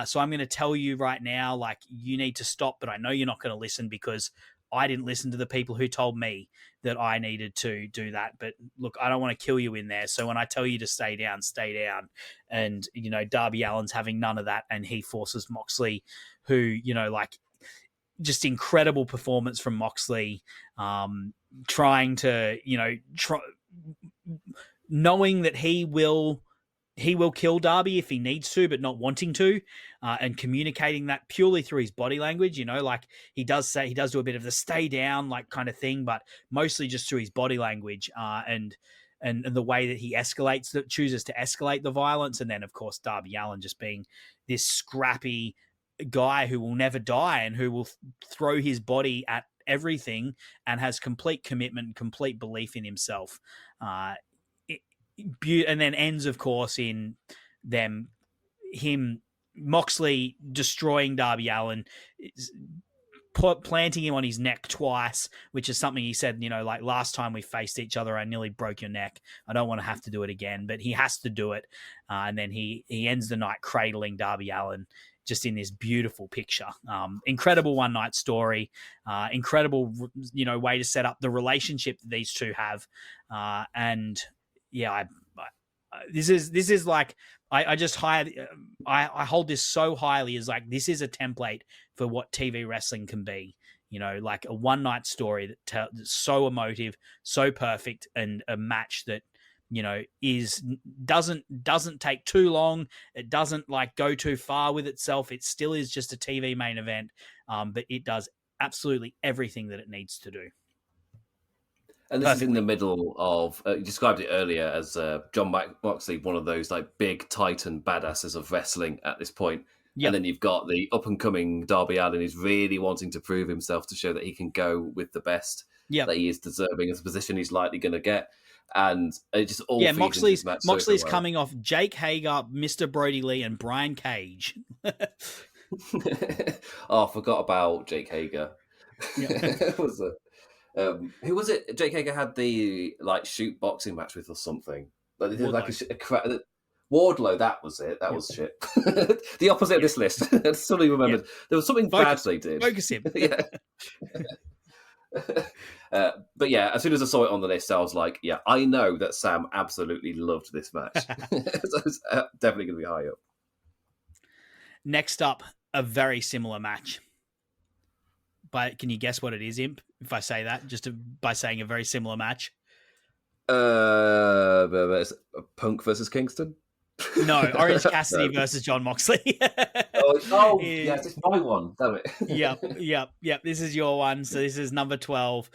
So I'm going to tell you right now, like, you need to stop, but I know you're not going to listen because I didn't listen to the people who told me that I needed to do that. But look, I don't want to kill you in there. So when I tell you to stay down, stay down. And, Darby Allin's having none of that. And he forces Moxley, who, just incredible performance from Moxley, trying to, knowing that he will kill Darby if he needs to, but not wanting to, and communicating that purely through his body language. He does do a bit of the stay down like kind of thing, but mostly just through his body language and the way that he chooses to escalate the violence. And then of course, Darby Allin just being this scrappy guy who will never die and who will throw his body at everything and has complete commitment, complete belief in himself. And then ends, of course, in Moxley destroying Darby Allin, planting him on his neck twice, which is something he said, last time we faced each other, I nearly broke your neck. I don't want to have to do it again, but he has to do it. And then he ends the night cradling Darby Allin just in this beautiful picture. Incredible one night story, incredible, way to set up the relationship that these two have. And yeah, this is like, I hold this so highly as like, this is a template for what TV wrestling can be, like a one night story that's so emotive, so perfect, and a match that, doesn't take too long. It doesn't like go too far with itself. It still is just a TV main event. But it does absolutely everything that it needs to do. And this is in the middle of, you described it earlier as John Moxley, one of those like big titan badasses of wrestling at this point. Yep. And then you've got the up-and-coming Darby Allin who's really wanting to prove himself to show that he can go with the best, that he is deserving of the position he's likely going to get. And it just all Moxley's coming off Jake Hager, Mr. Brody Lee, and Brian Cage. I forgot about Jake Hager. Yeah. Who was it? Jake Hager had the shoot boxing match with or something. Like they did Wardlow. That was it. That was shit. The opposite of this list. I suddenly remembered there was something bad they did. Focus him. Yeah. But yeah, as soon as I saw it on the list, I was like, yeah, I know that Sam absolutely loved this match. So it's definitely going to be high up. Next up, a very similar match. But can you guess what it is, Imp? If I say that, by saying a very similar match. Punk versus Kingston? No, Orange Cassidy versus John Moxley. Yes, it's my one. Damn it. Yep. This is your one. So this is number 12.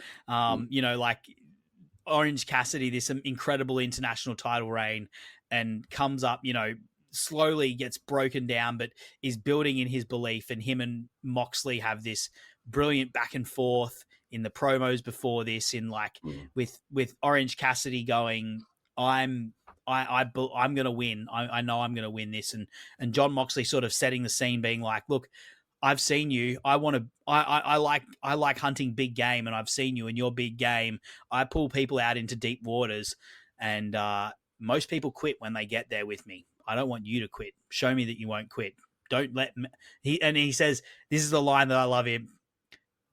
Orange Cassidy, this incredible international title reign, and comes up, slowly gets broken down, but is building in his belief. And him and Moxley have this brilliant back and forth in the promos before this, with Orange Cassidy going, I'm going to win. I know I'm going to win this. And John Moxley sort of setting the scene, being like, look, I've seen you. I like hunting big game, and I've seen you in your big game. I pull people out into deep waters, and most people quit when they get there with me. I don't want you to quit. Show me that you won't quit. Don't let he says, this is the line that I love him.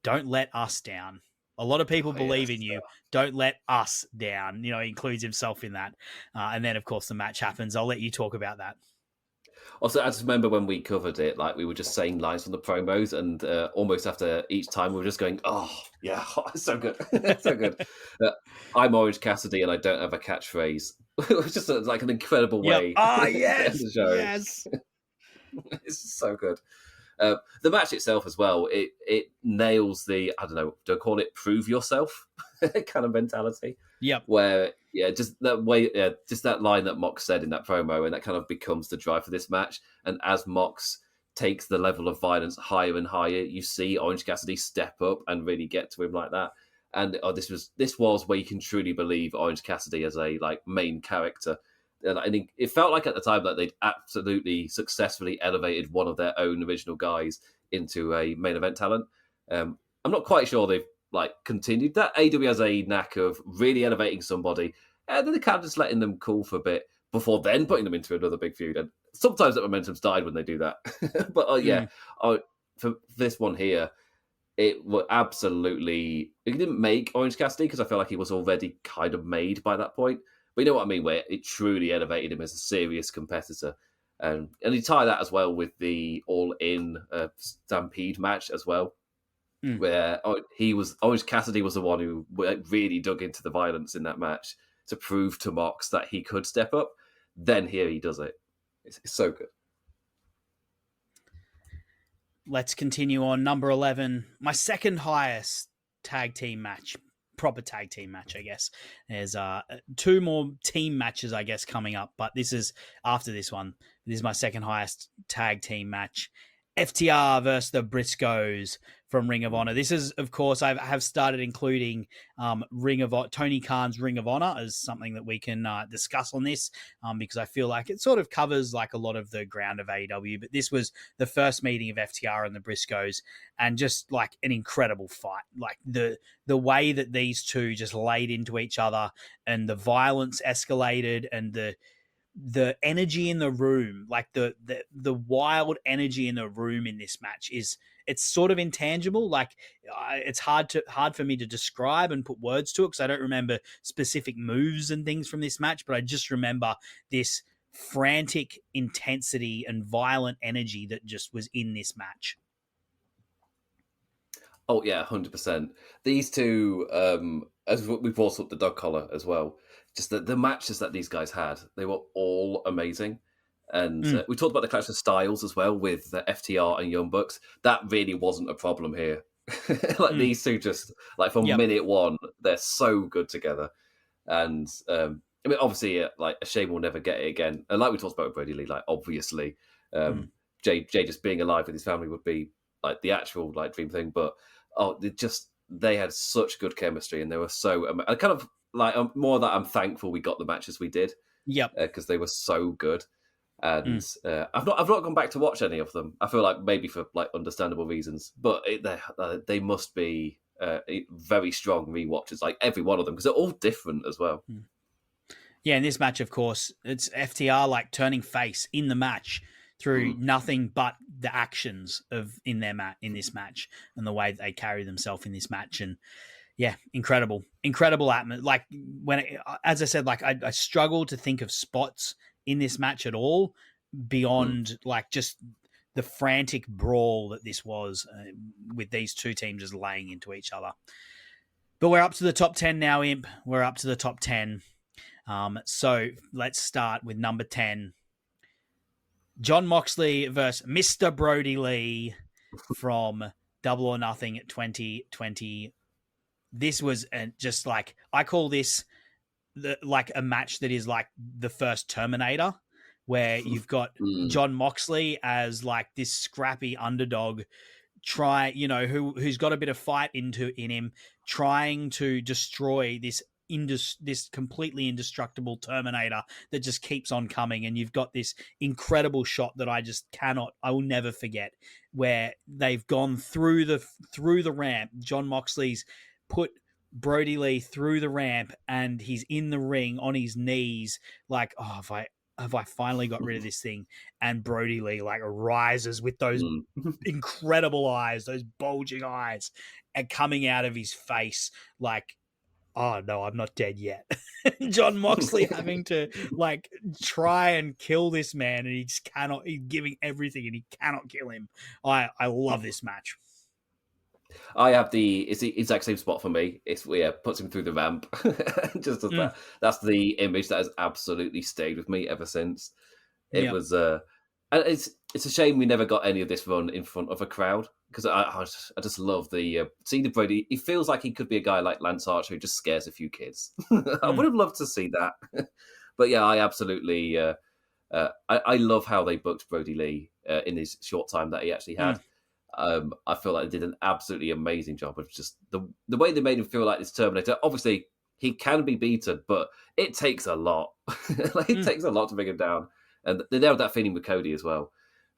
Don't let us down. A lot of people believe in you. Don't let us down. He includes himself in that. And then, of course, the match happens. I'll let you talk about that. Also, I just remember when we covered it, like we were just saying lines from the promos, and almost after each time we were just going, "Oh, yeah, it's so good, so good." I'm Orange Cassidy, and I don't have a catchphrase. It was just like an incredible way. Ah, to yes, end the show. yes. It's so good. The match itself as well, it nails the, I don't know, do I call it prove yourself kind of mentality? Yep. Where, just that way, just that line that Mox said in that promo, and that kind of becomes the drive for this match. And as Mox takes the level of violence higher and higher, you see Orange Cassidy step up and really get to him like that. And this was where you can truly believe Orange Cassidy as a main character. And I think it felt like at the time that they'd absolutely successfully elevated one of their own original guys into a main event talent. I'm not quite sure they've continued that. AEW has a knack of really elevating somebody, and then they kind of just letting them cool for a bit before then putting them into another big feud. And sometimes that momentum's died when they do that. But for this one here, it was absolutely. It didn't make Orange Cassidy because I felt like he was already kind of made by that point. But you know what I mean, where it truly elevated him as a serious competitor. And you tie that as well with the all-in Stampede match as well, where Orange Cassidy was the one who really dug into the violence in that match to prove to Mox that he could step up. Then here he does it. It's so good. Let's continue on. Number 11, my second highest tag team match. Proper tag team match, I guess. There's two more team matches, I guess, coming up, but this is after this one. This is my second highest tag team match. FTR versus the Briscoes from Ring of Honor. This is, of course, I have started including Tony Khan's Ring of Honor as something that we can discuss on this because I feel like it sort of covers a lot of the ground of AEW. But this was the first meeting of FTR and the Briscoes, and just an incredible fight. The way that these two just laid into each other, and the violence escalated, and the energy in the room, the wild energy in the room in this match it's sort of intangible. It's hard for me to describe and put words to it because I don't remember specific moves and things from this match, but I just remember this frantic intensity and violent energy that just was in this match. Oh yeah, 100%. These two, as we brought up the dog collar as well, just the matches that these guys had, they were all amazing. And we talked about the clash of styles as well with FTR and Young Bucks. That really wasn't a problem here. These two just, from minute one, they're so good together. And obviously, a shame we'll never get it again. And like we talked about with Brody Lee, obviously, Jay just being alive with his family would be the actual dream thing. But they had such good chemistry, and they were so. I kind of more that I'm thankful we got the matches we did. Yep, because they were so good. And I've not gone back to watch any of them. I feel like maybe for understandable reasons, but they must be very strong rewatches, every one of them, because they're all different as well. Yeah, in this match, of course, it's FTR turning face in the match through nothing but the actions in this match and the way that they carry themselves in this match. And yeah, incredible atmosphere. As I said, I struggle to think of spots in this match at all beyond just the frantic brawl that this was with these two teams just laying into each other. But we're up to the top 10 now, Imp. We're up to the top 10. So let's start with number 10. Jon Moxley versus Mr. Brody Lee from Double or Nothing 2020. This was just I call this a match that is the first Terminator, where you've got Jon Moxley as this scrappy underdog, who's got a bit of fight in him, trying to destroy this completely indestructible Terminator that just keeps on coming. And you've got this incredible shot that I will never forget, where they've gone through the ramp. Jon Moxley's put Brody Lee through the ramp, and he's in the ring on his knees, have I finally got rid of this thing? And Brody Lee like rises with those Mm. incredible eyes, those bulging eyes, and coming out of his face like, oh no, I'm not dead yet. John Moxley having to like try and kill this man, and he just cannot. He's giving everything, and he cannot kill him. I love this match. I have it's the exact same spot for me. It's puts him through the ramp. Just as that. That's the image that has absolutely stayed with me ever since. It was and it's a shame we never got any of this run in front of a crowd, because I just love the seeing the Brody. He feels like he could be a guy like Lance Archer who just scares a few kids. I would have loved to see that. But yeah, I absolutely I love how they booked Brody Lee in his short time that he actually had. I feel like they did an absolutely amazing job of just the way they made him feel like this Terminator. Obviously, he can be beaten, but it takes a lot. It takes a lot to bring him down. And they nailed that feeling with Cody as well.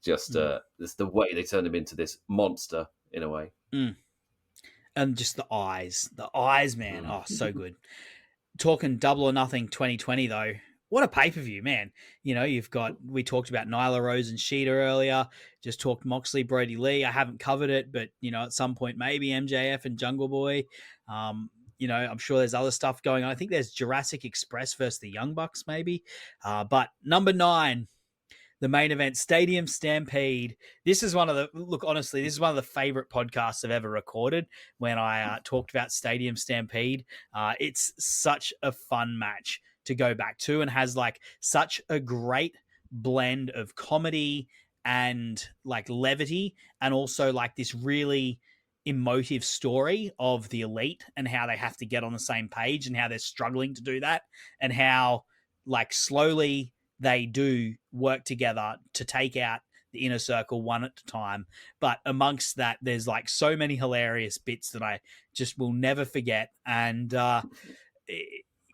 Just it's the way they turned him into this monster in a way. And just the eyes, man. Oh, so good. Talking Double or Nothing 2020 though. What a pay-per-view, man. You know, we talked about Nyla Rose and Sheeta earlier, just talked Moxley, Brody Lee. I haven't covered it, but, you know, at some point, maybe MJF and Jungle Boy. You know, I'm sure there's other stuff going on. I think there's Jurassic Express versus the Young Bucks, maybe. But number 9, the main event, Stadium Stampede. This is one of the favorite podcasts I've ever recorded when I talked about Stadium Stampede. It's such a fun match to go back to, and has like such a great blend of comedy and like levity, and also like this really emotive story of the Elite and how they have to get on the same page and how they're struggling to do that, and how like slowly they do work together to take out the Inner Circle one at a time. But amongst that, there's like so many hilarious bits that I just will never forget. And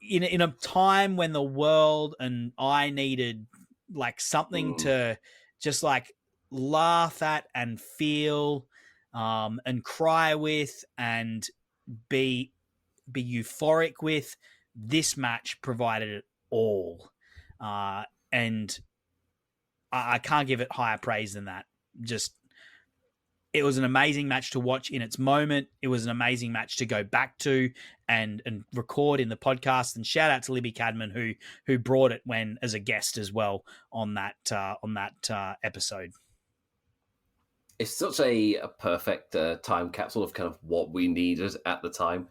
in a time when the world and I needed like something to just like laugh at and feel and cry with and be euphoric with, this match provided it all. And I can't give it higher praise than that. Just, it was an amazing match to watch in its moment. It was an amazing match to go back to and record in the podcast. And shout out to Libby Cadman who brought it as a guest as well on that episode. It's such a perfect time capsule of kind of what we needed at the time.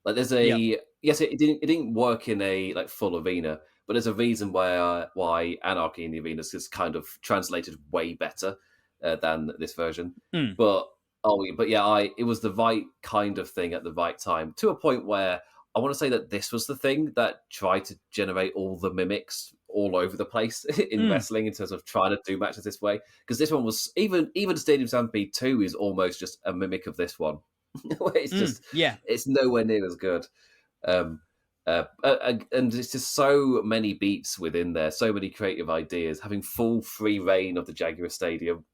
Like there's yes, it didn't work in a like full arena, but there's a reason why Anarchy in the Arenas is kind of translated way better than this version. But it was the right kind of thing at the right time, to a point where I want to say that this was the thing that tried to generate all the mimics all over the place in wrestling in terms of trying to do matches this way. Because this one was even Stadium Stampede 2 is almost just a mimic of this one. It's just it's nowhere near as good. And it's just so many beats within there, so many creative ideas, having full free reign of the Jaguar Stadium,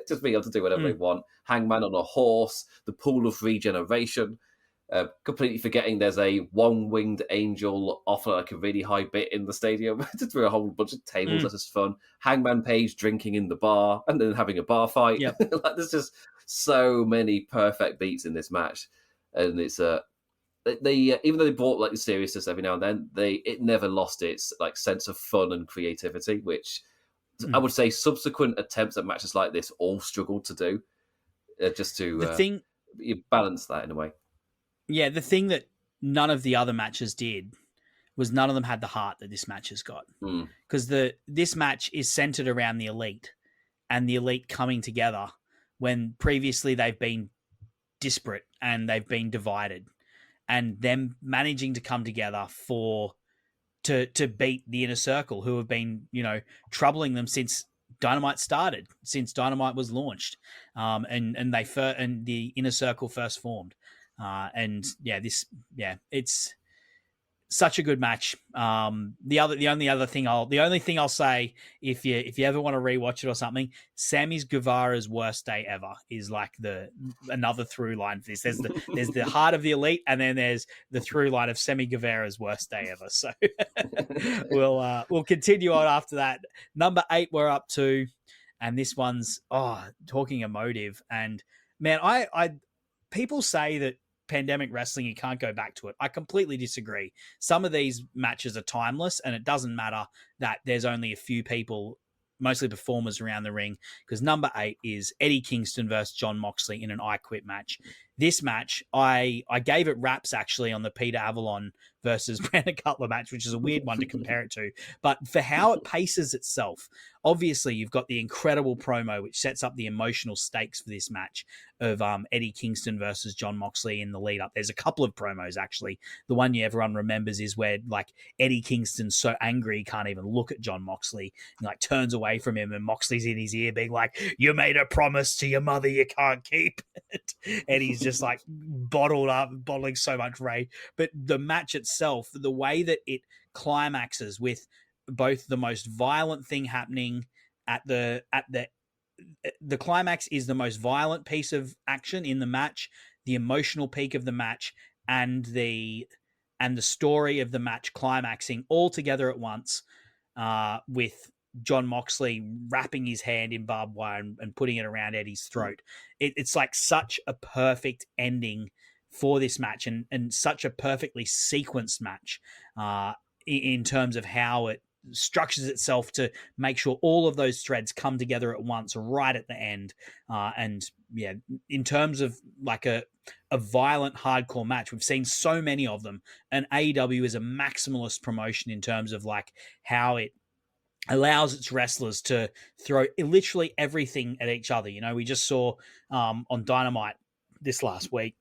just being able to do whatever they want. Hangman on a horse, the pool of regeneration, completely forgetting there's a one-winged angel off like a really high bit in the stadium, just through a whole bunch of tables. That's just fun. Hangman Page drinking in the bar and then having a bar fight. Like there's just so many perfect beats in this match, and it's they even though they brought like the seriousness every now and then, it never lost its like sense of fun and creativity, which I would say subsequent attempts at matches like this all struggled to do. Just to you balance that in a way. Yeah, the thing that none of the other matches did was none of them had the heart that this match has got. Because this match is centered around the Elite and the Elite coming together when previously they've been disparate and they've been divided, and them managing to come together to beat the Inner Circle, who have been, you know, troubling them since Dynamite started, since Dynamite was launched, and the Inner Circle first formed. It's such a good match. The only thing I'll say, if you ever want to rewatch it or something, Sammy Guevara's worst day ever is like another through line for this. There's the heart of the elite, and then there's the through line of Sammy Guevara's worst day ever. So we'll continue on after that. Number 8 we're up to, and this one's talking emotive. And man, I people say that pandemic wrestling, you can't go back to it. I completely disagree. Some of these matches are timeless, and it doesn't matter that there's only a few people, mostly performers, around the ring, because number 8 is Eddie Kingston versus John Moxley in an I Quit match. This match, I gave it raps actually on the Peter Avalon versus Brandon Cutler match, which is a weird one to compare it to. But for how it paces itself, obviously you've got the incredible promo, which sets up the emotional stakes for this match of Eddie Kingston versus John Moxley in the lead up. There's a couple of promos, actually. The one everyone remembers is where like Eddie Kingston's so angry he can't even look at John Moxley and like turns away from him, and Moxley's in his ear being like, "You made a promise to your mother you can't keep." And he's just like bottling so much rage. But the match itself, the way that it climaxes with both the most violent thing happening at the climax is the most violent piece of action in the match, the emotional peak of the match, and the story of the match climaxing all together at once, with John Moxley wrapping his hand in barbed wire and putting it around Eddie's throat. It's like such a perfect ending for this match, and such a perfectly sequenced match in terms of how it structures itself to make sure all of those threads come together at once right at the end. And yeah, in terms of like a violent hardcore match, we've seen so many of them, and AEW is a maximalist promotion in terms of like how it allows its wrestlers to throw literally everything at each other. You know, we just saw on Dynamite this last week,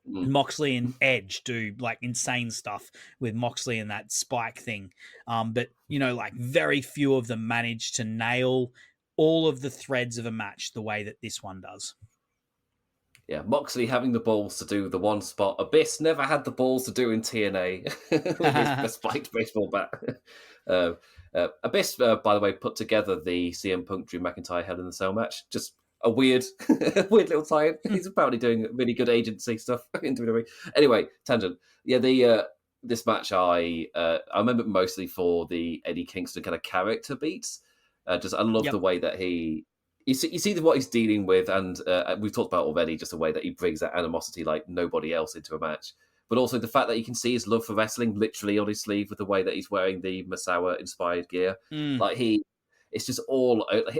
Moxley and Edge do like insane stuff with Moxley and that spike thing. But, you know, like very few of them manage to nail all of the threads of a match the way that this one does. Yeah, Moxley having the balls to do the one spot Abyss never had the balls to do in TNA with his spiked baseball bat. Abyss, by the way, put together the CM Punk Drew McIntyre Hell in the Cell match. Just a weird little tie-in. He's apparently doing really good agency stuff in WWE. Anyway, tangent. Yeah, this match I remember mostly for the Eddie Kingston kind of character beats. I love the way that you see what he's dealing with, and we've talked about already just the way that he brings that animosity like nobody else into a match. But also the fact that you can see his love for wrestling literally on his sleeve with the way that he's wearing the Masawa-inspired gear. It's just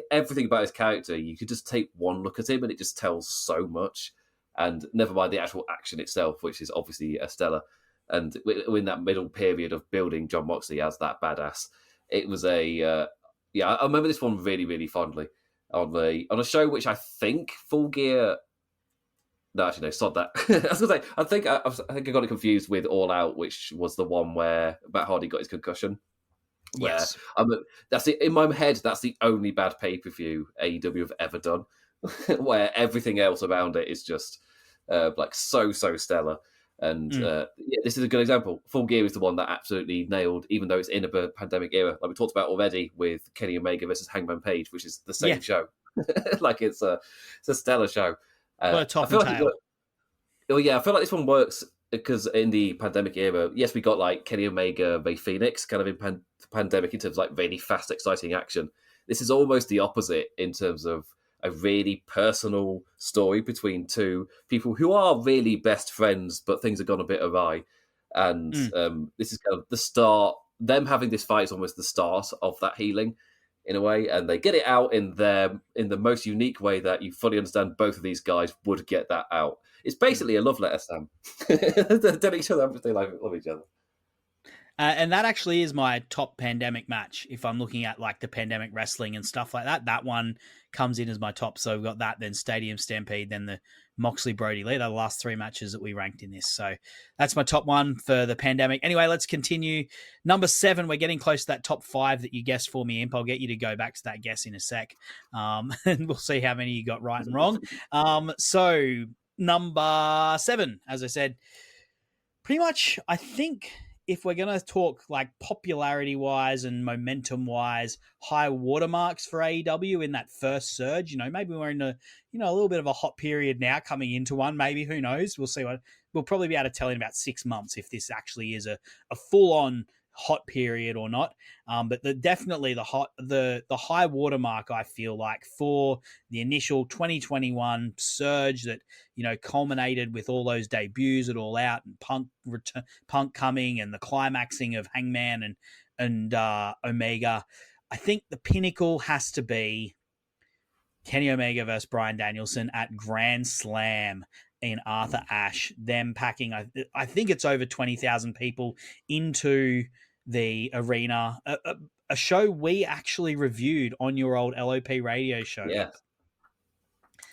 everything about his character. You could just take one look at him and it just tells so much. And never mind the actual action itself, which is obviously stellar. And in that middle period of building John Moxley as that badass, it was I remember this one really, really fondly on a show which I think Full Gear. No, actually, no, sod that. I was going to say, I think I got it confused with All Out, which was the one where Matt Hardy got his concussion. Yes. In my head, that's the only bad pay-per-view AEW have ever done, where everything else around it is just like so stellar. And this is a good example. Full Gear is the one that absolutely nailed, even though it's in a pandemic era, like we talked about already with Kenny Omega versus Hangman Page, which is the same show. Like it's a stellar show. What a top and tail. I feel like this one works because in the pandemic era, yes, we got like Kenny Omega, Ray Phoenix, kind of in pandemic in terms of like really fast, exciting action. This is almost the opposite in terms of a really personal story between two people who are really best friends, but things have gone a bit awry. And this is kind of the start. Them having this fight is almost the start of that healing in a way, and they get it out in the most unique way that you fully understand both of these guys would get that out. It's basically a love letter, Sam. They tell each other how much they love each other. And that actually is my top pandemic match. If I'm looking at like the pandemic wrestling and stuff like that, that one comes in as my top. So we've got that, then Stadium Stampede, then the Moxley Brody Lee. They're the last 3 matches that we ranked in this. So that's my top one for the pandemic. Anyway, let's continue. Number 7, we're getting close to that top 5 that you guessed for me, Imp. I'll get you to go back to that guess in a sec. And we'll see how many you got right and wrong. So number 7, as I said, pretty much, I think if we're going to talk like popularity wise and momentum wise, high watermarks for AEW in that first surge, maybe we're in a little bit of a hot period now coming into one. Maybe, who knows? We'll see. We'll probably be able to tell in about 6 months if this actually is a full on hot period or not. But definitely the high watermark, I feel like, for the initial 2021 surge that culminated with all those debuts at All Out and Punk coming and the climaxing of Hangman and Omega. I think the pinnacle has to be Kenny Omega versus Bryan Danielson at Grand Slam in Arthur Ashe. Them packing, I think it's over 20,000 people into the arena. A show we actually reviewed on your old LOP radio show.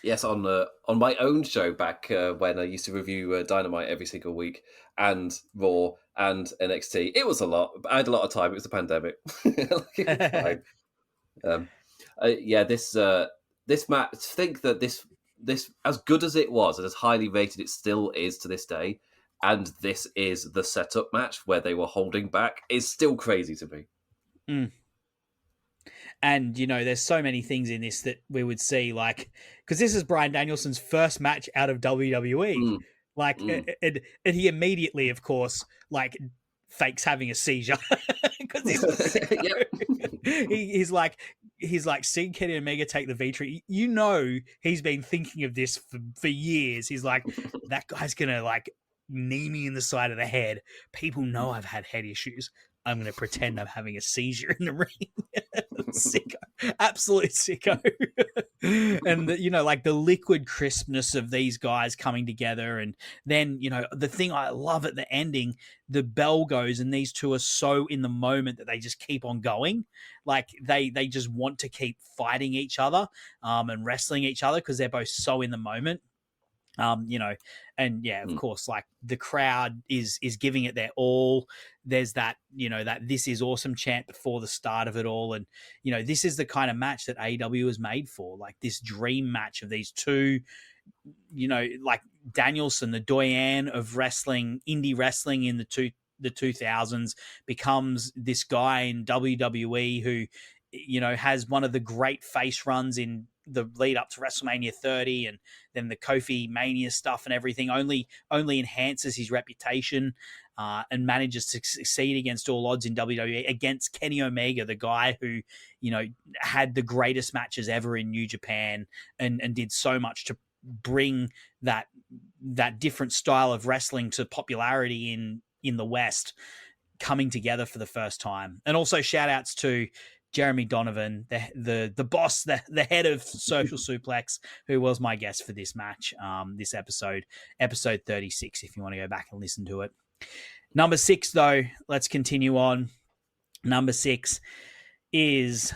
Yes, on my own show back when I used to review Dynamite every single week, and Raw and NXT. It was a lot. I had a lot of time. It was the pandemic. It was fine. This match. Think that this as good as it was and as highly rated it still is to this day, and this is the setup match where they were holding back, is still crazy to me. Mm. And, there's so many things in this that we would see, like, because this is Bryan Danielson's first match out of WWE. And he immediately, of course, like, fakes having a seizure because he's a sicko. He's like seeing Kenny Omega take the victory. He's been thinking of this for years. He's like, that guy's going to, like, knee me in the side of the head. People know I've had head issues. I'm going to pretend I'm having a seizure in the ring. Sicko. Absolute sicko. And, like the liquid crispness of these guys coming together. And then, the thing I love at the ending, the bell goes and these two are so in the moment that they just keep on going. Like they just want to keep fighting each other and wrestling each other because they're both so in the moment. Of course, like the crowd is giving it their all. There's that, that "this is awesome" chant before the start of it all. And, this is the kind of match that AEW is made for, like this dream match of these two, like Danielson, the doyen of wrestling, indie wrestling in the 2000s, becomes this guy in WWE who, has one of the great face runs in the lead up to WrestleMania 30 and then the Kofi Mania stuff and everything only enhances his reputation and manages to succeed against all odds in WWE against Kenny Omega, the guy who, had the greatest matches ever in New Japan and did so much to bring that different style of wrestling to popularity in the West, coming together for the first time. And also shout outs to Jeremy Donovan, the boss, the head of Social Suplex, who was my guest for this match, this episode 36, if you want to go back and listen to it. Number 6, though, let's continue on. Number 6 is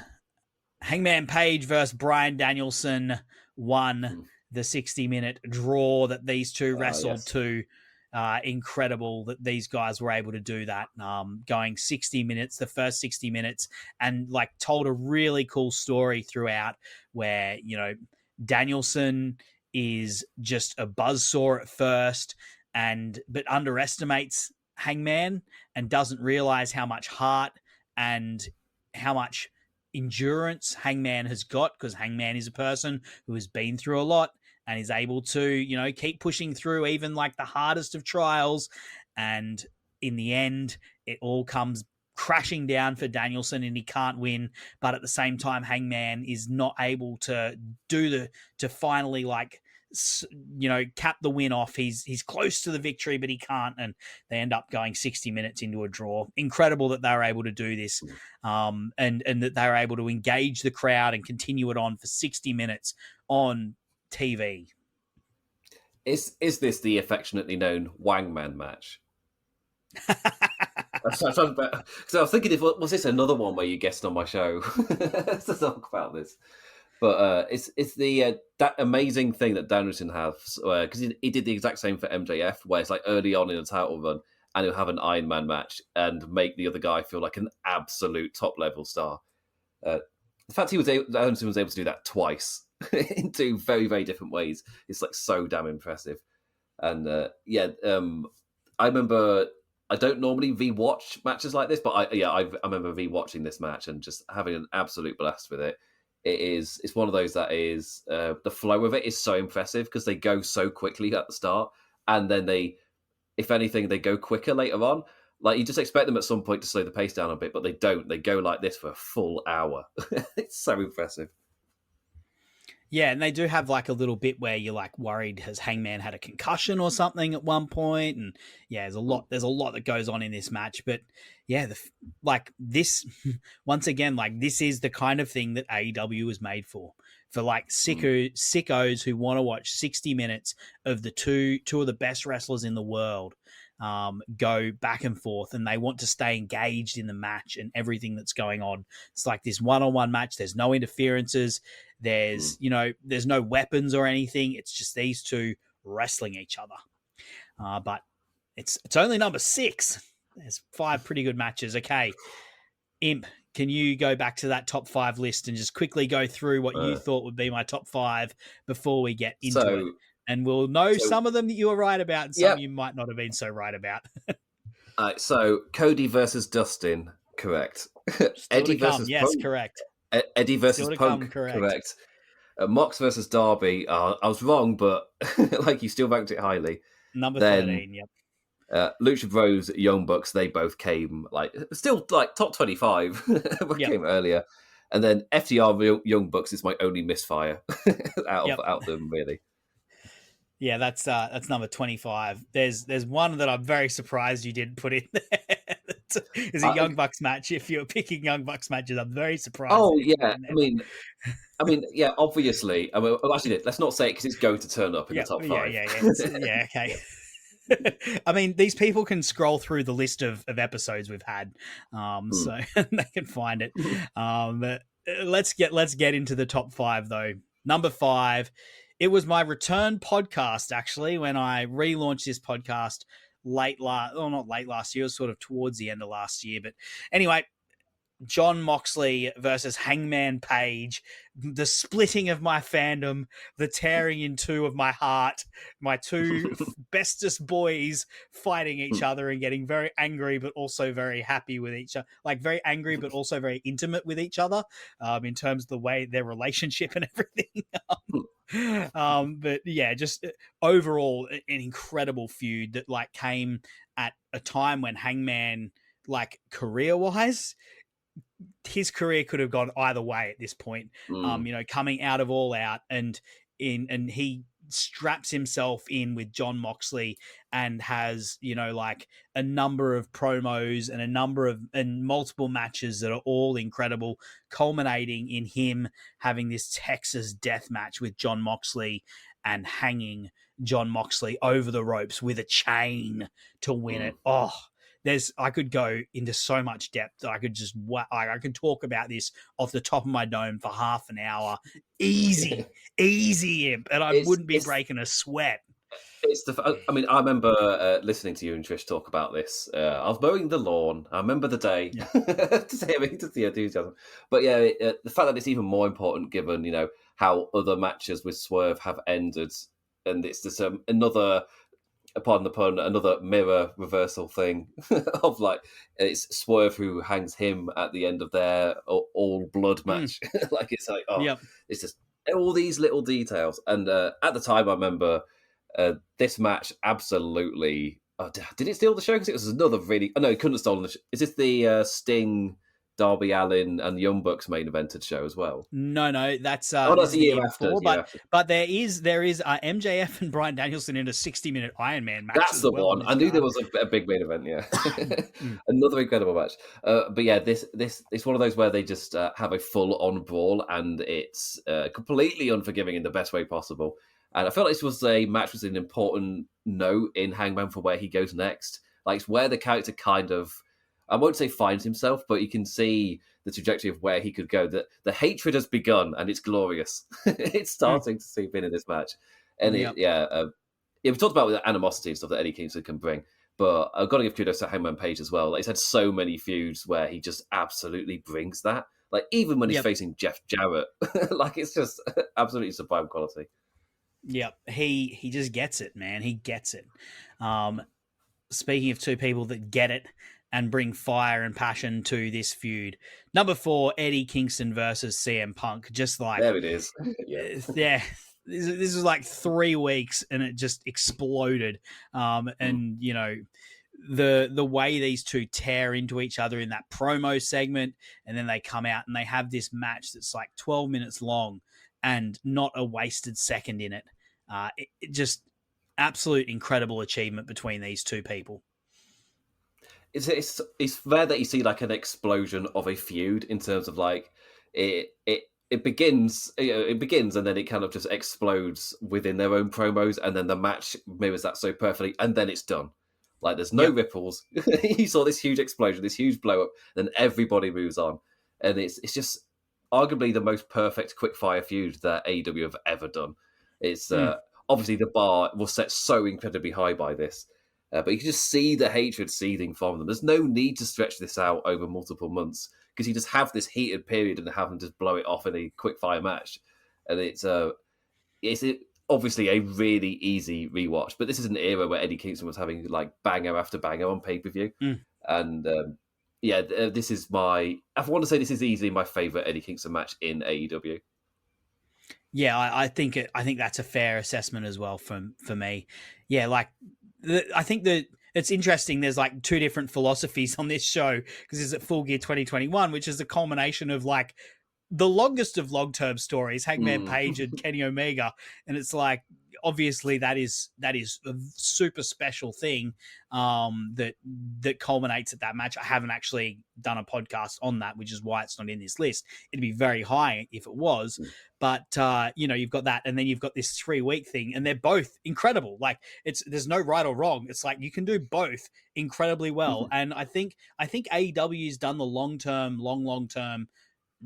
Hangman Page versus Bryan Danielson, won the 60-minute draw that these two wrestled to. Incredible that these guys were able to do that, going 60 minutes, the first 60 minutes, and like told a really cool story throughout where, Danielson is just a buzzsaw at first but underestimates Hangman and doesn't realize how much heart and how much endurance Hangman has got, because Hangman is a person who has been through a lot and is able to, keep pushing through even like the hardest of trials. And in the end, it all comes crashing down for Danielson and he can't win. But at the same time, Hangman is not able to to finally cap the win off. He's close to the victory, but he can't. And they end up going 60 minutes into a draw. Incredible that they were able to do this and that they were able to engage the crowd and continue it on for 60 minutes on TV. Is this the affectionately known Wangman match? Because I was thinking, was this another one where you guessed on my show to talk about this? But it's the that amazing thing that Danielson has, because he did the exact same for MJF, where it's like early on in a title run, and he'll have an Iron Man match and make the other guy feel like an absolute top level star. The fact Danielson was able to do that twice in two very, very different ways, it's like so damn impressive. And I remember I don't normally rewatch matches like this, but I remember rewatching this match and just having an absolute blast with it. It's one of those that is the flow of it is so impressive because they go so quickly at the start, and then if anything, they go quicker later on. Like, you just expect them at some point to slow the pace down a bit, but they don't. They go like this for a full hour. It's so impressive. Yeah, and they do have like a little bit where you're like worried, has Hangman had a concussion or something at one point? And yeah, there's a lot that goes on in this match. But yeah, like this once again, like this is the kind of thing that AEW was made for like sickos who want to watch 60 minutes of the two of the best wrestlers in the world go back and forth, and they want to stay engaged in the match and everything that's going on. It's like this one-on-one match. There's no interferences. There's there's no weapons or anything. It's just these two wrestling each other. But it's only number 6. There's 5 pretty good matches. Okay, Imp, can you go back to that top 5 list and just quickly go through what you thought would be my top 5 before we get into it? And we'll know some of them that you were right about and some you might not have been so right about. So Cody versus Dustin, correct. Eddie versus Punk. Correct. Eddie versus Punk, correct. Mox versus Darby. I was wrong, but like, you still ranked it highly. Number 13, yep. Lucha Bros, Young Bucks, they both came still top 25. Came earlier. And then FTR Young Bucks is my only misfire out of them, really. Yeah, that's number 25. There's one that I'm very surprised you didn't put in there. Is a Young Bucks match. If you're picking Young Bucks matches, I'm very surprised. Oh yeah, I mean, yeah, obviously. Actually, let's not say it because it's going to turn up in the top 5. Yeah, okay. I mean, these people can scroll through the list of episodes we've had, so they can find it. But let's get into the top 5 though. Number 5. It was my return podcast, actually, when I relaunched this podcast not late last year, it was sort of towards the end of last year. But anyway, Jon Moxley versus Hangman Page, the splitting of my fandom, the tearing in two of my heart, my two bestest boys fighting each other and getting very angry, but also very happy with each other, like very angry, but also very intimate with each other in terms of the way their relationship and everything. But yeah, just overall an incredible feud that like came at a time when Hangman, like career-wise, his career could have gone either way at this point. Coming out of All Out and he straps himself in with Jon Moxley and has, like a number of promos and multiple matches that are all incredible, culminating in him having this Texas death match with Jon Moxley and hanging Jon Moxley over the ropes with a chain to win it. Oh, I could go into so much depth that I could talk about this off the top of my dome for half an hour. Easy, Imp, and I wouldn't be breaking a sweat. I remember listening to you and Trish talk about this. I was mowing the lawn. I remember the day to see enthusiasm. But yeah, the fact that it's even more important given, how other matches with Swerve have ended. And it's just another, pardon the pun, another mirror reversal thing of like, it's Swerve who hangs him at the end of their all blood match. Like, it's like, it's just all these little details. And at the time, I remember this match absolutely. Did it steal the show? Because it was another really. Oh, no, it couldn't have stolen the show. Is this the Sting, Darby Allin, and Young Bucks main evented show as well? No, that's that's the year after. But there is MJF and Bryan Danielson in a 60-minute Iron Man match. That's the one. I knew there was a big main event. Yeah, another incredible match. But yeah, this it's one of those where they just have a full-on brawl, and it's completely unforgiving in the best way possible. And I felt like this was a match was an important note in Hangman for where he goes next. Like, it's where the character kind of, I won't say finds himself, but you can see the trajectory of where he could go. That the hatred has begun, and it's glorious. It's starting to seep in this match. And we talked about the animosity and stuff that Eddie Kingston can bring, but I've got to give kudos to Hangman Page as well. Like, he's had so many feuds where he just absolutely brings that. Like, even when he's facing Jeff Jarrett, like, it's just absolutely sublime quality. Yep, he just gets it, man. He gets it. speaking of two people that get it and bring fire and passion to this feud, number 4, Eddie Kingston versus CM Punk. Just like, There it is. Yeah. yeah, this was like 3 weeks and it just exploded. And you know, the way these two tear into each other in that promo segment, and then they come out and they have this match that's like 12 minutes long and not a wasted second in it. It just absolute incredible achievement between these two people. It's rare that you see like an explosion of a feud in terms of like it begins, it begins and then it kind of just explodes within their own promos, and then the match mirrors that so perfectly, and then it's done. Like there's no ripples. You saw this huge explosion, this huge blow up, then everybody moves on, and it's just arguably the most perfect quickfire feud that AEW have ever done. It's obviously the bar was set so incredibly high by this. But you can just see the hatred seething from them. There's no need to stretch this out over multiple months, because you just have this heated period and have them just blow it off in a quick fire match. And it's obviously a really easy rewatch. But this is an era where Eddie Kingston was having like banger after banger on pay-per-view. And this is I want to say this is easily my favorite Eddie Kingston match in AEW. Yeah, I think that's a fair assessment as well for me. Yeah, like I think that it's interesting. There's like 2 different philosophies on this show, because there's at Full Gear 2021, which is a culmination of like the longest of long-term stories, Hangman Page and Kenny Omega, and it's like obviously that is a super special thing that culminates at that match. I haven't actually done a podcast on that, which is why it's not in this list. It'd be very high if it was, but you've got that, and then you've got this 3-week thing, and they're both incredible. Like there's no right or wrong. It's like you can do both incredibly well, and I think AEW's done the long term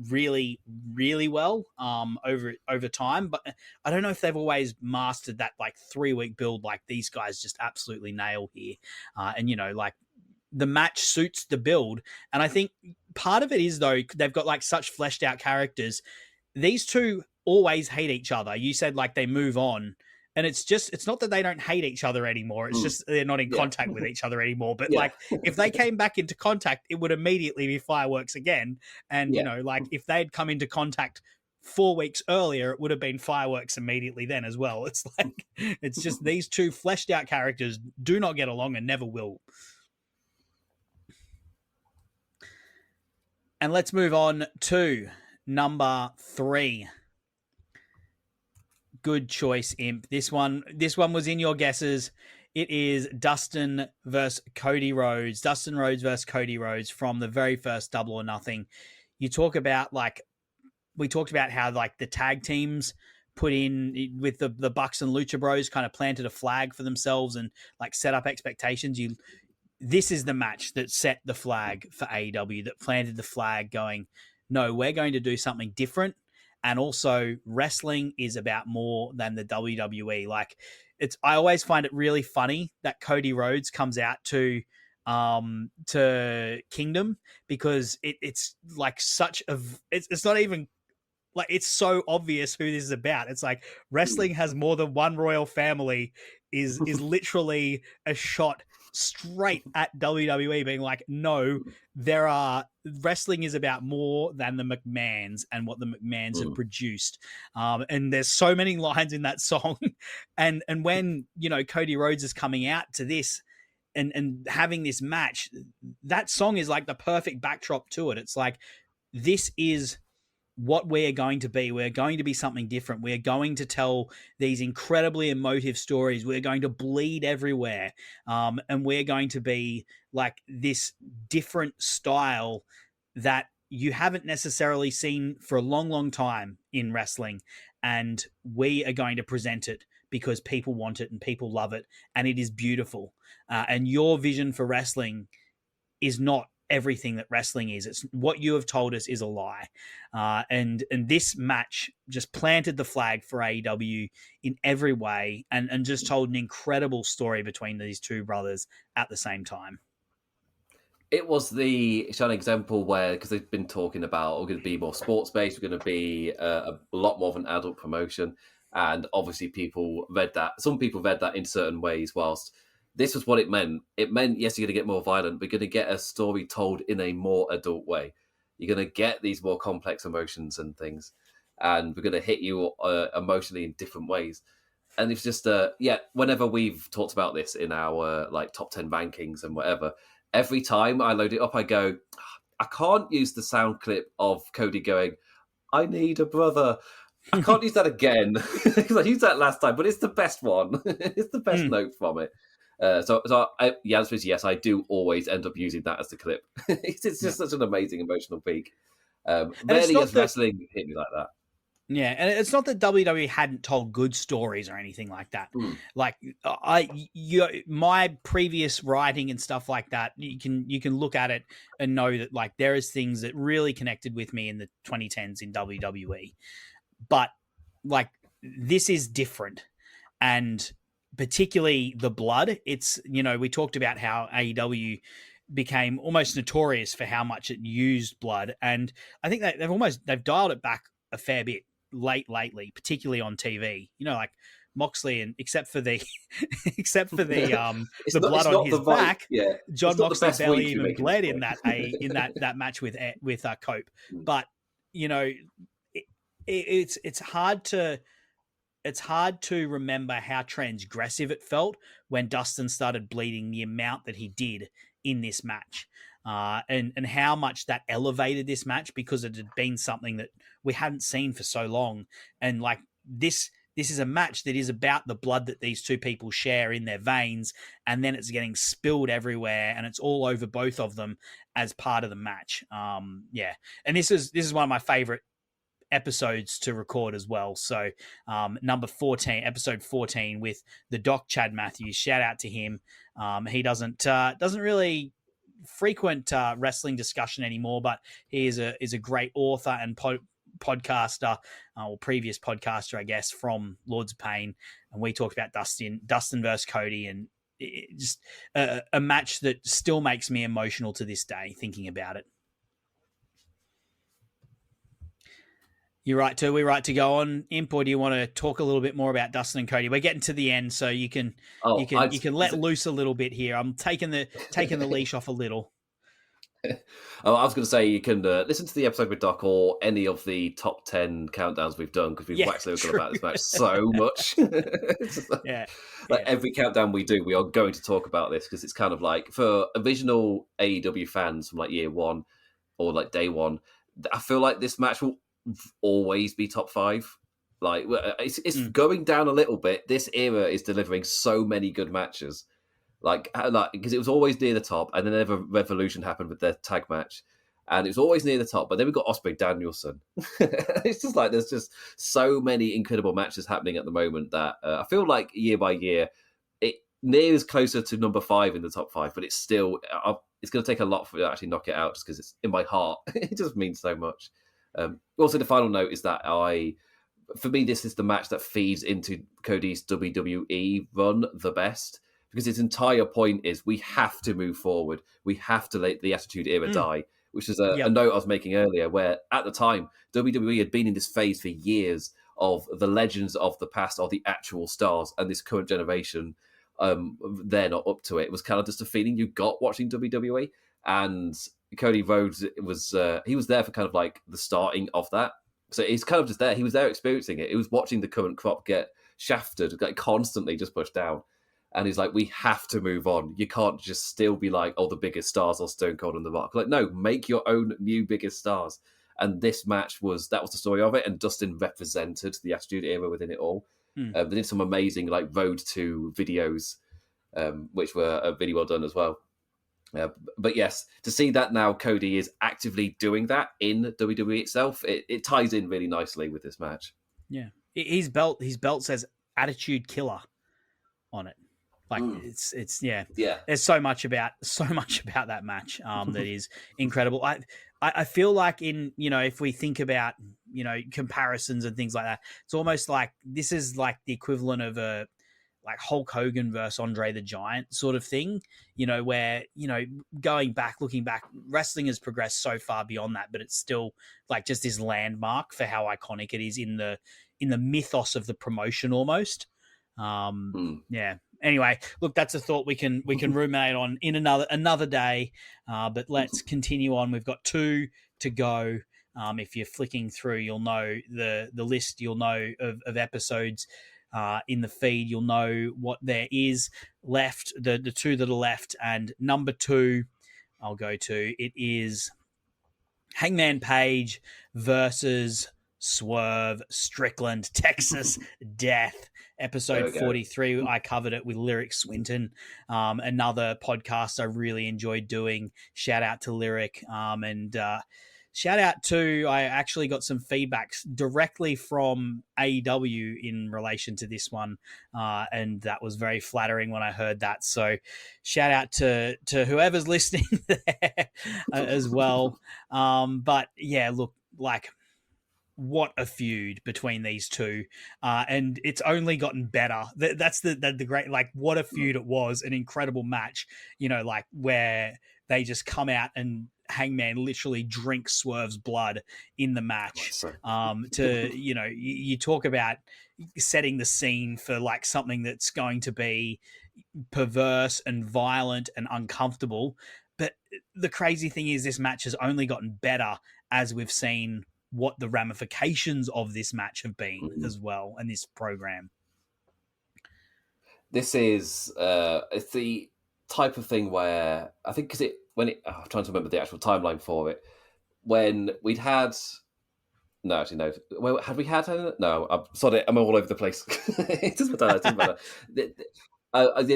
really, really well over time, but I don't know if they've always mastered that like 3-week build like these guys just absolutely nail here. And like the match suits the build, and I think part of it is though they've got like such fleshed out characters. These two always hate each other. You said like they move on, and it's not that they don't hate each other anymore. It's just they're not in contact with each other anymore. But like if they came back into contact, it would immediately be fireworks again. And like if they'd come into contact 4 weeks earlier, it would have been fireworks immediately then as well. It's like it's just these two fleshed out characters do not get along and never will. And let's move on to number 3. Good choice, Imp. This one was in your guesses. It is Dustin versus Cody Rhodes. Dustin Rhodes versus Cody Rhodes from the very first Double or Nothing. You talk about we talked about how like the tag teams put in with the Bucks and Lucha Bros kind of planted a flag for themselves and like set up expectations. This is the match that set the flag for AEW, that planted the flag going, no, we're going to do something different. And also wrestling is about more than the WWE. Like I always find it really funny that Cody Rhodes comes out to Kingdom, because it's like it's not even like, it's so obvious who this is about. It's like wrestling has more than one royal family is literally a shot straight at WWE, being like, no, wrestling is about more than the McMahons and what the McMahons have produced. And there's so many lines in that song. and when, Cody Rhodes is coming out to this and having this match, that song is like the perfect backdrop to it. It's like, this is what we're going to be. We're going to be something different. We're going to tell these incredibly emotive stories. We're going to bleed everywhere. And we're going to be like this different style that you haven't necessarily seen for a long, long time in wrestling. And we are going to present it because people want it and people love it. And it is beautiful. And your vision for wrestling is not everything that wrestling is. It's what you have told us is a lie. And this match just planted the flag for AEW in every way and just told an incredible story between these two brothers at the same time. It was the shining example where, because they've been talking about, we're going to be more sports-based, we're going to be a lot more of an adult promotion. And obviously some people read that in certain ways, whilst this was what it meant. It meant, yes, you're going to get more violent, but you're going to get a story told in a more adult way. You're going to get these more complex emotions and things, and we're going to hit you emotionally in different ways. And it's just, whenever we've talked about this in our like top 10 rankings and whatever, every time I load it up, I go, I can't use the sound clip of Cody going, I need a brother. I can't use that again because I used that last time, but it's the best one. It's the best note from it. The answer is yes. I do always end up using that as the clip. It's just such an amazing emotional peak. Rarely has wrestling hit me like that. Yeah, and it's not that WWE hadn't told good stories or anything like that. Like my previous writing and stuff like that, you can look at it and know that like there is things that really connected with me in the 2010s in WWE, but like this is different, and particularly the blood. It's we talked about how AEW became almost notorious for how much it used blood, and I think that they've dialed it back a fair bit lately, particularly on TV. Like Moxley, and except for the the blood on his back, John Moxley barely even bled in that match with Cope. But it's hard to remember how transgressive it felt when Dustin started bleeding the amount that he did in this match. And how much that elevated this match because it had been something that we hadn't seen for so long. And like this is a match that is about the blood that these two people share in their veins, and then it's getting spilled everywhere, and it's all over both of them as part of the match. And this is one of my favorite episodes to record as well. So number 14, episode 14 with the Doc Chad Matthews. Shout out to him. He doesn't really frequent wrestling discussion anymore, but he is a great author and podcaster, or previous podcaster, I guess, from Lords of Pain. And we talked about Dustin versus Cody, and just a match that still makes me emotional to this day thinking about it. You're right too. We're right to go on, Imp, or do you want to talk a little bit more about Dustin and Cody? We're getting to the end, so you can let loose a little bit here. I'm taking the leash off a little. I was going to say you can listen to the episode with Doc or any of the top 10 countdowns we've done, because we've waxed lyrical about this match so much. Every countdown we do, we are going to talk about this, because it's kind of like for original AEW fans from like year one or like day one, I feel like this match will always be top 5. Like it's going down a little bit. This era is delivering so many good matches, like because it was always near the top, and then a revolution happened with their tag match, and it was always near the top. But then we got Ospreay Danielson. It's just like there's just so many incredible matches happening at the moment that I feel like year by year it nears closer to number 5 in the top 5, but it's still it's going to take a lot for it to actually knock it out, just because it's in my heart. It just means so much. Also, the final note is that for me, this is the match that feeds into Cody's WWE run the best, because its entire point is we have to move forward. We have to let the Attitude Era die, which is a note I was making earlier, where at the time, WWE had been in this phase for years of the legends of the past are the actual stars, and this current generation, they're not up to it. It was kind of just a feeling you got watching WWE, and Cody Rhodes he was there for kind of like the starting of that. So he's kind of just there. He was there experiencing it. He was watching the current crop get shafted, like constantly just pushed down. And he's like, we have to move on. You can't just still be like, oh, the biggest stars are Stone Cold and The Rock. Like, no, make your own new biggest stars. And this match that was the story of it. And Dustin represented the Attitude Era within it all. They did some amazing like road to videos, which were really well done as well. But yes, to see that now Cody is actively doing that in WWE itself, it ties in really nicely with this match. Yeah, his belt says Attitude Killer on it. Like it's There's so much about that match that is incredible. I feel like if we think about comparisons and things like that, it's almost like this is like the equivalent of a like Hulk Hogan versus Andre the Giant sort of thing, where, looking back, wrestling has progressed so far beyond that, but it's still like just this landmark for how iconic it is in the mythos of the promotion almost. Yeah. Anyway, look, that's a thought we can ruminate on in another day. But let's continue on. We've got 2 to go. If you're flicking through, you'll know the list. You'll know of episodes in the feed. You'll know what there is left. The 2 that are left, and number 2, I'll go to. It is Hangman Page versus Swerve Strickland, Texas Death, episode 43. I covered it with Lyric Swinton, another podcast I really enjoyed doing. Shout out to Lyric, and shout out to, I actually got some feedbacks directly from AEW in relation to this one, and that was very flattering when I heard that. So shout out to whoever's listening there as well. But yeah, look, like, what a feud between these two, and it's only gotten better. That's the great, like, what a feud it was. An incredible match, like, where they just come out and Hangman literally drinks Swerve's blood in the match. You talk about setting the scene for, like, something that's going to be perverse and violent and uncomfortable. But the crazy thing is, this match has only gotten better as we've seen what the ramifications of this match have been as well, and this program. This is it's the type of thing where I think I'm trying to remember the actual timeline for it. When we'd had had we had no? I'm sorry, I'm all over the place. It doesn't matter.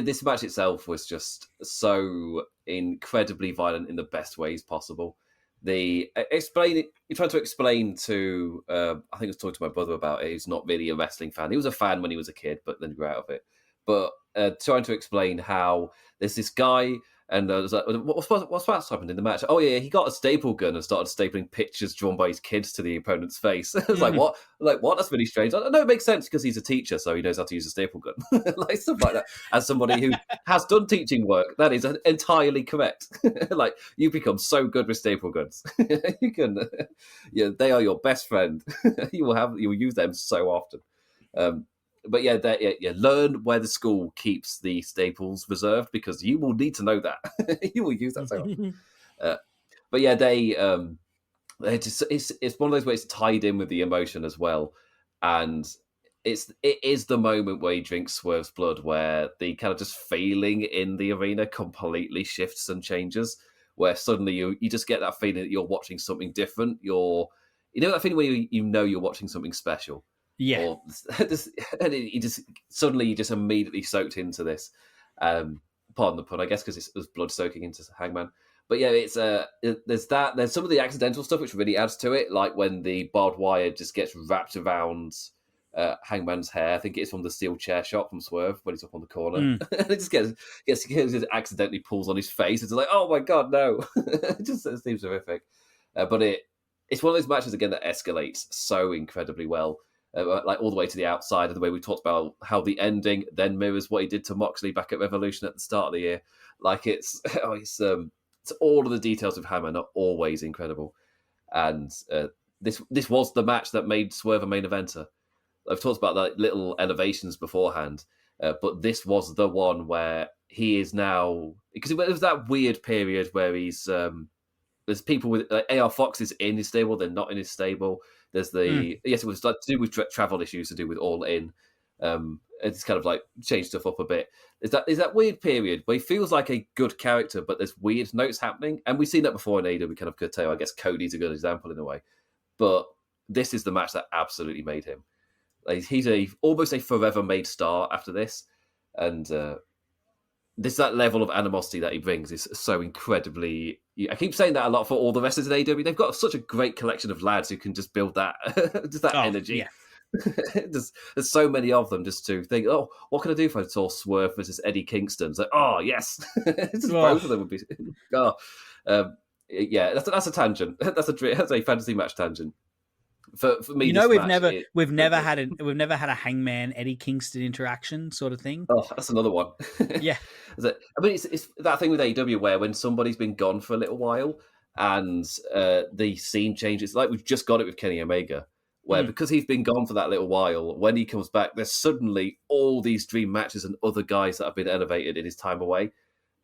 This match itself was just so incredibly violent in the best ways possible. You're trying to explain to I think I was talking to my brother about it. He's not really a wrestling fan. He was a fan when he was a kid, but then grew out of it. But trying to explain how there's this guy, and what's happened in the match? Oh yeah, he got a staple gun and started stapling pictures drawn by his kids to the opponent's face. I was like, what? That's really strange. I know it makes sense because he's a teacher, so he knows how to use a staple gun, like stuff like that. As somebody who has done teaching work, that is entirely correct. Like, you become so good with staple guns. You can, they are your best friend. You will use them so often. But learn where the school keeps the staples reserved, because you will need to know that. You will use that so often. But yeah, they just, it's one of those ways tied in with the emotion as well, and it is the moment where he drinks Swerve's blood, where the kind of just feeling in the arena completely shifts and changes, where suddenly you just get that feeling that you're watching something different. That feeling where you're watching something special. Yeah, and you just immediately soaked into this. Pardon the pun, I guess, because it was blood soaking into Hangman. But yeah, it's there's some of the accidental stuff which really adds to it, like when the barbed wire just gets wrapped around Hangman's hair. I think it's from the steel chair shot from Swerve when he's up on the corner, and it just gets accidentally pulls on his face. It's like, oh my god, no! It seems horrific. But it's one of those matches again that escalates so incredibly well. Like all the way to the outside, and the way we talked about how the ending then mirrors what he did to Moxley back at Revolution at the start of the year. Like it's all of the details of Hangman are always incredible, and this was the match that made Swerve a main eventer. I've talked about like little elevations beforehand, but this was the one where he is now, because it was that weird period where he's there's people with AR Fox is in his stable, they're not in his stable. There's yes, it was like to do with travel issues, to do with All In. It's kind of like changed stuff up a bit. Is that weird period where he feels like a good character, but there's weird notes happening, and we've seen that before in AEW. We kind of could tell. I guess Cody's a good example in a way, but this is the match that absolutely made him. Like, he's almost a forever made star after this, and that level of animosity that he brings is so incredibly. I keep saying that a lot for all the wrestlers in AEW. They've got such a great collection of lads who can just build that, energy. Yeah. there's so many of them just to think, oh, what can I do if I saw Swerve versus Eddie Kingston? It's like, oh yes, both of them would be. Yeah, that's a tangent. That's a fantasy match tangent. For me, we've never had a Hangman Eddie Kingston interaction sort of thing. Oh, that's another one. Yeah, I mean, it's that thing with AEW where when somebody's been gone for a little while and the scene changes, like we've just got it with Kenny Omega, where because he's been gone for that little while, when he comes back, there's suddenly all these dream matches and other guys that have been elevated in his time away.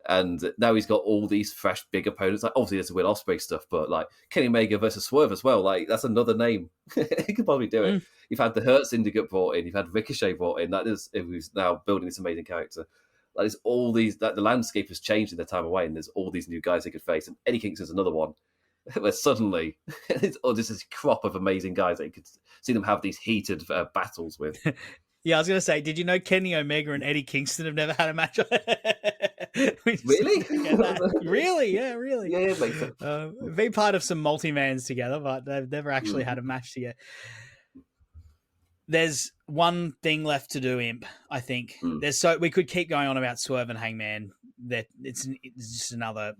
And now he's got all these fresh, big opponents. Like, obviously, there's the Will Ospreay stuff, but like Kenny Omega versus Swerve as well. Like, that's another name. He could probably do it. You've had the Hurt Syndicate brought in. You've had Ricochet brought in. That is, who's now building this amazing character. Like, there's all these. That the landscape has changed in their time away, and there's all these new guys they could face. And Eddie Kingston's another one. Where suddenly, it's just this crop of amazing guys that you could see them have these heated battles with. Yeah, I was going to say, did you know Kenny Omega and Eddie Kingston have never had a match? Really? Really? Yeah, really. Yeah, it makes sense. Be part of some multi-mans together, but they've never actually had a match together. There's one thing left to do, Imp, I think. We could keep going on about Swerve and Hangman. That it's just another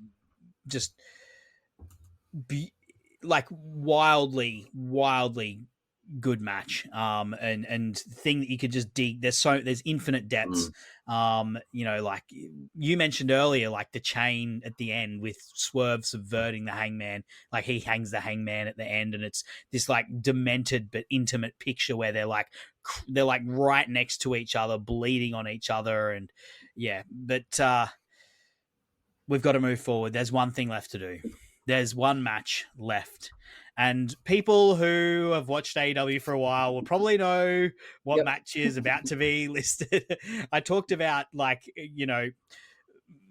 wildly good match, and thing that you could just dig. There's infinite depths. Like you mentioned earlier, like the chain at the end with Swerve subverting the Hangman, like he hangs the Hangman at the end, and it's this like demented but intimate picture where they're like right next to each other, bleeding on each other, and but we've got to move forward. There's one thing left to do. There's one match left. And people who have watched AEW for a while will probably know what match is about to be listed. I talked about,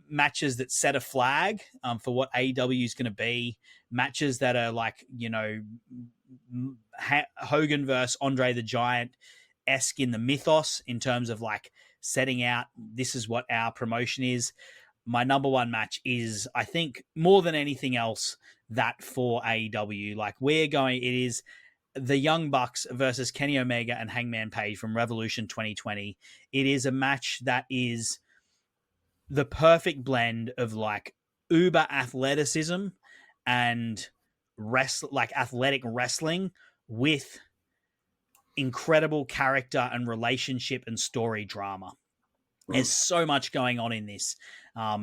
matches that set a flag for what AEW is going to be, matches that are Hogan versus Andre the Giant-esque in the mythos in terms of setting out, this is what our promotion is. My number one match is, I think, more than anything else, that for AEW. It is the Young Bucks versus Kenny Omega and Hangman Page from Revolution 2020. It is a match that is the perfect blend of uber athleticism and athletic wrestling with incredible character and relationship and story drama. There's so much going on in this,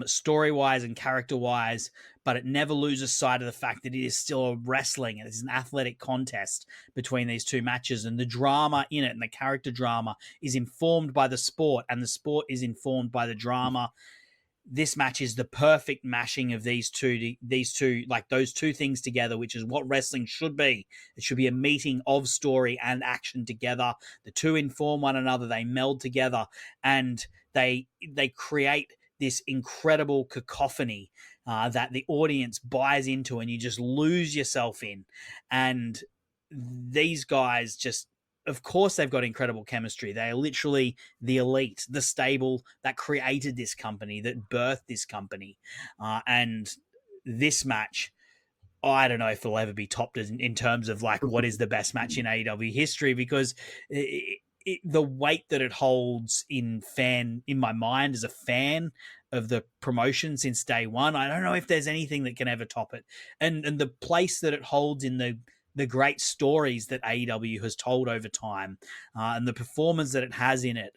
story-wise and character-wise, but it never loses sight of the fact that it is still wrestling and it's an athletic contest between these two matches, and the drama in it and the character drama is informed by the sport, and the sport is informed by the drama. This match is the perfect mashing of those two things together, which is what wrestling should be. It should be a meeting of story and action together. The two inform one another, they meld together, and they create this incredible cacophony that the audience buys into and you just lose yourself in. And these guys just, of course, they've got incredible chemistry. They are literally the elite, the stable that created this company, that birthed this company. And this match, I don't know if it'll ever be topped in terms of what is the best match in AEW history, because the weight that it holds in my mind as a fan of the promotion since day one, I don't know if there's anything that can ever top it. And the place that it holds in the great stories that AEW has told over time, and the performance that it has in it,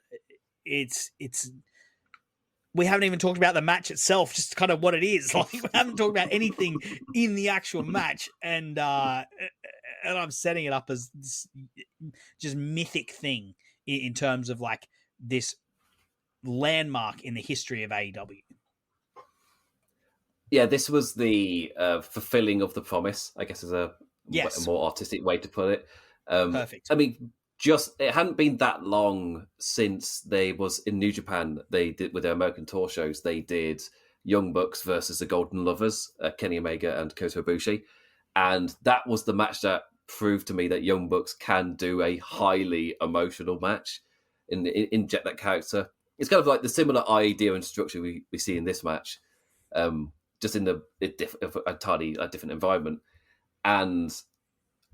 it's. We haven't even talked about the match itself, just kind of what it is. We haven't talked about anything in the actual match, and I'm setting it up as this just mythic thing in terms of this landmark in the history of AEW. Yeah, this was the fulfilling of the promise, I guess, is a more artistic way to put it. Perfect. I mean, it hadn't been that long since they was in New Japan. They did with their American tour shows. They did Young Bucks versus the Golden Lovers, Kenny Omega and Kota Ibushi, and that was the match that proved to me that Young Bucks can do a highly emotional match and inject that character. It's kind of like the similar idea and structure we see in this match, just in a entirely different environment. And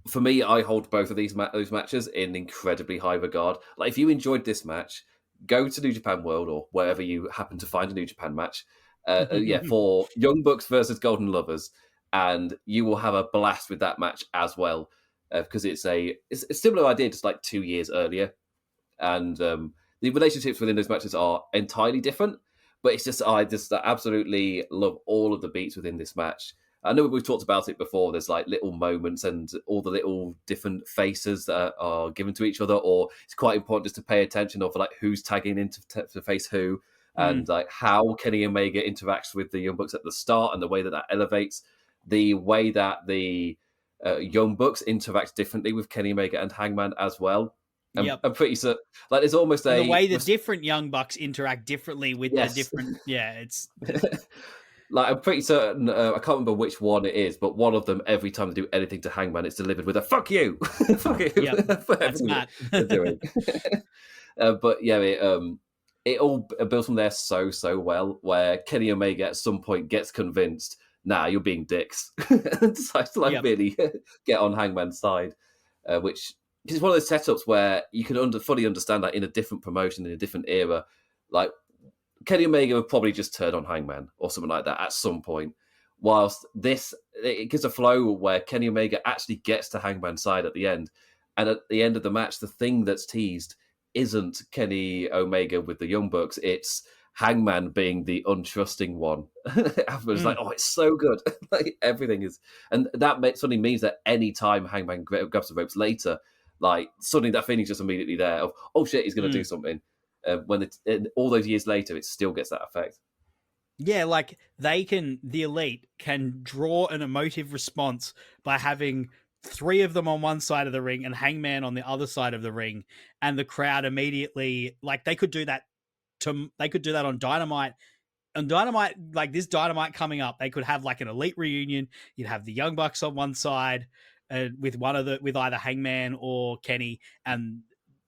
for me, I hold both of those matches in incredibly high regard. If you enjoyed this match, go to New Japan World or wherever you happen to find a New Japan match, for Young Bucks versus Golden Lovers, and you will have a blast with that match as well, because it's a similar idea, just 2 years earlier, and the relationships within those matches are entirely different. But it's just I absolutely love all of the beats within this match. I know we've talked about it before. There's like little moments and all the little different faces that are given to each other, or it's quite important just to pay attention of like who's tagging into to face who, and like how Kenny Omega interacts with the Young Bucks at the start, and the way that that elevates, the way that the Young Bucks interact differently with Kenny Omega and Hangman as well. I'm pretty certain, like, there's almost and the way the different Young Bucks interact differently with the different, it's like, I'm pretty certain, I can't remember which one it is, but one of them, every time they do anything to Hangman, it's delivered with a "fuck you," fuck you. Yep, that's Matt. They're doing. But yeah, it all builds from there so well. Where Kenny Omega at some point gets convinced, nah, you're being dicks, and decides to really get on Hangman's side, which is one of those setups where you can fully understand that in a different promotion, in a different era, like Kenny Omega would probably just turn on Hangman or something like that at some point. Whilst it gives a flow where Kenny Omega actually gets to Hangman's side at the end. And at the end of the match, the thing that's teased isn't Kenny Omega with the Young Bucks. It's Hangman being the untrusting one. Afterwards, like, oh, it's so good. Like, everything is. And that suddenly means that any time Hangman grabs the ropes later, like, suddenly that feeling's just immediately there of, oh shit, he's going to do something. When all those years later, it still gets that effect. Yeah, like the Elite can draw an emotive response by having 3 of them on one side of the ring and Hangman on the other side of the ring, and the crowd immediately, like, they could do that on Dynamite. On Dynamite, like this Dynamite coming up, they could have like an Elite reunion. You'd have the Young Bucks on one side, with either Hangman or Kenny, and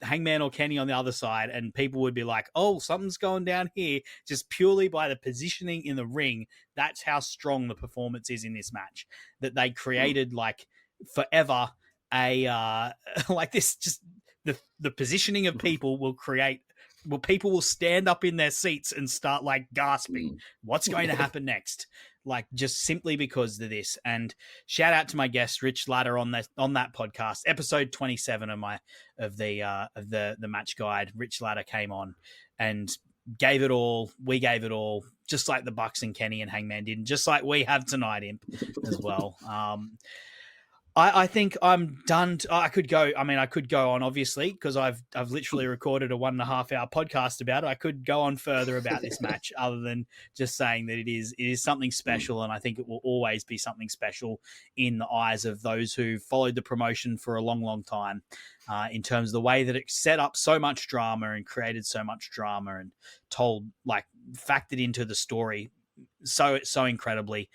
Hangman or Kenny on the other side, and people would be like, oh, something's going down here, just purely by the positioning in the ring. That's how strong the performance is in this match, that they created like forever like this. Just the positioning of people people will stand up in their seats and start like gasping, what's going to happen next? Like, just simply because of this. And shout out to my guest Rich Latter on that podcast, episode 27 of the match guide. Rich Latter came on and gave it all. We gave it all, just like the Bucks and Kenny and Hangman did, and just like we have tonight, Imp, as well. I think I'm done. I could go on, obviously, because I've literally recorded a 1.5 hour podcast about it. I could go on further about this match, other than just saying that it is something special, and I think it will always be something special in the eyes of those who followed the promotion for a long, long time, in terms of the way that it set up so much drama and created so much drama and factored into the story so incredibly.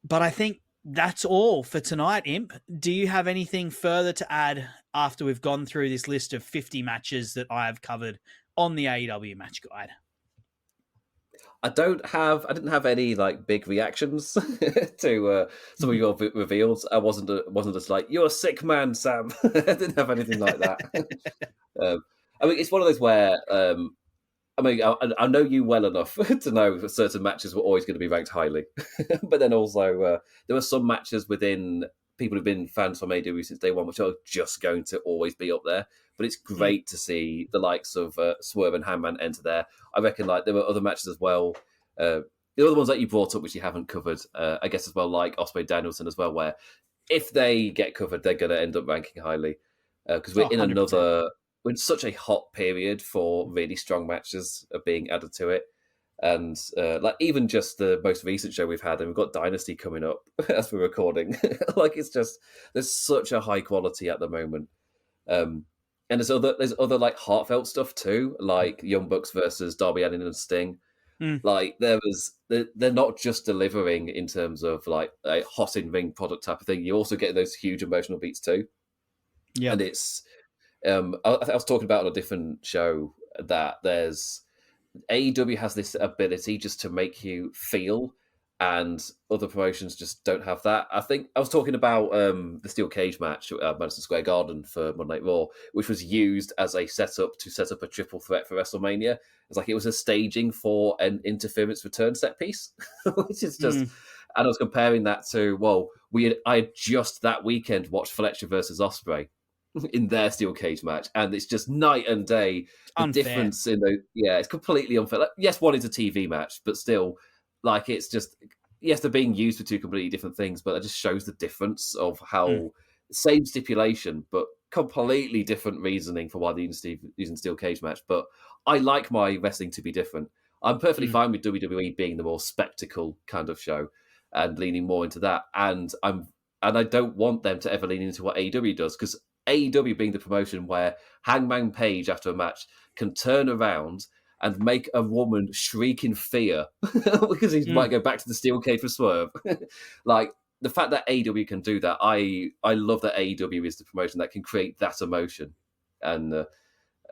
But I think that's all for tonight, Imp. Do you have anything further to add after we've gone through this list of 50 matches that I have covered on the AEW Match Guide? I didn't have any like big reactions to some of your reveals. I wasn't just like, you're a sick man, Sam. I didn't have anything like that. I mean, it's one of those where I know you well enough to know that certain matches were always going to be ranked highly. But then also, there were some matches within people who've been fans from AEW since day one, which are just going to always be up there. But it's great to see the likes of Swerve and Hangman enter there. I reckon like there were other matches as well. The other ones that you brought up, which you haven't covered, I guess as well, like Ospreay Danielson as well, where if they get covered, they're going to end up ranking highly. Because we're in 100%. We're in such a hot period for really strong matches being added to it. And like even just the most recent show we've had, and we've got Dynasty coming up as we're recording. Like, it's just, there's such a high quality at the moment. And there's other like heartfelt stuff too, like Young Bucks versus Darby Allin and Sting. Like they're not just delivering in terms of like a hot in ring product type of thing. You also get those huge emotional beats too. Yeah, and it's. I was talking about on a different show that there's AEW has this ability just to make you feel, and other promotions just don't have that. I think I was talking about the steel cage match at Madison Square Garden for Monday Night Raw, which was used as a setup a triple threat for WrestleMania. It's like it was a staging for an interference return set piece, which is just. And I was comparing that to I had just that weekend watched Fletcher versus Ospreay in their steel cage match, and it's just night and day. The difference in it's completely unfair. Like, yes, one is a TV match, but still, like, it's just yes, they're being used for two completely different things, but it just shows the difference of Mm, how same stipulation, but completely different reasoning for why they're using steel cage match. But I like my wrestling to be different. I'm perfectly mm, fine with WWE being the more spectacle kind of show and leaning more into that. And I don't want them to ever lean into what AEW does, because AEW being the promotion where Hangman Page after a match can turn around and make a woman shriek in fear because he mm. might go back to the steel cage for swerve. Like, the fact that AEW can do that, I love that AEW is the promotion that can create that emotion. And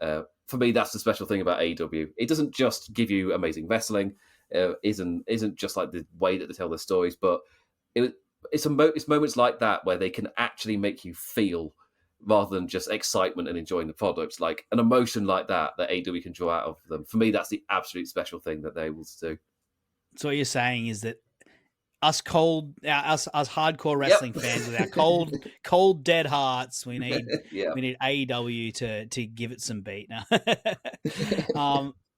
for me, that's the special thing about AEW. It doesn't just give you amazing wrestling, isn't just like the way that they tell their stories, but it, it's moments like that where they can actually make you feel, rather than just excitement and enjoying the products. Like an emotion like that AEW can draw out of them. For me, that's the absolute special thing that they're able to do. So what you're saying is that us hardcore Yep. wrestling fans with our cold dead hearts, we need Yeah. AEW to give it some beat now.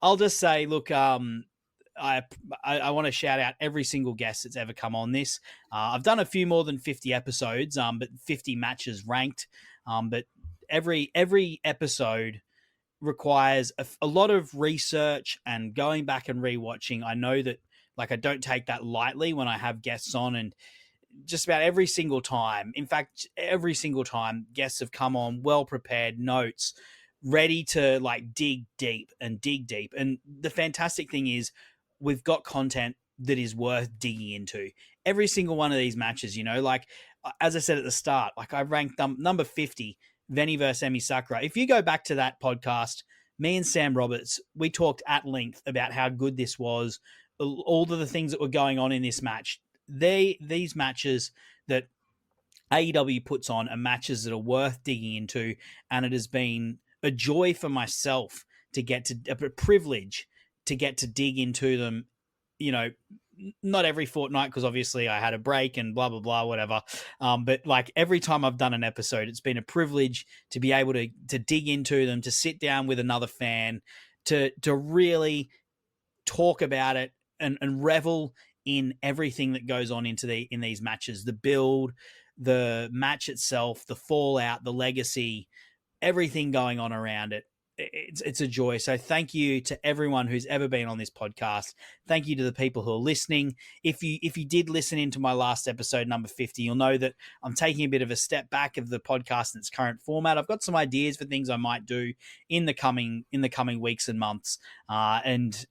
I'll just say, look, I want to shout out every single guest that's ever come on this. I've done a few more than 50 episodes, but 50 matches ranked. But every episode requires a lot of research and going back and rewatching. I know that, like, I don't take that lightly when I have guests on, and just about every single time, in fact, every single time, guests have come on well prepared, notes, ready to like dig deep and dig deep. And the fantastic thing is, we've got content that is worth digging into. Every single one of these matches, like, as I said at the start, like, I ranked number 50, Venny versus Emi Sakura. If you go back to that podcast, me and Sam Roberts, we talked at length about how good this was, all of the things that were going on in this match. These matches that AEW puts on are matches that are worth digging into, and it has been a joy for myself to get to, a privilege to get to dig into them, not every fortnight, because obviously I had a break and blah blah blah, whatever. But like, every time I've done an episode, it's been a privilege to be able to dig into them, to sit down with another fan, to really talk about it and revel in everything that goes on in these matches, the build, the match itself, the fallout, the legacy, everything going on around it. It's a joy. So thank you to everyone who's ever been on this podcast. Thank you to the people who are listening. If you did listen into my last episode, number 50, you'll know that I'm taking a bit of a step back of the podcast in its current format. I've got some ideas for things I might do in the coming weeks and months, and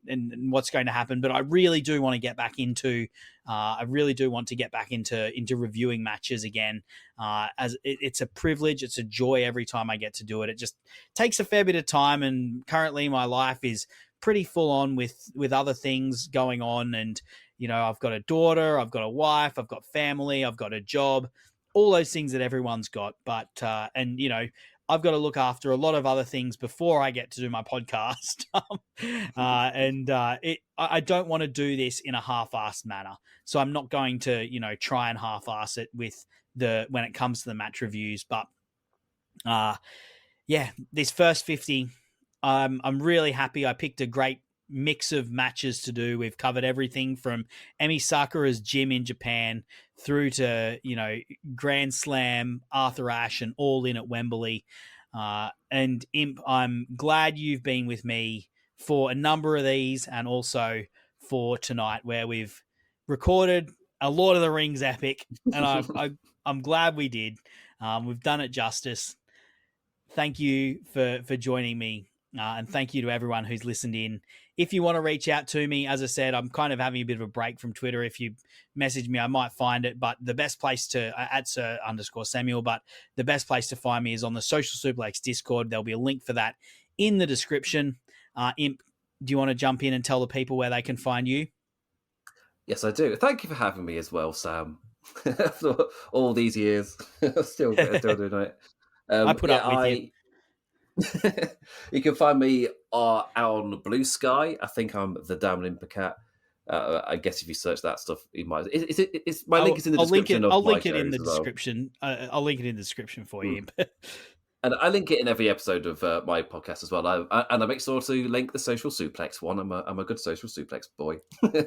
what's going to happen. But I really do want to get back into reviewing matches again. As it's a privilege, it's a joy every time I get to do it. It just takes a fair bit of time, and currently my life is pretty full on with other things going on. And I've got a daughter, I've got a wife, I've got family, I've got a job, all those things that everyone's got. But I've got to look after a lot of other things before I get to do my podcast. I don't want to do this in a half-assed manner. So I'm not going to, try and half-ass it when it comes to the match reviews. But this first 50, I'm really happy. I picked a great mix of matches to do. We've covered everything from Emi Sakura's gym in Japan through to, Grand Slam, Arthur Ashe, and All In at Wembley. And Imp, I'm glad you've been with me for a number of these, and also for tonight, where we've recorded a Lord of the Rings epic, and I'm glad we did. We've done it justice. Thank you for joining me, and thank you to everyone who's listened in. If you want to reach out to me, as I said, I'm kind of having a bit of a break from Twitter. If you message me, I might find it, but the best place to at Sir_Samuel, but the best place to find me is on the Social Suplex Discord. There'll be a link for that in the description. Imp, do you want to jump in and tell the people where they can find you? Yes, I do. Thank you for having me as well, Sam. After all these years, still doing it. I put up with you. You can find me on Blue Sky. I think I'm the Damn Limpercat. I guess if you search that stuff, you might. My link is in the description. I'll link it in the description. I'll link it in the description for you. And I link it in every episode of my podcast as well. And I make sure to link the social suplex one. I'm a good social suplex boy.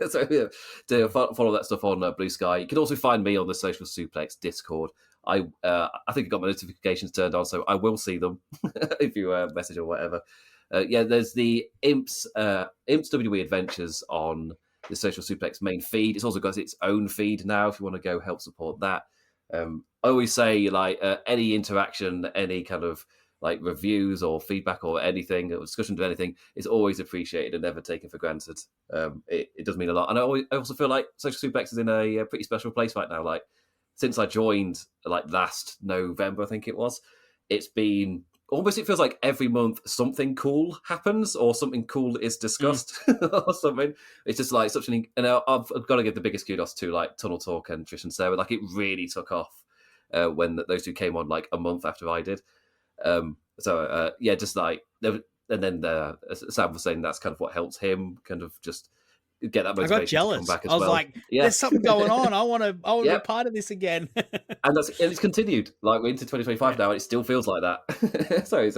So yeah, to follow that stuff on Blue Sky. You can also find me on the social suplex Discord. I think I got my notifications turned on, so I will see them if you message or whatever. There's the Imps WWE Adventures on the Social Suplex main feed. It's also got its own feed now if you want to go help support that. I always say, like, any interaction, any kind of like reviews or feedback or anything, or discussion of anything, is always appreciated and never taken for granted. It does mean a lot. And I also feel like Social Suplex is in a pretty special place right now. Like, since I joined, like, last November, I think it was, it's been almost, it feels like every month something cool happens or something cool is discussed or something. It's just like such an, and I've got to give the biggest kudos to like Tunnel Talk and Trish and Sarah. Like, it really took off when those two came on like a month after I did. Just like, and then Sam was saying that's kind of what helps him kind of just get that motivation. I got jealous. To come back as I was well. like, "There's something going on. I want to be part of this again." And it's continued. Like, we're into 2025 now, and it still feels like that. So it's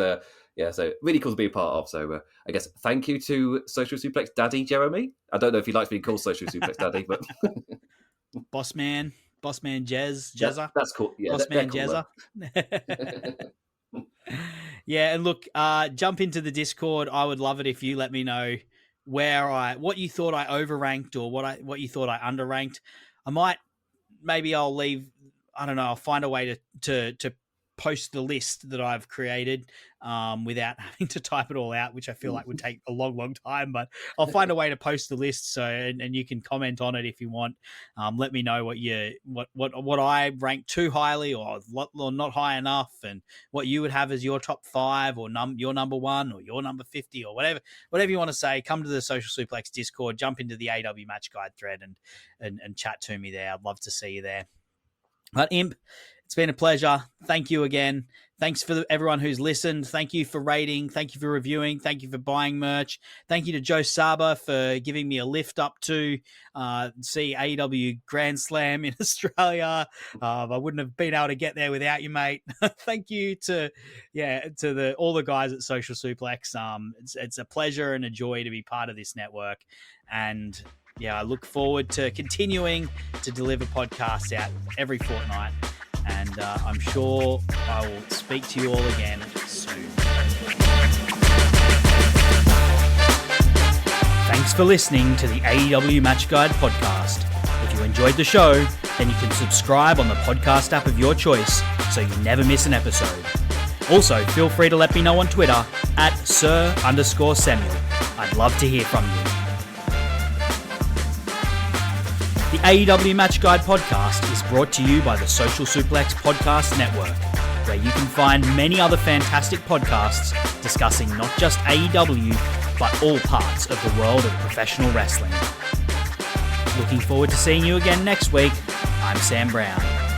so really cool to be a part of. So I guess thank you to Social Suplex Daddy Jeremy. I don't know if he likes being called Social Suplex Daddy, but Boss man Jezza. That's cool. Yeah, Boss man Jezza. Yeah, and look, jump into the Discord. I would love it if you let me know what you thought I overranked or what you thought I underranked. I'll leave, I don't know, I'll find a way to post the list that I've created without having to type it all out, which I feel like would take a long, long time, but I'll find a way to post the list and you can comment on it if you want. Let me know what I ranked too highly or not high enough, and what you would have as your top 5 or your number 1 or your number 50 or whatever you want to say. Come to the Social Suplex Discord, jump into the AEW Match Guide thread and chat to me there. I'd love to see you there. But Imp, it's been a pleasure. Thank you again. Thanks for everyone who's listened. Thank you for rating. Thank you for reviewing. Thank you for buying merch. Thank you to Joe Saba for giving me a lift up to see AEW Grand Slam in Australia. I wouldn't have been able to get there without you, mate. Thank you to all the guys at Social Suplex. It's a pleasure and a joy to be part of this network. And yeah, I look forward to continuing to deliver podcasts out every fortnight. And I'm sure I will speak to you all again soon. Thanks for listening to the AEW Match Guide podcast. If you enjoyed the show, then you can subscribe on the podcast app of your choice so you never miss an episode. Also, feel free to let me know on Twitter at Sir_Samuel. I'd love to hear from you. The AEW Match Guide podcast is brought to you by the Social Suplex Podcast Network, where you can find many other fantastic podcasts discussing not just AEW, but all parts of the world of professional wrestling. Looking forward to seeing you again next week. I'm Sam Brown.